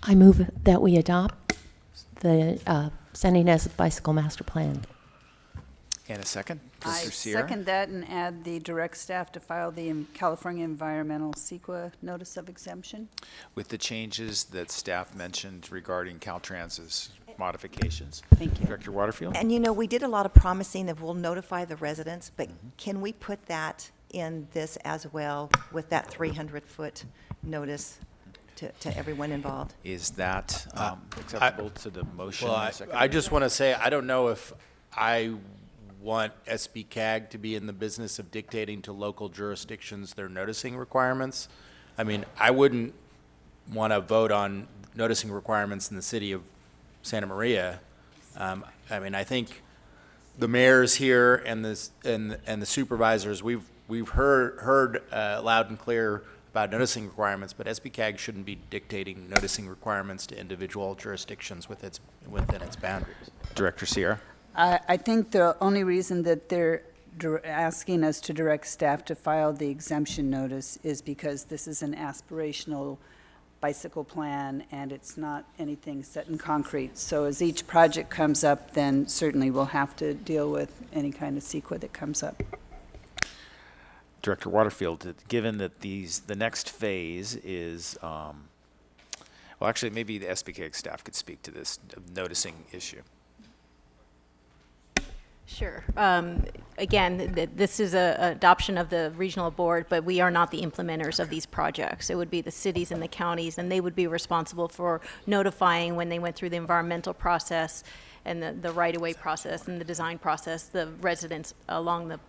I move that we adopt the San Ynez Bicycle Master Plan. And a second? I Mr. Sierra? second that and add the direct staff to file the California Environmental CEQA Notice of Exemption. With the changes that staff mentioned regarding Caltrans's modifications. Thank you. Director Waterfield? And you know, we did a lot of promising that we'll notify the residents, but can we put that in this as well with that 300-foot notice to everyone involved? Is that acceptable to the motion? Well, and second? I just want to say, I don't know if I want SBCAG to be in the business of dictating to local jurisdictions their noticing requirements. I mean, I wouldn't want to vote on noticing requirements in the city of Santa Maria. I mean, I think the mayors here and the supervisors, we've heard loud and clear about noticing requirements, but SBCAG shouldn't be dictating noticing requirements to individual jurisdictions within its boundaries. Director Sierra? I think the only reason that they're asking us to direct staff to file the exemption notice is because this is an aspirational bicycle plan and it's not anything set in concrete. So as each project comes up, then certainly we'll have to deal with any kind of CEQA that comes up. Director Waterfield, given that the next phase is, well, actually, maybe the SBCAG staff could speak to this noticing issue. Sure. Again, this is a adoption of the regional board, but we are not the implementers of these projects. It would be the cities and the counties, and they would be responsible for notifying when they went through the environmental process and the right-of-way process and the design process, the residents along the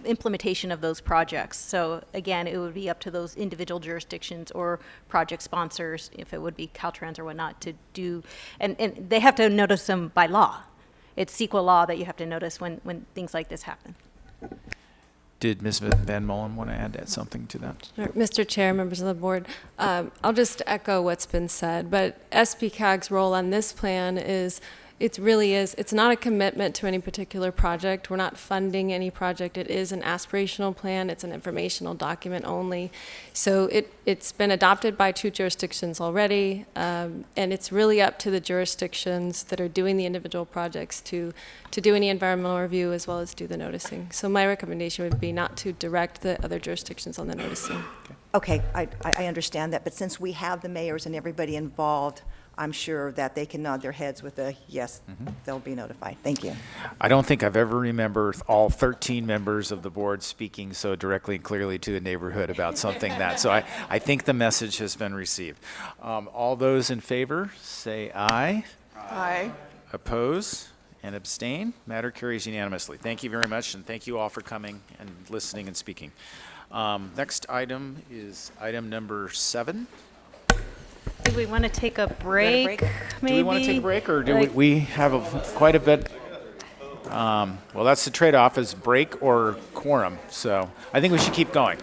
implementation of those projects. So again, it would be up to those individual jurisdictions or project sponsors, if it would be Caltrans or whatnot, to do, and they have to notice them by law. It's CEQA law that you have to notice when things like this happen. Did Ms. Van Mullen want to add something to that? Mr. Chair, members of the board, I'll just echo what's been said, but SBCAG's role on this plan is It really is. It's not a commitment to any particular project. We're not funding any project. It is an aspirational plan. It's an informational document only. So it's been adopted by 2 jurisdictions already, and it's really up to the jurisdictions that are doing the individual projects to do any environmental review as well as do the noticing. So my recommendation would be not to direct the other jurisdictions on the noticing. Okay, I understand that, but since we have the mayors and everybody involved, I'm sure that they can nod their heads with a yes, they'll be notified. Thank you. I don't think I've ever remembered all 13 members of the board speaking so directly and clearly to the neighborhood about something that. So I think the message has been received. All those in favor, say aye. Aye. Oppose and abstain. Matter carries unanimously. Thank you very much, and thank you all for coming and listening and speaking. Next item is item number 7. Do we want to take a break, maybe? Do we want to take a break, or do we have quite a bit? Well, that's the trade-off, is break or quorum. So I think we should keep going.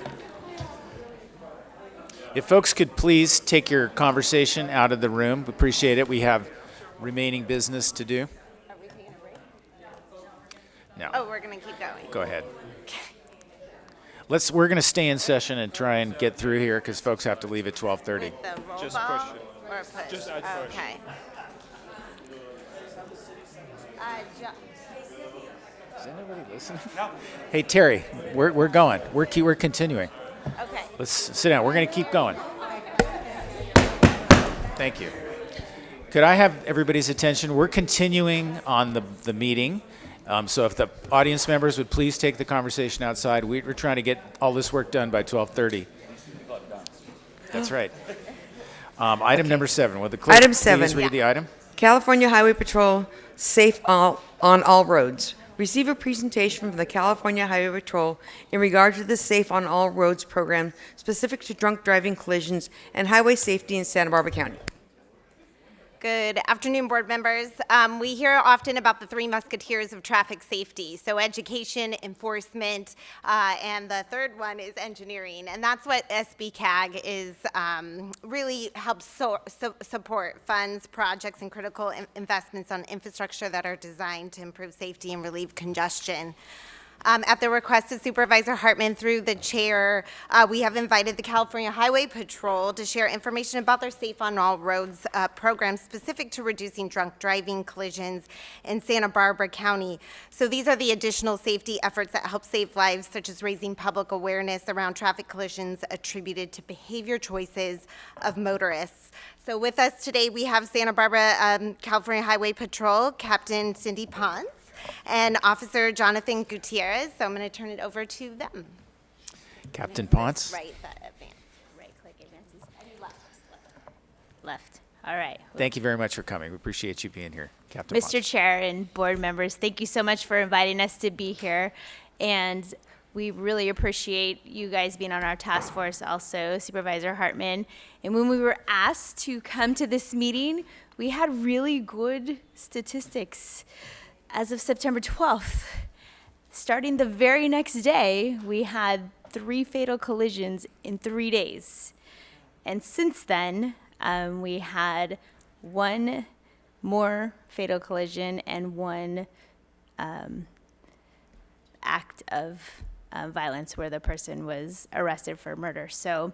If folks could please take your conversation out of the room, we appreciate it. We have remaining business to do. Are we taking a break? No. Oh, we're going to keep going. Go ahead. We're going to stay in session and try and get through here because folks have to leave at 12:30. The roll Just call push it. or push? Just add push. Okay. Is anybody listening? No. Hey, Terry, we're going. We're continuing. Okay. Let's sit down. We're going to keep going. Thank you. Could I have everybody's attention? We're continuing on the meeting. So if the audience members would please take the conversation outside. We're trying to get all this work done by 12:30. That's right. Item number 7. Will the clerk please read the item? California Highway Patrol, safe on all roads. Receive a presentation from the California Highway Patrol in regard to the Safe on All Roads program specific to drunk driving collisions and highway safety in Santa Barbara County. Good afternoon, board members. We hear often about the 3 musketeers of traffic safety. So education, enforcement, and the third one is engineering. And that's what SBCAG is really helps support funds, projects, and critical investments on infrastructure that are designed to improve safety and relieve congestion. At the request of Supervisor Hartman through the chair, we have invited the California Highway Patrol to share information about their Safe on All Roads program specific to reducing drunk driving collisions in Santa Barbara County. So these are the additional safety efforts that help save lives, such as raising public awareness around traffic collisions attributed to behavior choices of motorists. So with us today, we have Santa Barbara California Highway Patrol Captain Cindy Ponce and Officer Jonathan Gutierrez. So I'm going to turn it over to them. Captain Ponce. Right, advance. Right click, advances. Left. All right. Thank you very much for coming. We appreciate you being here, Captain Mr. Ponce. Chair and board members, thank you so much for inviting us to be here. And we really appreciate you guys being on our task force also, Supervisor Hartman. And when we were asked to come to this meeting, we had really good statistics. As of September 12th, starting the very next day, we had 3 fatal collisions in 3 days. And since then, we had 1 more fatal collision and 1 act of violence where the person was arrested for murder. So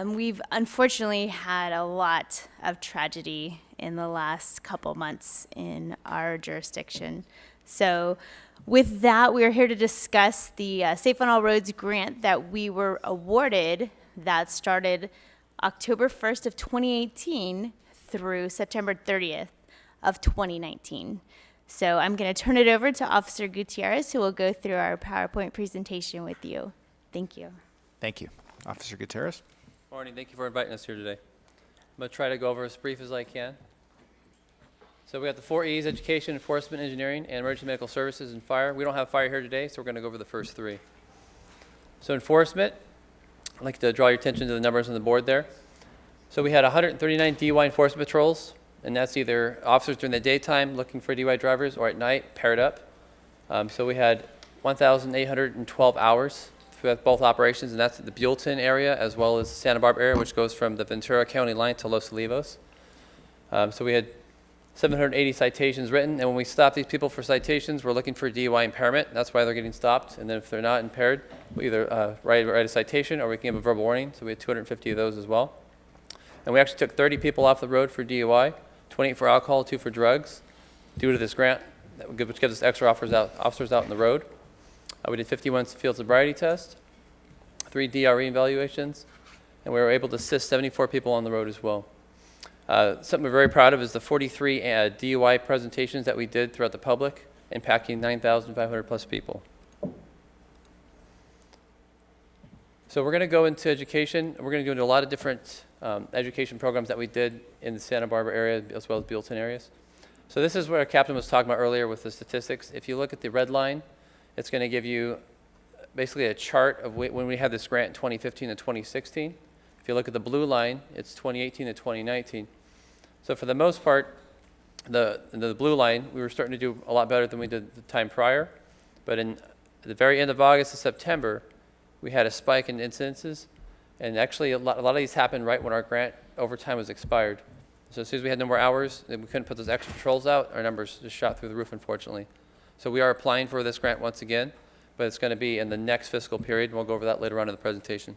we've unfortunately had a lot of tragedy in the last couple months in our jurisdiction. So with that, we are here to discuss the Safe on All Roads grant that we were awarded that started October 1st of 2018 through September 30th of 2019. So I'm going to turn it over to Officer Gutierrez, who will go through our PowerPoint presentation with you. Thank you. Thank you. Officer Gutierrez. Morning. Thank you for inviting us here today. I'm going to try to go over as brief as I can. So we got the 4 E's: education, enforcement, engineering, and emergency medical services and fire. We don't have fire here today, so we're going to go over the first 3. So enforcement, I'd like to draw your attention to the numbers on the board there. So we had 139 DUI enforcement patrols, and that's either officers during the daytime looking for DUI drivers or at night paired up. So we had 1,812 hours throughout both operations, and that's the Buellton area as well as the Santa Barbara area, which goes from the Ventura County line to Los Olivos. So we had 780 citations written, and when we stop these people for citations, we're looking for DUI impairment. That's why they're getting stopped, and then if they're not impaired, we either write a citation or we can give a verbal warning, so we had 250 of those as well. And we actually took 30 people off the road for DUI, 28 for alcohol, 2 for drugs, due to this grant, which gives us extra officers out on the road. We did 51 field sobriety tests, 3 DRE evaluations, and we were able to assist 74 people on the road as well. Something we're very proud of is the 43 DUI presentations that we did throughout the public, impacting 9,500 plus people. So we're going to go into education. We're going to go into a lot of different education programs that we did in the Santa Barbara area as well as Buellton areas. So this is what our captain was talking about earlier with the statistics. If you look at the red line, it's going to give you basically a chart of when we had this grant in 2015 and 2016. If you look at the blue line, it's 2018 to 2019. So for the most part, the blue line, we were starting to do a lot better than we did the time prior. But in the very end of August to September, we had a spike in incidences. And actually, a lot of these happened right when our grant overtime was expired. So as soon as we had no more hours, and we couldn't put those extra patrols out, our numbers just shot through the roof, unfortunately. So we are applying for this grant once again, but it's going to be in the next fiscal period, and we'll go over that later on in the presentation.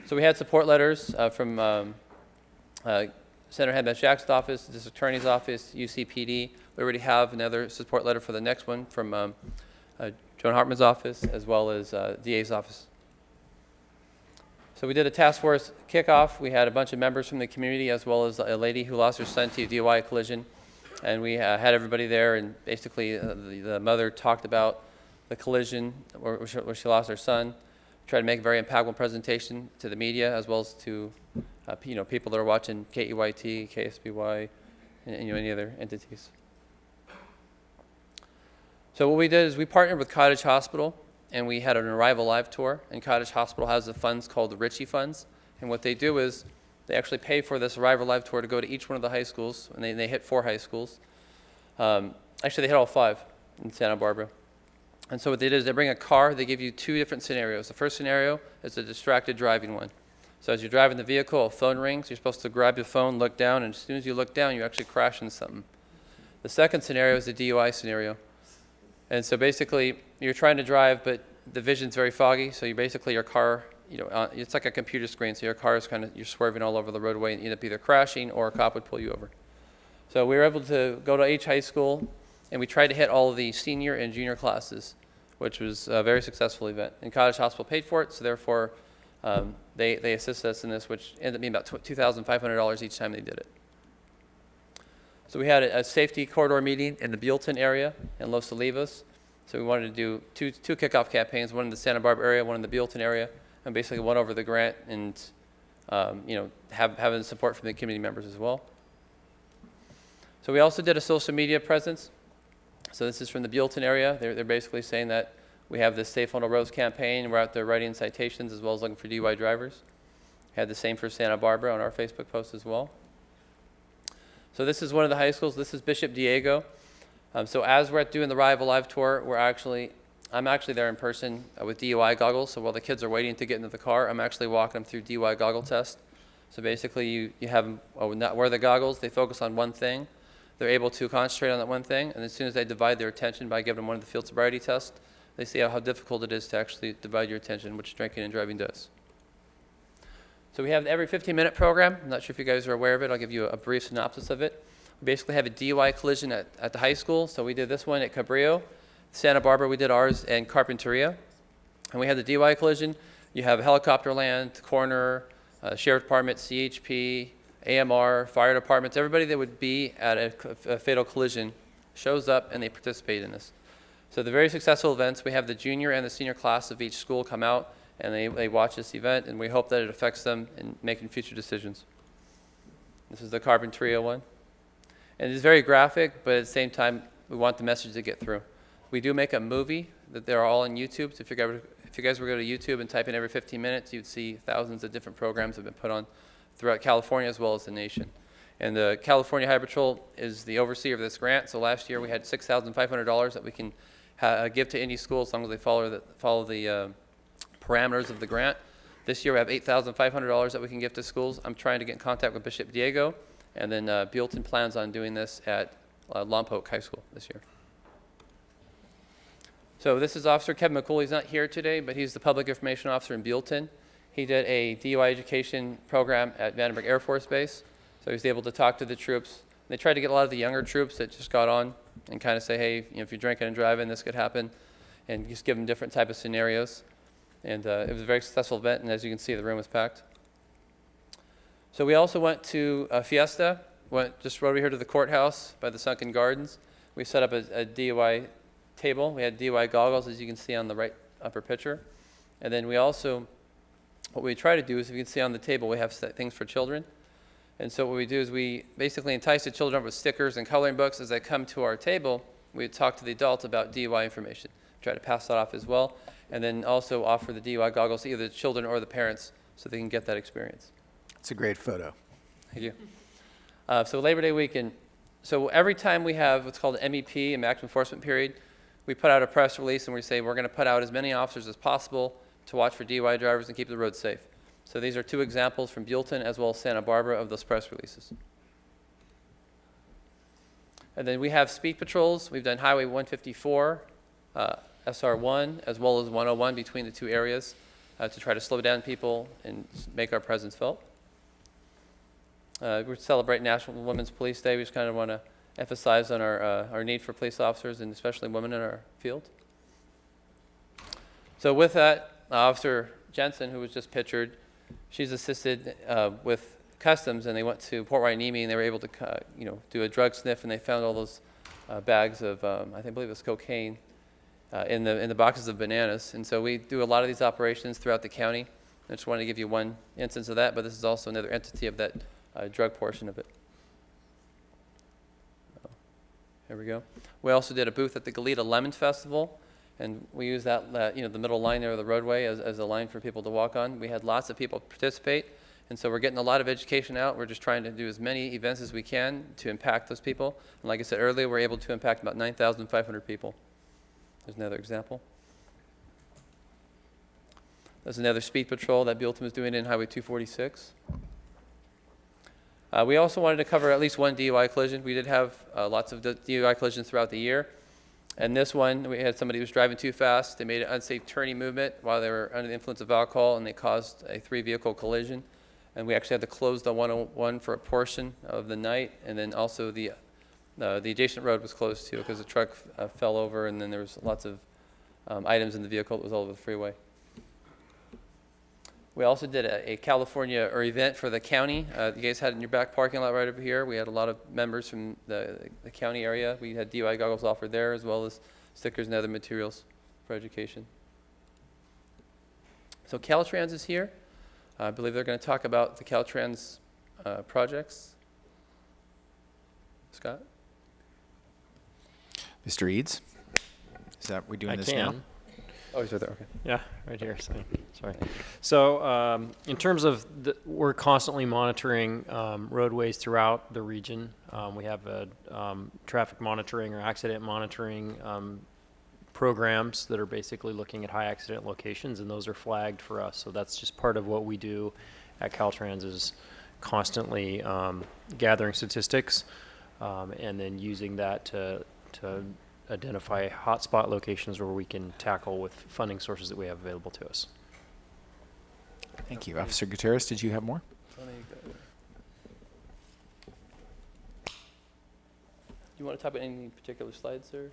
So we had support letters from Senator Head Jack's office, the District Attorney's office, UCPD. We already have another support letter for the next one from Joan Hartman's office, as well as DA's office. So we did a task force kickoff. We had a bunch of members from the community, as well as a lady who lost her son to a DUI collision. And we had everybody there, and basically the mother talked about the collision where she lost her son, tried to make a very impactful presentation to the media, as well as to people that are watching KEYT, KSBY, and any other entities. So what we did is we partnered with Cottage Hospital, and we had an Arrival Live tour. And Cottage Hospital has the funds called the Ritchie Funds. And what they do is they actually pay for this Arrival Live tour to go to each one of the high schools, and they hit 4 high schools. Actually, they hit all 5 in Santa Barbara. And so what they did is they bring a car. They give you 2 different scenarios. The first scenario is a distracted driving one. So as you're driving the vehicle, a phone rings. You're supposed to grab your phone, look down, and as soon as you look down, you actually crash into something. The second scenario is the DUI scenario. And so basically, you're trying to drive, but the vision's very foggy. So you basically, your car, it's like a computer screen. So your car is you're swerving all over the roadway and you end up either crashing or a cop would pull you over. So we were able to go to each high school, and we tried to hit all of the senior and junior classes, which was a very successful event. And Cottage Hospital paid for it, so therefore they assisted us in this, which ended up being about $2,500 each time they did it. So we had a safety corridor meeting in the Buellton area in Los Olivos. So we wanted to do two kickoff campaigns, one in the Santa Barbara area, one in the Buellton area, and basically one over the grant and having support from the community members as well. So we also did a social media presence. So this is from the Buellton area. They're basically saying that we have this Safe on the Roads campaign. We're out there writing citations as well as looking for DUI drivers. Had the same for Santa Barbara on our Facebook post as well. So this is one of the high schools. This is Bishop Diego. So as we're doing the Arrival Live tour, I'm actually there in person with DUI goggles. So while the kids are waiting to get into the car, I'm actually walking them through DUI goggle test. So basically you have them wear the goggles. They focus on one thing. They're able to concentrate on that one thing. And as soon as they divide their attention by giving them one of the field sobriety tests, they see how difficult it is to actually divide your attention, which drinking and driving does. So we have the every 15-minute program. I'm not sure if you guys are aware of it. I'll give you a brief synopsis of it. We basically have a DUI collision at the high school. So we did this one at Cabrillo. Santa Barbara, we did ours in Carpinteria. And we had the DUI collision. You have helicopter land, coroner, sheriff department, CHP, AMR, fire departments. Everybody that would be at a fatal collision shows up and they participate in this. So the very successful events, we have the junior and the senior class of each school come out and they watch this event, and we hope that it affects them in making future decisions. This is the Carpinteria one. And it's very graphic, but at the same time, we want the message to get through. We do make a movie that they're all on YouTube. So if you guys were to go to YouTube and type in every 15 minutes, you'd see thousands of different programs that have been put on throughout California as well as the nation. And the California Highway Patrol is the overseer of this grant. So last year we had $6,500 that we can give to any school as long as they follow the parameters of the grant. This year we have $8,500 that we can give to schools. I'm trying to get in contact with Bishop Diego And then Buellton plans on doing this at Lompoc High School this year. So this is Officer Kevin McCool. He's not here today, but he's the public information officer in Buellton. He did a DUI education program at Vandenberg Air Force Base. So he was able to talk to the troops. They tried to get a lot of the younger troops that just got on and kind of say, hey, if you're drinking and driving, this could happen, and just give them different type of scenarios. And it was a very successful event, and as you can see, the room was packed. So we also went to a fiesta, went just over here to the courthouse by the Sunken Gardens. We set up a DUI table. We had DUI goggles, as you can see on the right upper picture. And then we also, what we try to do is, if you can see on the table, we have things for children. And so what we do is we basically entice the children with stickers and coloring books. As they come to our table, we talk to the adults about DUI information. Try to pass that off as well. And then also offer the DUI goggles to either the children or the parents so they can get that experience. It's a great photo. Thank you. So Labor Day weekend. So every time we have what's called an MEP, a maximum enforcement period, we put out a press release and we say we're going to put out as many officers as possible to watch for DUI drivers and keep the roads safe. So these are two examples from Buellton as well as Santa Barbara of those press releases. And then we have speed patrols. We've done Highway 154, SR1, as well as 101 between the two areas to try to slow down people and make our presence felt. We're celebrating National Women's Police Day. We just kind of want to emphasize on our need for police officers and especially women in our field. So with that, Officer Jensen, who was just pictured, she's assisted with customs, and they went to Port Hueneme, and they were able to do a drug sniff, and they found all those bags of, I believe it was cocaine, in the boxes of bananas. And so we do a lot of these operations throughout the county. I just wanted to give you one instance of that, but this is also another entity of that drug portion of it. Here we go. We also did a booth at the Goleta Lemon Festival, and we used that, the middle line there of the roadway as a line for people to walk on. We had lots of people participate, and so we're getting a lot of education out. We're just trying to do as many events as we can to impact those people. And like I said earlier, we're able to impact about 9,500 people. There's another example. There's another speed patrol that Buellton was doing in Highway 246. We also wanted to cover at least one DUI collision. We did have lots of DUI collisions throughout the year. And this one, we had somebody who was driving too fast. They made an unsafe turning movement while they were under the influence of alcohol, and they caused a 3-vehicle collision. And we actually had to close the 101 for a portion of the night. And then also the adjacent road was closed too because the truck fell over, and then there was lots of items in the vehicle that was all over the freeway. We also did a California event for the county. You guys had it in your back parking lot right over here. We had a lot of members from the county area. We had DUI goggles offered there, as well as stickers and other materials for education. So Caltrans is here. I believe they're going to talk about the Caltrans projects. Scott? Mr. Eads? Is that, we doing this now? Oh, he's right there, okay. Yeah, right here, sorry. So in terms of, we're constantly monitoring roadways throughout the region. We have traffic monitoring or accident monitoring programs that are basically looking at high accident locations, and those are flagged for us. So that's just part of what we do at Caltrans, is constantly gathering statistics and then using that to identify hotspot locations where we can tackle with funding sources that we have available to us. Thank you. Officer Gutierrez, did you have more? You want to talk about any particular slides, sir?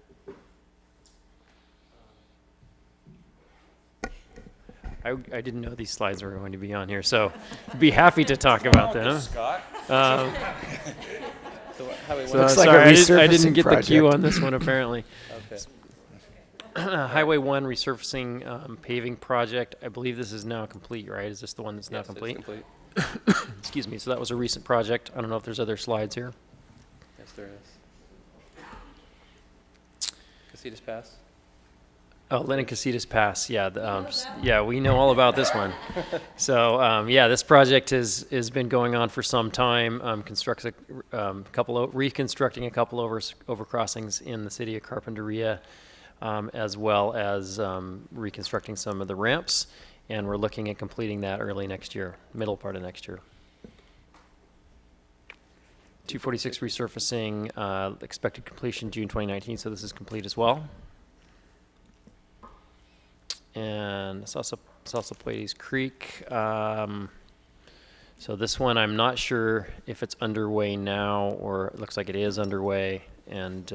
I didn't know these slides were going to be on here, so I'd be happy to talk about them. Scott. Looks like sorry, a resurfacing I didn't get project. the cue on this one, apparently. Okay. Highway 1 resurfacing paving project. I believe this is now complete, right? Is this the one that's now complete? It's complete. Excuse me. So that was a recent project. I don't know if there's other slides here. Yes, there is. Casitas Pass. Oh, Lynn Casitas Pass. Yeah, yeah, we know all about this one. So yeah, this project has been going on for some time. Reconstructing a couple overcrossings in the city of Carpinteria, as well as reconstructing some of the ramps, and we're looking at completing that early next year, middle part of next year. 246 resurfacing, expected completion June 2019, so this is complete as well. And Salsa Pleiades Creek. So this one, I'm not sure if it's underway now, or it looks like it is underway, and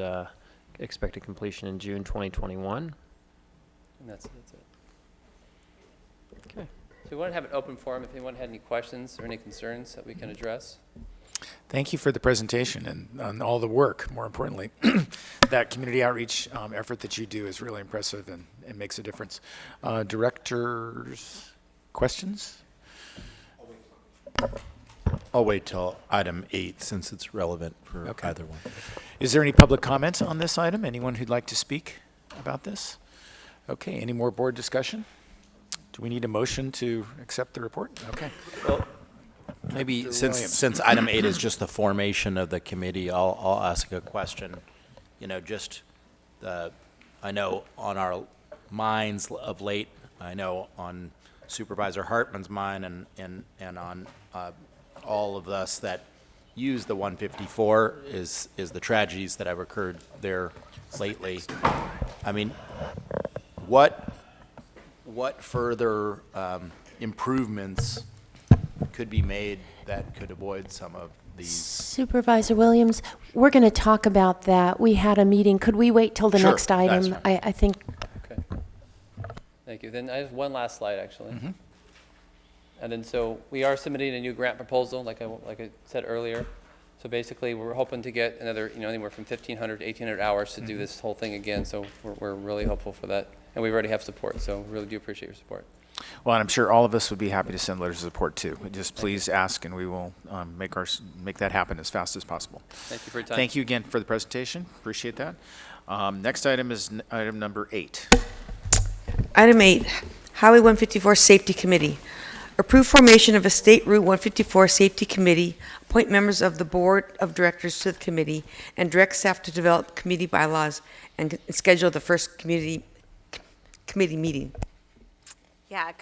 expected completion in June 2021. And that's it. Okay. So we want to have an open forum if anyone had any questions or any concerns that we can address. Thank you for the presentation and all the work, more importantly. That community outreach effort that you do is really impressive and makes a difference. Directors, questions? I'll wait till item 8 since it's relevant for either one. Is there any public comment on this item? Anyone who'd like to speak about this? Okay, any more board discussion? Do we need a motion to accept the report? Okay. Well, maybe Mr. since item 8 is just the formation of the committee, I'll ask a question. You know, just I know on our minds of late, I know on Supervisor Hartman's mind and on all of us that use the 154 is the tragedies that have occurred there lately. I mean, what further improvements could be made that could avoid some of these? Supervisor Williams, we're going to talk about that. We had a meeting. Could we wait till the Sure, next item? that's fine. I think. Okay. Thank you. Then I have one last slide, actually. And then so we are submitting a new grant proposal, like I said earlier. So basically, we're hoping to get another, anywhere from 1,500 to 1,800 hours to do this whole thing again. So we're really hopeful for that. And we already have support, so really do appreciate your support. Well, and I'm sure all of us would be happy to send letters of support too. Just please ask, and we will make that happen as fast as possible. Thank you for your time. Thank you again for the presentation. Appreciate that. Next item is item number 8. Item 8, Highway 154 Safety Committee. Approve formation of a State Route 154 Safety Committee, appoint members of the Board of Directors to the committee, and direct staff to develop committee bylaws and schedule the first committee meeting. Yeah,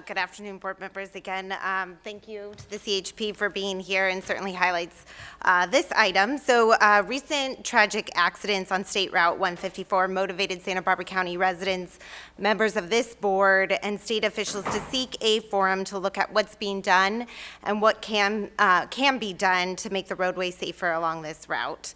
good afternoon, board members. Again, thank you to the CHP for being here and certainly highlights this item. So recent tragic accidents on State Route 154 motivated Santa Barbara County residents, members of this board, and state officials to seek a forum to look at what's being done and what can be done to make the roadway safer along this route.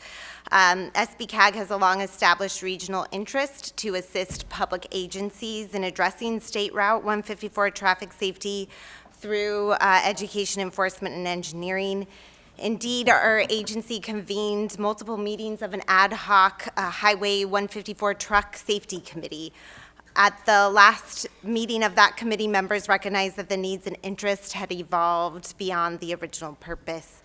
SBCAG has a long-established regional interest to assist public agencies in addressing State Route 154 traffic safety through education, enforcement, and engineering. Indeed, our agency convened multiple meetings of an ad hoc Highway 154 Truck Safety Committee. At the last meeting of that committee, members recognized that the needs and interest had evolved beyond the original purpose.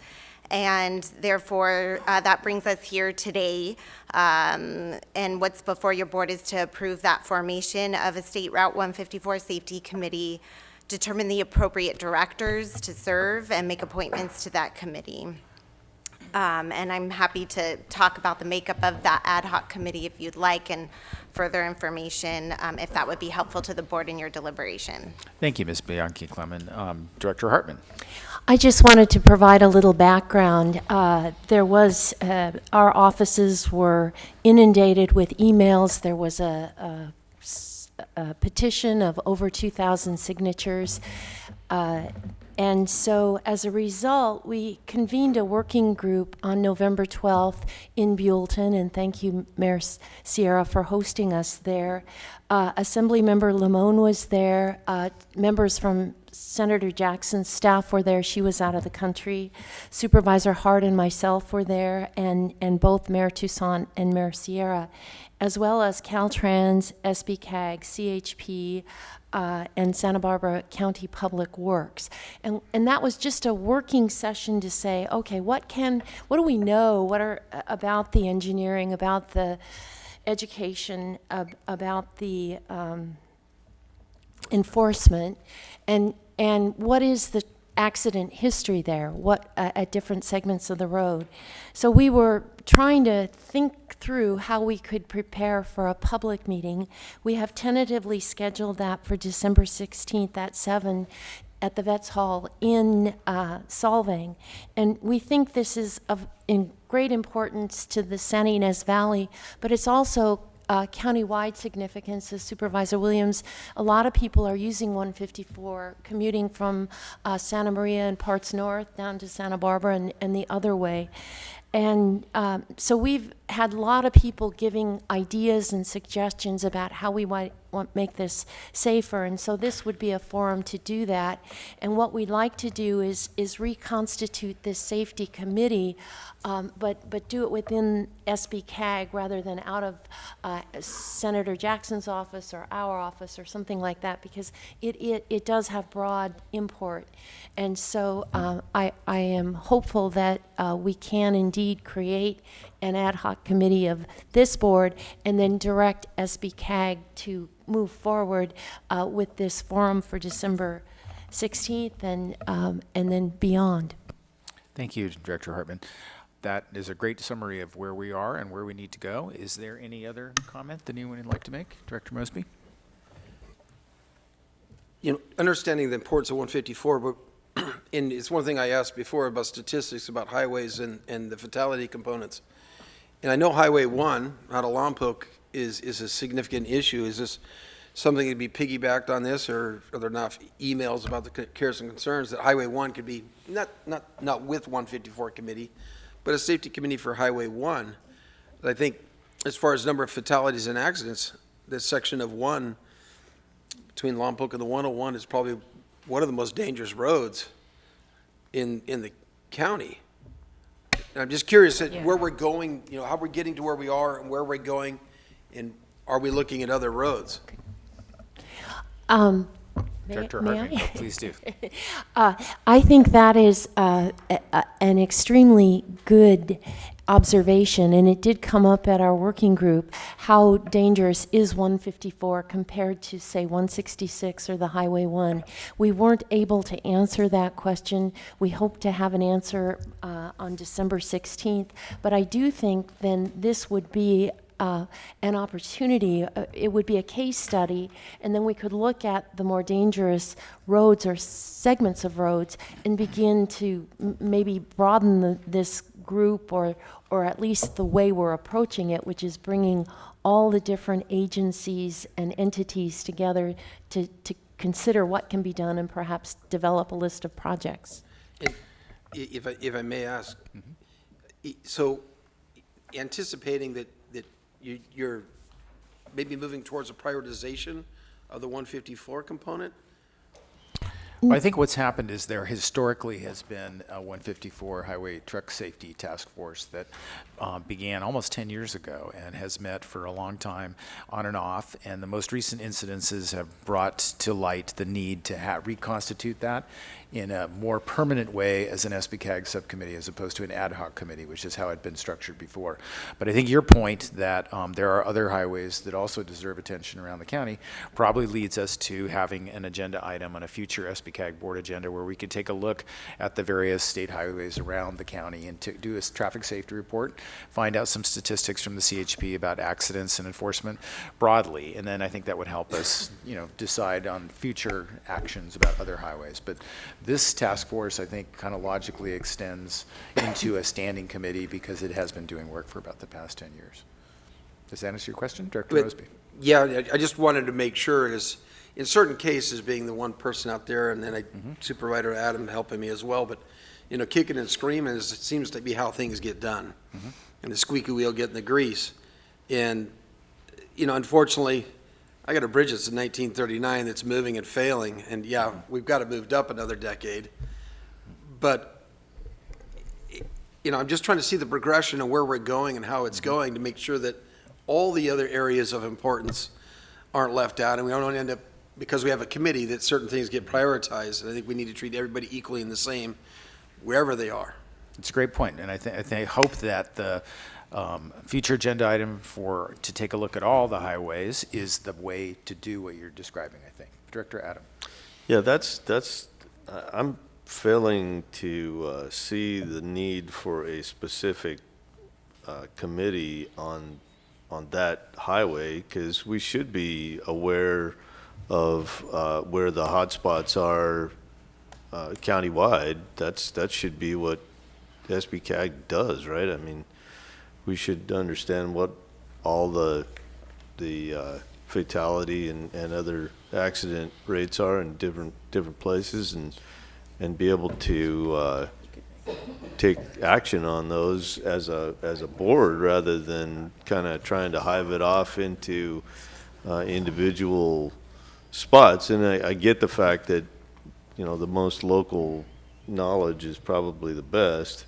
And therefore, that brings us here today. And what's before your board is to approve that formation of a State Route 154 Safety Committee, determine the appropriate directors to serve, and make appointments to that committee. And I'm happy to talk about the makeup of that ad hoc committee if you'd like, and further information if that would be helpful to the board in your deliberation. Thank you, Ms. Bianchi Clement. Director Hartman. I just wanted to provide a little background. There was, our offices were inundated with emails. There was a petition of over 2,000 signatures. And so as a result, we convened a working group on November 12th in Buellton, and thank you, Mayor Sierra, for hosting us there. Assemblymember Limon was there. Members from Senator Jackson's staff were there. She was out of the country. Supervisor Hart and myself were there, and both Mayor Toussaint and Mayor Sierra, as well as Caltrans, SBCAG, CHP, and Santa Barbara County Public Works. And that was just a working session to say, okay, what do we know about the engineering, about the education, about the enforcement, and what is the accident history there, at different segments of the road. So we were trying to think through how we could prepare for a public meeting. We have tentatively scheduled that for December 16th at 7. at the Vets Hall in Solvang. And we think this is of in great importance to the Santa Ynez Valley, but it's also county-wide significance. As Supervisor Williams, a lot of people are using 154, commuting from Santa Maria and parts north down to Santa Barbara and the other way. And so we've had a lot of people giving ideas and suggestions about how we might make this safer. And so this would be a forum to do that. And what we'd like to do is reconstitute this safety committee, but do it within SBCAG rather than out of Senator Jackson's office or our office or something like that, because it does have broad import. And so I am hopeful that we can indeed create an ad hoc committee of this board and then direct SBCAG to move forward with this forum for December 16th and then beyond. Thank you, Director Hartman. That is a great summary of where we are and where we need to go. Is there any other comment that anyone would like to make? Director Mosby? You know, understanding the importance of 154, but and it's one thing I asked before about statistics about highways and the fatality components. And I know Highway 1 out of Lompoc is a significant issue. Is this something to be piggybacked on this, or are there enough emails about the cares and concerns that Highway 1 could be, not with 154 committee, but a safety committee for Highway 1? I think as far as number of fatalities and accidents, this section of 1 between Lompoc and the 101 is probably one of the most dangerous roads in the county. And I'm just curious where we're going, you know, how we're getting to where we are and where we're going, and are we looking at other roads? Director may Hartman, I? please do. I think that is an extremely good observation, and it did come up at our working group. How dangerous is 154 compared to, say, 166 or the Highway 1? We weren't able to answer that question. We hope to have an answer on December 16th, but I do think then this would be an opportunity. It would be a case study, and then we could look at the more dangerous roads or segments of roads and begin to maybe broaden this group, or at least the way we're approaching it, which is bringing all the different agencies and entities together to consider what can be done and perhaps develop a list of projects. And if I may ask, so anticipating that you're maybe moving towards a prioritization of the 154 component? Well, I think what's happened is there historically has been a 154 Highway Truck Safety Task Force that began almost 10 years ago and has met for a long time on and off. And the most recent incidences have brought to light the need to reconstitute that in a more permanent way as an SBCAG subcommittee as opposed to an ad hoc committee, which is how it had been structured before. But I think your point that there are other highways that also deserve attention around the county probably leads us to having an agenda item on a future SBCAG board agenda where we could take a look at the various state highways around the county and to do a traffic safety report, find out some statistics from the CHP about accidents and enforcement broadly, and then I think that would help us, decide on future actions about other highways. But this task force, I think, kind of logically extends into a standing committee because it has been doing work for about the past 10 years. Does that answer your question, Director Mosby? Yeah, I just wanted to make sure, is in certain cases, being the one person out there, and then Supervisor Adam helping me as well, but, kicking and screaming seems to be how things get done. And the squeaky wheel getting the grease. And, unfortunately, I got a bridge that's in 1939 that's moving and failing, and yeah, we've got it moved up another decade. But, I'm just trying to see the progression of where we're going and how it's going to make sure that all the other areas of importance aren't left out, and we don't end up, because we have a committee, that certain things get prioritized. And I think we need to treat everybody equally and the same wherever they are. It's a great point, and I hope that the future agenda item to take a look at all the highways is the way to do what you're describing, I think. Director Adam. Yeah, I'm failing to see the need for a specific committee on that highway, because we should be aware of where the hot spots are countywide, that should be what SBCAG does, right? I mean, we should understand what all the fatality and other accident rates are in different places, and be able to take action on those as a board, rather than kind of trying to hive it off into individual spots. And I get the fact that, you know, the most local knowledge is probably the best,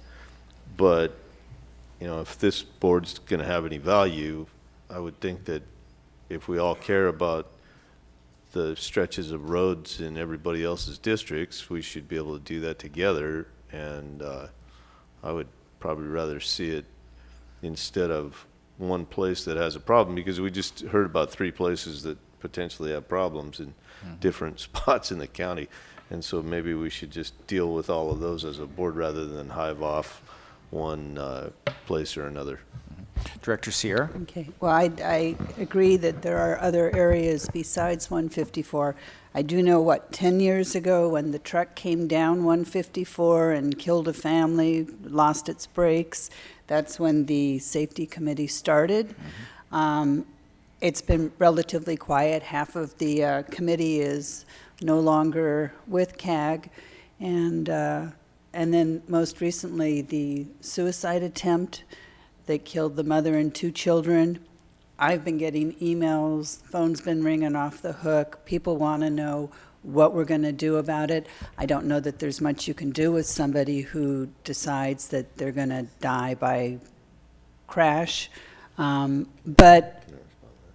but, you know, if this board's going to have any value, I would think that if we all care about the stretches of roads in everybody else's districts, we should be able to do that together. And I would probably rather see it instead of one place that has a problem, because we just heard about 3 places that potentially have problems in different spots in the county. And so maybe we should just deal with all of those as a board rather than hive off one place or another. Director Sierra? Okay, well, I agree that there are other areas besides 154. I do know, 10 years ago, when the truck came down 154 and killed a family, lost its brakes, that's when the safety committee started. It's been relatively quiet. Half of the committee is no longer with CAG, and then most recently, the suicide attempt that killed the mother and 2 children. I've been getting emails, phone's been ringing off the hook. People want to know what we're going to do about it. I don't know that there's much you can do with somebody who decides that they're going to die by crash. But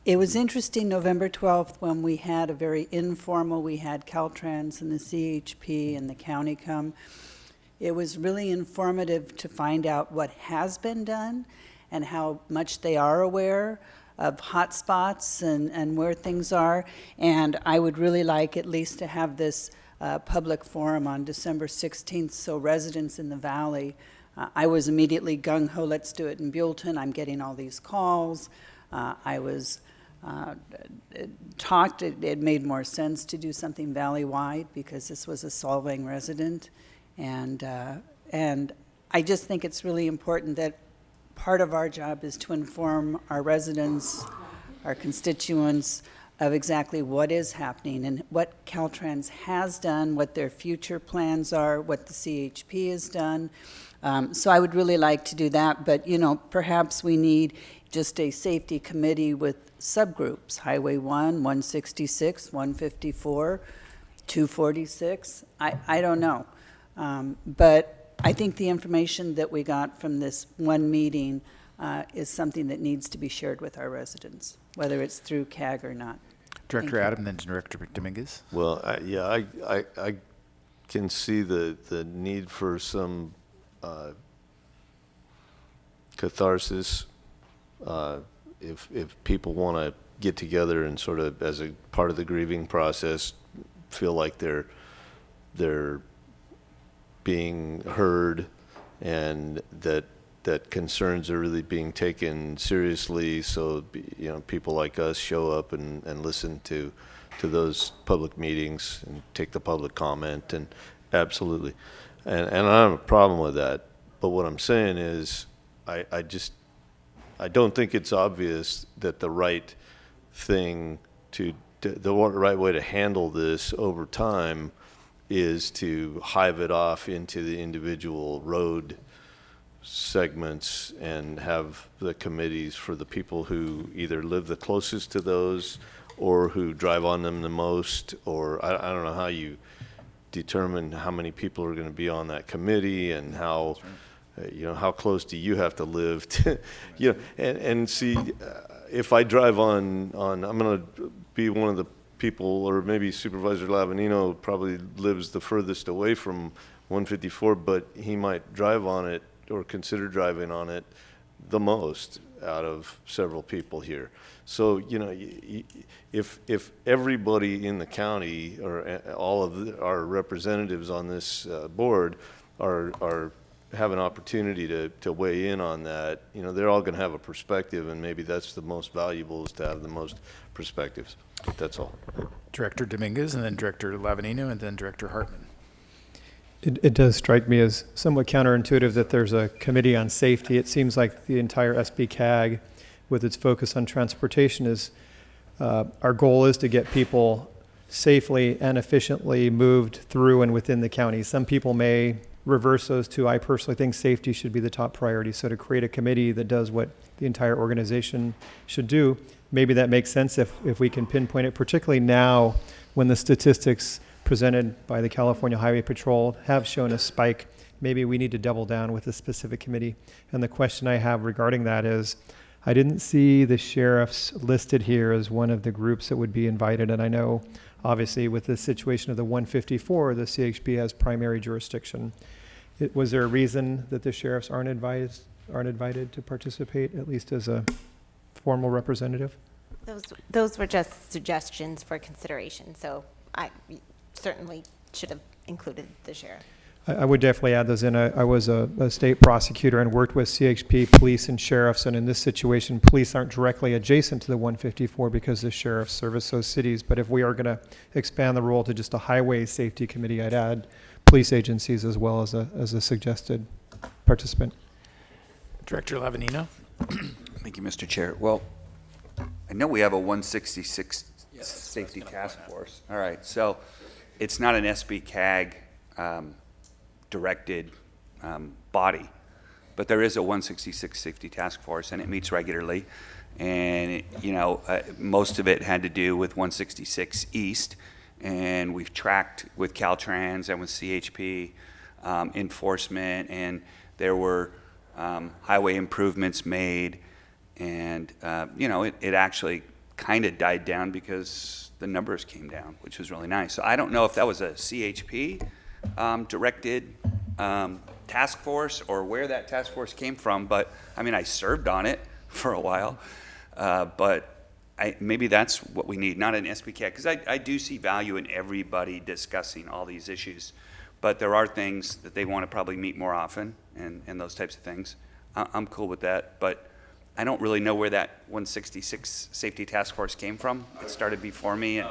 it was interesting, November 12th, when we had a very informal, we had Caltrans and the CHP and the county come. It was really informative to find out what has been done and how much they are aware of hot spots and where things are. And I would really like at least to have this public forum on December 16th, so residents in the valley, I was immediately gung-ho, let's do it in Buellton. I'm getting all these calls. I was talked, it made more sense to do something valley-wide because this was a Solvang resident. And I just think it's really important that part of our job is to inform our residents, our constituents, of exactly what is happening and what Caltrans has done, what their future plans are, what the CHP has done. So I would really like to do that, but, you know, perhaps we need just a safety committee with subgroups, Highway 1, 166, 154, 246, I don't know. But I think the information that we got from this one meeting is something that needs to be shared with our residents, whether it's through CAG or not. Director Adam, then Director Dominguez. Well, I can see the need for some catharsis if people want to get together and sort of, as a part of the grieving process, feel like they're being heard and that concerns are really being taken seriously. So, you know, people like us show up and listen to those public meetings and take the public comment, and absolutely. And I don't have a problem with that. But what I'm saying is I don't think it's obvious that the right thing the right way to handle this over time is to hive it off into the individual road segments and have the committees for the people who either live the closest to those or who drive on them the most, or I don't know how you determine how many people are going to be on that committee and how, you know, how close do you have to live to, you know, and see, if I drive on I'm going to be one of the people, or maybe Supervisor Lavanino probably lives the furthest away from 154, but he might drive on it or consider driving on it the most out of several people here. So, you know, if everybody in the county or all of our representatives on this board have an opportunity to weigh in on that, you know, they're all going to have a perspective, and maybe that's the most valuable, is to have the most perspectives. That's all. Director Dominguez, and then Director Lavanino, and then Director Hartman. It does strike me as somewhat counterintuitive that there's a committee on safety. It seems like the entire SBCAG, with its focus on transportation, is our goal is to get people safely and efficiently moved through and within the county. Some people may reverse those two. I personally think safety should be the top priority. So to create a committee that does what the entire organization should do, maybe that makes sense if we can pinpoint it, particularly now when the statistics presented by the California Highway Patrol have shown a spike. Maybe we need to double down with a specific committee. And the question I have regarding that is, I didn't see the sheriffs listed here as one of the groups that would be invited. And I know, obviously, with the situation of the 154, the CHP has primary jurisdiction. Was there a reason that the sheriffs aren't invited to participate, at least as a formal representative? Those were just suggestions for consideration, so I certainly should have included the sheriff. I would definitely add those in. I was a state prosecutor and worked with CHP, police, and sheriffs, and in this situation, police aren't directly adjacent to the 154 because the sheriffs service those cities. But if we are going to expand the role to just a highway safety committee, I'd add police agencies as well as a suggested participant. Director Lavanino. Thank you, Mr. Chair. Well, I know we have a 166 safety task force. All right, so it's not an SBCAG directed body, but there is a 166 safety task force, and it meets regularly. And most of it had to do with 166 East, and we've tracked with Caltrans and with CHP enforcement, and there were highway improvements made, and it actually kind of died down because the numbers came down, which was really nice. So I don't know if that was a CHP directed task force or where that task force came from, but I served on it for a while, but maybe that's what we need, not an SBCAG, because I do see value in everybody discussing all these issues, but there are things that they want to probably meet more often and those types of things. I'm cool with that, but I don't really know where that 166 safety task force came from. It started before me. And,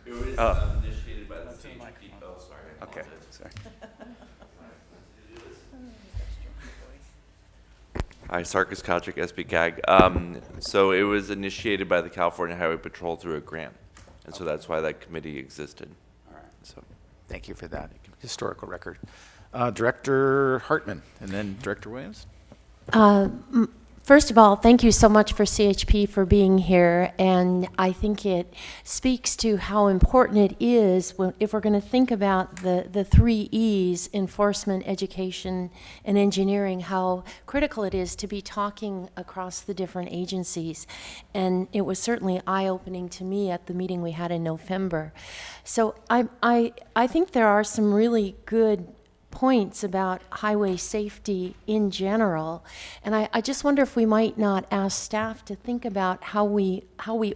it was initiated by the CHP. Okay, sorry. Hi, Sarkis Kotrick, SBCAG. So it was initiated by the California Highway Patrol through a grant, and so that's why that committee existed. All right. So thank you for that historical record. Director Hartman, and then Director Williams. First of all, thank you so much for CHP for being here, and I think it speaks to how important it is if we're going to think about the three E's, enforcement, education, and engineering, how critical it is to be talking across the different agencies. And it was certainly eye-opening to me at the meeting we had in November. So I think there are some really good points about highway safety in general, and I just wonder if we might not ask staff to think about how we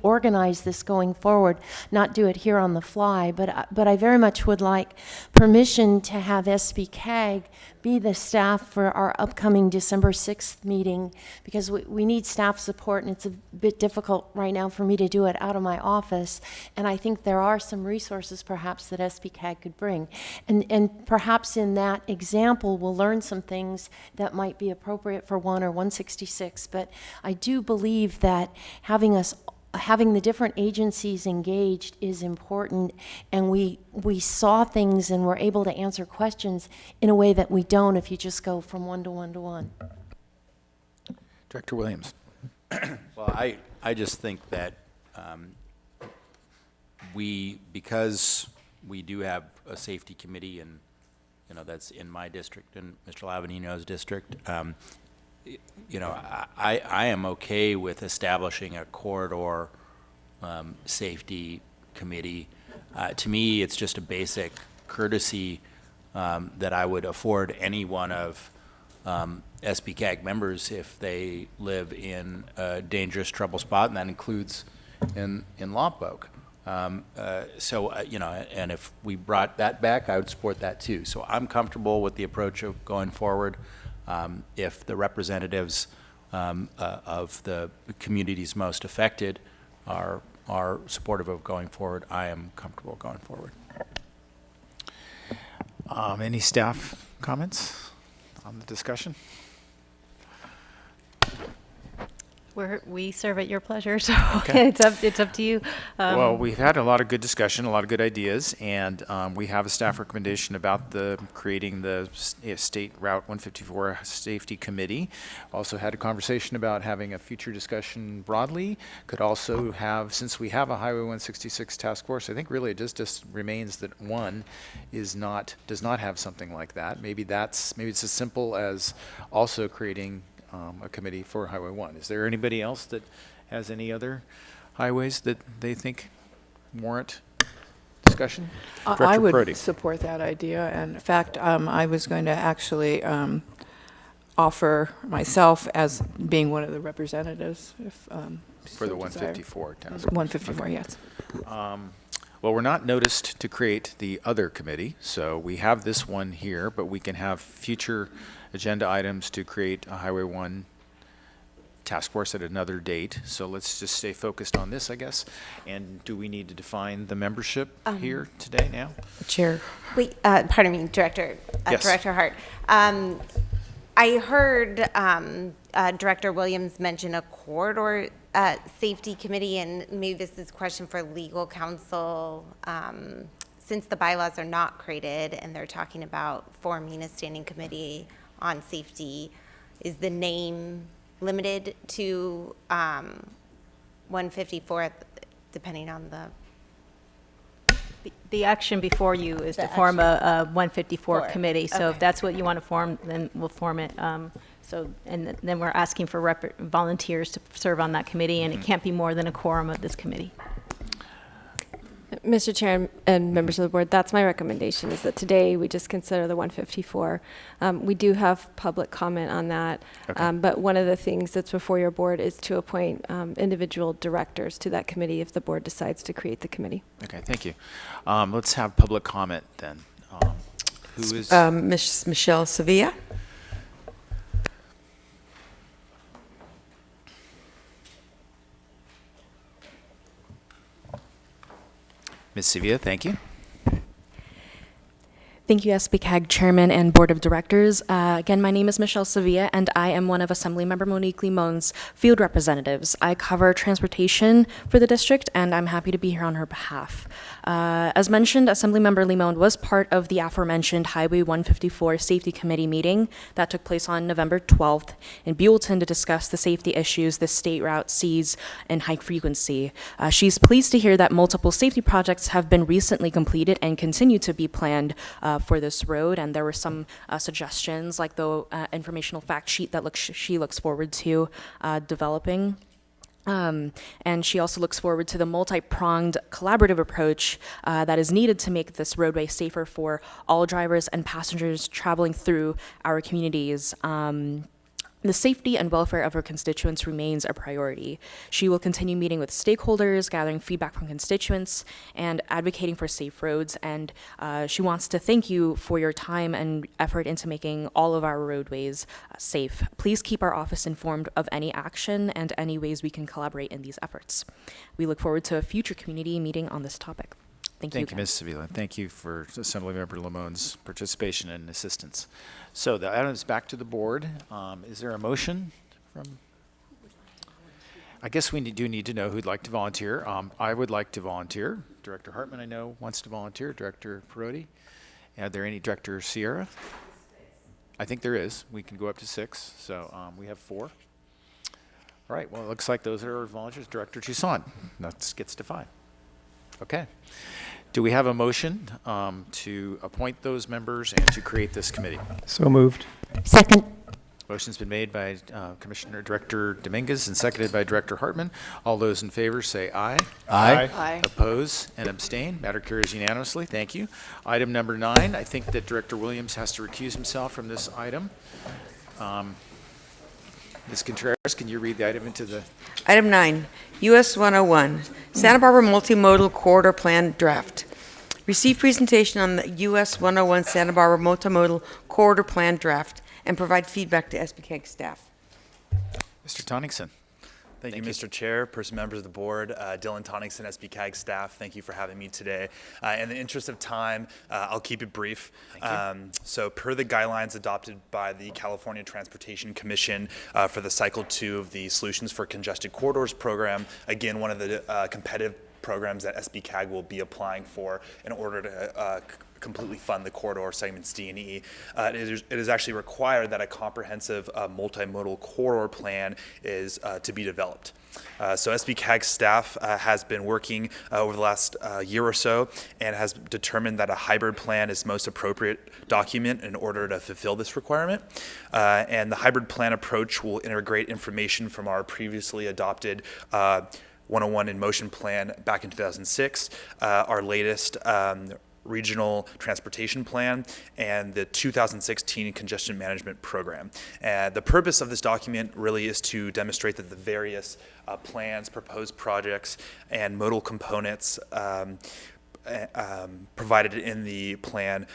organize this going forward, not do it here on the fly, but I very much would like permission to have SBCAG be the staff for our upcoming December 6th meeting, because we need staff support, and it's a bit difficult right now for me to do it out of my office, and I think there are some resources perhaps that SBCAG could bring, and perhaps in that example we'll learn some things that might be appropriate for 1 or 166, but I do believe that having the different agencies engaged is important, and we saw things and were able to answer questions in a way that we don't if you just go from one to one to one. Director Williams. Well, I just think that because we do have a safety committee, and that's in my district and Mr. Lavanino's district, I am okay with establishing a corridor safety committee. To me, it's just a basic courtesy that I would afford any one of SBCAG members if they live in a dangerous trouble spot, and that includes in Lompoc. And if we brought that back, I would support that too. So I'm comfortable with the approach of going forward. If the representatives of the communities most affected are supportive of going forward, I am comfortable going forward. Any staff comments on the discussion? We serve at your pleasure, so Okay. it's up to you. Well, we've had a lot of good discussion, a lot of good ideas, and we have a staff recommendation about creating the State Route 154 Safety Committee. Also had a conversation about having a future discussion broadly. Could also have, since we have a Highway 166 task force, I think really it just remains that one does not have something like that. Maybe it's as simple as also creating a committee for Highway 1. Is there anybody else that has any other highways that they think warrant discussion? I Director would Prodi. support that idea. And in fact, I was going to actually offer myself as being one of the representatives. If For the so desired. 154 task force. 154, Okay. yes. Well, we're not noticed to create the other committee, so we have this one here, but we can have future agenda items to create a Highway 1 task force at another date. So let's just stay focused on this, I guess. And do we need to define the membership here today now? Chair. Wait, pardon me, Director, Yes. Director Hart. I heard Director Williams mention a corridor safety committee, and maybe this is a question for legal counsel. Since the bylaws are not created and they're talking about forming a standing committee on safety, is the name limited to 154, depending on The action before you is The to form a 154 Four. committee. So Okay. if that's what you want to form, then we'll form it. Then we're asking for volunteers to serve on that committee, and it can't be more than a quorum of this committee. Mr. Chair and members of the board, that's my recommendation, is that today we just consider the 154. We do have public comment on that, Okay. but one of the things that's before your board is to appoint individual directors to that committee if the board decides to create the committee. Okay, thank you. Let's have public comment then. Who is? Miss Michelle Sevilla. Ms. Sevilla, thank you. Thank you, SBCAG Chairman and Board of Directors. Again, my name is Michelle Sevilla, and I am one of Assemblymember Monique Limon's field representatives. I cover transportation for the district, and I'm happy to be here on her behalf. As mentioned, Assemblymember Limon was part of the aforementioned Highway 154 Safety Committee meeting that took place on November 12th in Buellton to discuss the safety issues the state route sees in high frequency. She's pleased to hear that multiple safety projects have been recently completed and continue to be planned for this road, and there were some suggestions like the informational fact sheet that she looks forward to developing. And she also looks forward to the multi-pronged collaborative approach that is needed to make this roadway safer for all drivers and passengers traveling through our communities. The safety and welfare of her constituents remains a priority. She will continue meeting with stakeholders, gathering feedback from constituents, and advocating for safe roads. And she wants to thank you for your time and effort into making all of our roadways safe. Please keep our office informed of any action and any ways we can collaborate in these efforts. We look forward to a future community meeting on this topic. Thank you. Thank you, Ms. Sevilla. Thank you for Assemblymember Limon's participation and assistance. So the item is back to the board. Is there a motion from? I guess we do need to know who'd like to volunteer. I would like to volunteer. Director Hartman, I know, wants to volunteer. Director Parodi. Are there any? Director Sierra? I think there is. We can go up to 6. So we have 4. All right. Well, it looks like those are our volunteers. Director Toussaint. That gets to 5. Okay. Do we have a motion to appoint those members and to create this committee? So moved. Second. Motion's been made by Commissioner Director Dominguez and seconded by Director Hartman. All those in favor say aye. Aye. Aye. Oppose and abstain. Matter carries unanimously. Thank you. Item number 9, I think that Director Williams has to recuse himself from this item. Ms. Contreras, can you read the item into the... Item 9, US 101, Santa Barbara Multimodal Corridor Plan Draft. Receive presentation on the US 101 Santa Barbara Multimodal Corridor Plan Draft and provide feedback to SBCAG staff. Mr. Tonningson. Thank you, Mr. Chair, person members of the board, Dylan Tonningson, SBCAG staff. Thank you for having me today. In the interest of time, I'll keep it brief. So per the guidelines adopted by the California Transportation Commission for the Cycle 2 of the Solutions for Congested Corridors program, again, one of the competitive programs that SBCAG will be applying for in order to completely fund the corridor segments D and E. It is actually required that a comprehensive multimodal corridor plan is to be developed. So SBCAG staff has been working over the last year or so and has determined that a hybrid plan is the most appropriate document in order to fulfill this requirement. And the hybrid plan approach will integrate information from our previously adopted 101 in Motion plan back in 2006, our latest regional transportation plan, and the 2016 congestion management program. The purpose of this document really is to demonstrate that the various plans, proposed projects, and modal components provided in the plan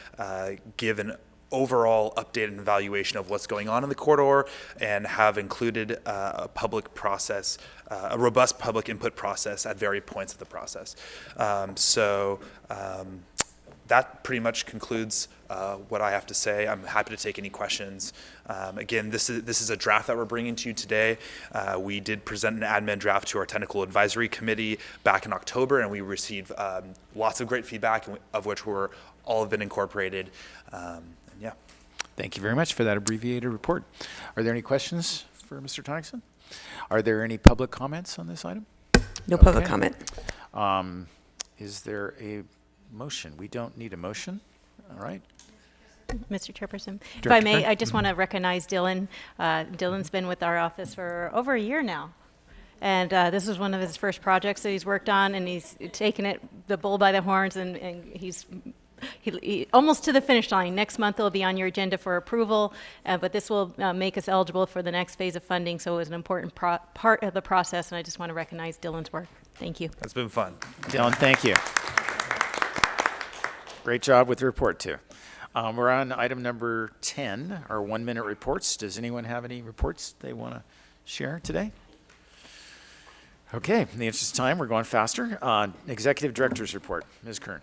give an overall updated and evaluation of what's going on in the corridor, and have included a public process, a robust public input process at various points of the process. That pretty much concludes what I have to say. I'm happy to take any questions. Again, this is a draft that we're bringing to you today. We did present an admin draft to our technical advisory committee back in October, and we received lots of great feedback, of which all have been incorporated. Yeah. Thank you very much for that abbreviated report. Are there any questions for Mr. Tonningson? Are there any public comments on this item? No public comment. Is there a motion? We don't need a motion. All right. Mr. Chairperson, if Director I may, Kern? I just want to recognize Dylan. Dylan's been with our office for over a year now. And this is one of his first projects that he's worked on, and he's taken the bull by the horns, and he's almost to the finish line. Next month it'll be on your agenda for approval, but this will make us eligible for the next phase of funding, so it was an important part of the process, and I just want to recognize Dylan's work. Thank you. That's been fun. Dylan, thank you. Great job with the report, too. We're on item number 10, our 1-minute reports. Does anyone have any reports they want to share today? Okay, in the interest of time, we're going faster. Executive Director's Report. Ms. Kern.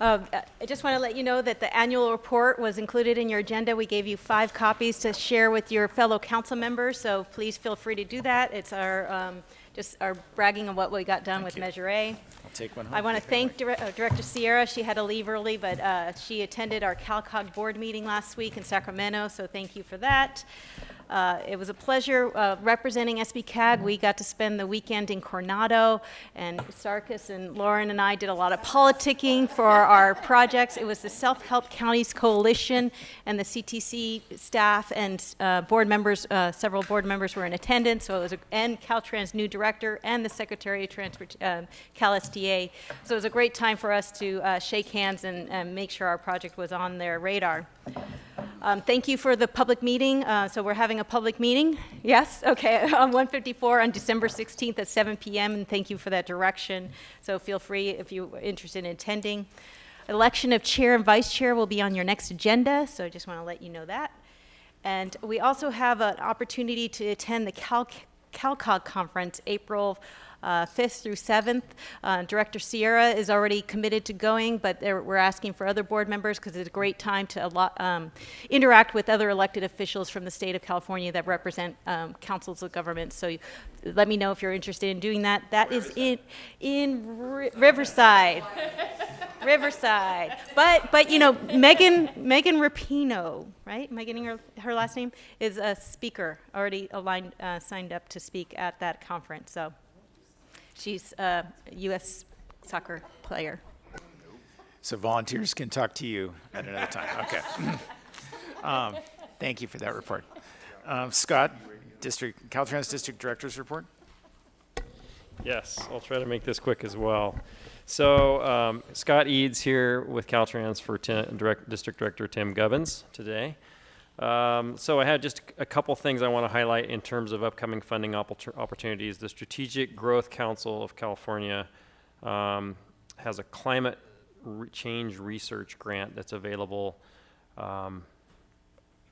I just want to let you know that the annual report was included in your agenda. We gave you 5 copies to share with your fellow council members, so please feel free to do that. It's our just our bragging on what we got done with Measure A. I'll take one home. I want to thank Director Sierra. She had to leave early, but she attended our CalCog board meeting last week in Sacramento, so thank you for that. It was a pleasure representing SBCAG. We got to spend the weekend in Coronado, and Sarkis and Lauren and I did a lot of politicking for our projects. It was the Self-Help Counties Coalition and the CTC staff and board members, several board members were in attendance, so it was and Caltrans new director and the Secretary of Transport, CalSTA. So it was a great time for us to shake hands and make sure our project was on their radar. Thank you for the public meeting. So we're having a public meeting. Yes? Okay. On 154 on December 16th at 7 p.m. And thank you for that direction. So feel free if you're interested in attending. Election of chair and vice chair will be on your next agenda. So I just want to let you know that. And we also have an opportunity to attend the CalCog conference April 5th through 7th. Director Sierra is already committed to going, but we're asking for other board members because it's a great time to interact with other elected officials from the state of California that represent councils of government. So let me know if you're interested in doing that. That is in Riverside. Riverside. But you know, Megan Rapino, right? Am I getting her last name? Is a speaker, already signed up to speak at that conference. So she's a U.S. soccer player. So volunteers can talk to you at another time. Okay. Thank you for that report. Scott, Caltrans District Director's Report. Yes, I'll try to make this quick as well. So Scott Eads here with Caltrans for District Director Tim Gubbins today. So I had just a couple things I want to highlight in terms of upcoming funding opportunities. The Strategic Growth Council of California has a climate change research grant that's available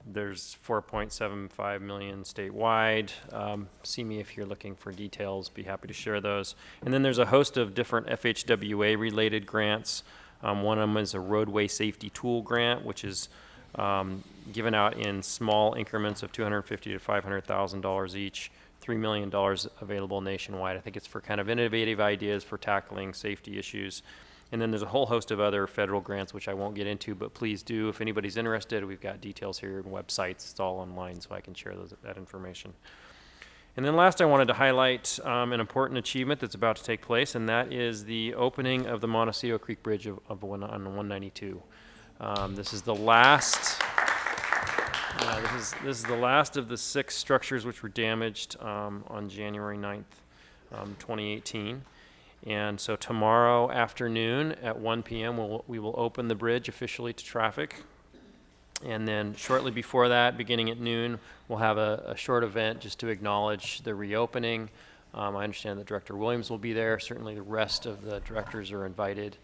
There's 4.75 million statewide. See me if you're looking for details. Be happy to share those. And then there's a host of different FHWA-related grants. One of them is a roadway safety tool grant, which is given out in small increments of $250,000 to $500,000 each. $3 million available nationwide. I think it's for kind of innovative ideas for tackling safety issues. And then there's a whole host of other federal grants, which I won't get into, but please do. If anybody's interested, we've got details here and websites. It's all online, so I can share that information. And then last, I wanted to highlight an important achievement that's about to take place, and that is the opening of the Montecito Creek Bridge on 192. This is the last. This is the last of the 6 structures which were damaged on January 9th, 2018. And so tomorrow afternoon at 1 p.m. we will open the bridge officially to traffic. And then shortly before that, beginning at noon, we'll have a short event just to acknowledge the reopening. I understand that Director Williams will be there. Certainly the rest of the directors are invited.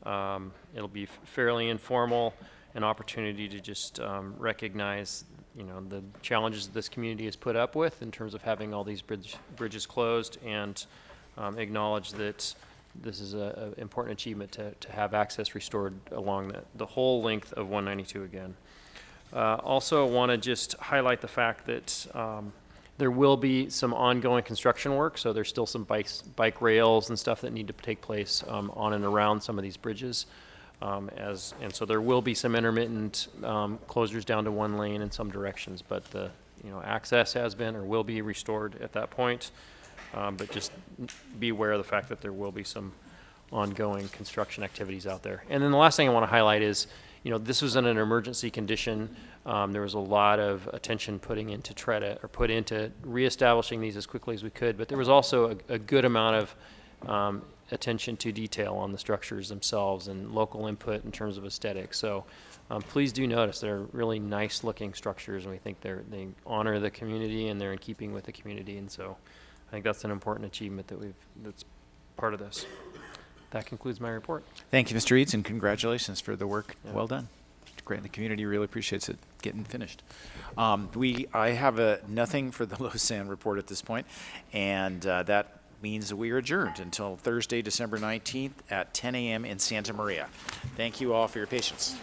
It'll be fairly informal, an opportunity to just recognize, the challenges that this community has put up with in terms of having all these bridges closed, and acknowledge that this is an important achievement to have access restored along the whole length of 192 again. Also want to just highlight the fact that there will be some ongoing construction work, so there's still some bike rails and stuff that need to take place on and around some of these bridges. And so there will be some intermittent closures down to 1 lane in some directions, but the access has been or will be restored at that point. But just be aware of the fact that there will be some ongoing construction activities out there. And then the last thing I want to highlight is, this was in an emergency condition. There was a lot of attention put into reestablishing these as quickly as we could, but there was also a good amount of attention to detail on the structures themselves and local input in terms of aesthetics. So please do notice they're really nice looking structures, and we think they honor the community and they're in keeping with the community. And so I think that's an important achievement that's part of this. That concludes my report. Thank you, Mr. Eads, and congratulations for the work. Yeah. Well done. Great, and the community really appreciates it getting finished. I have nothing for the Lausanne report at this point, and that means that we are adjourned until Thursday, December 19th at 10 a.m. in Santa Maria. Thank you all for your patience.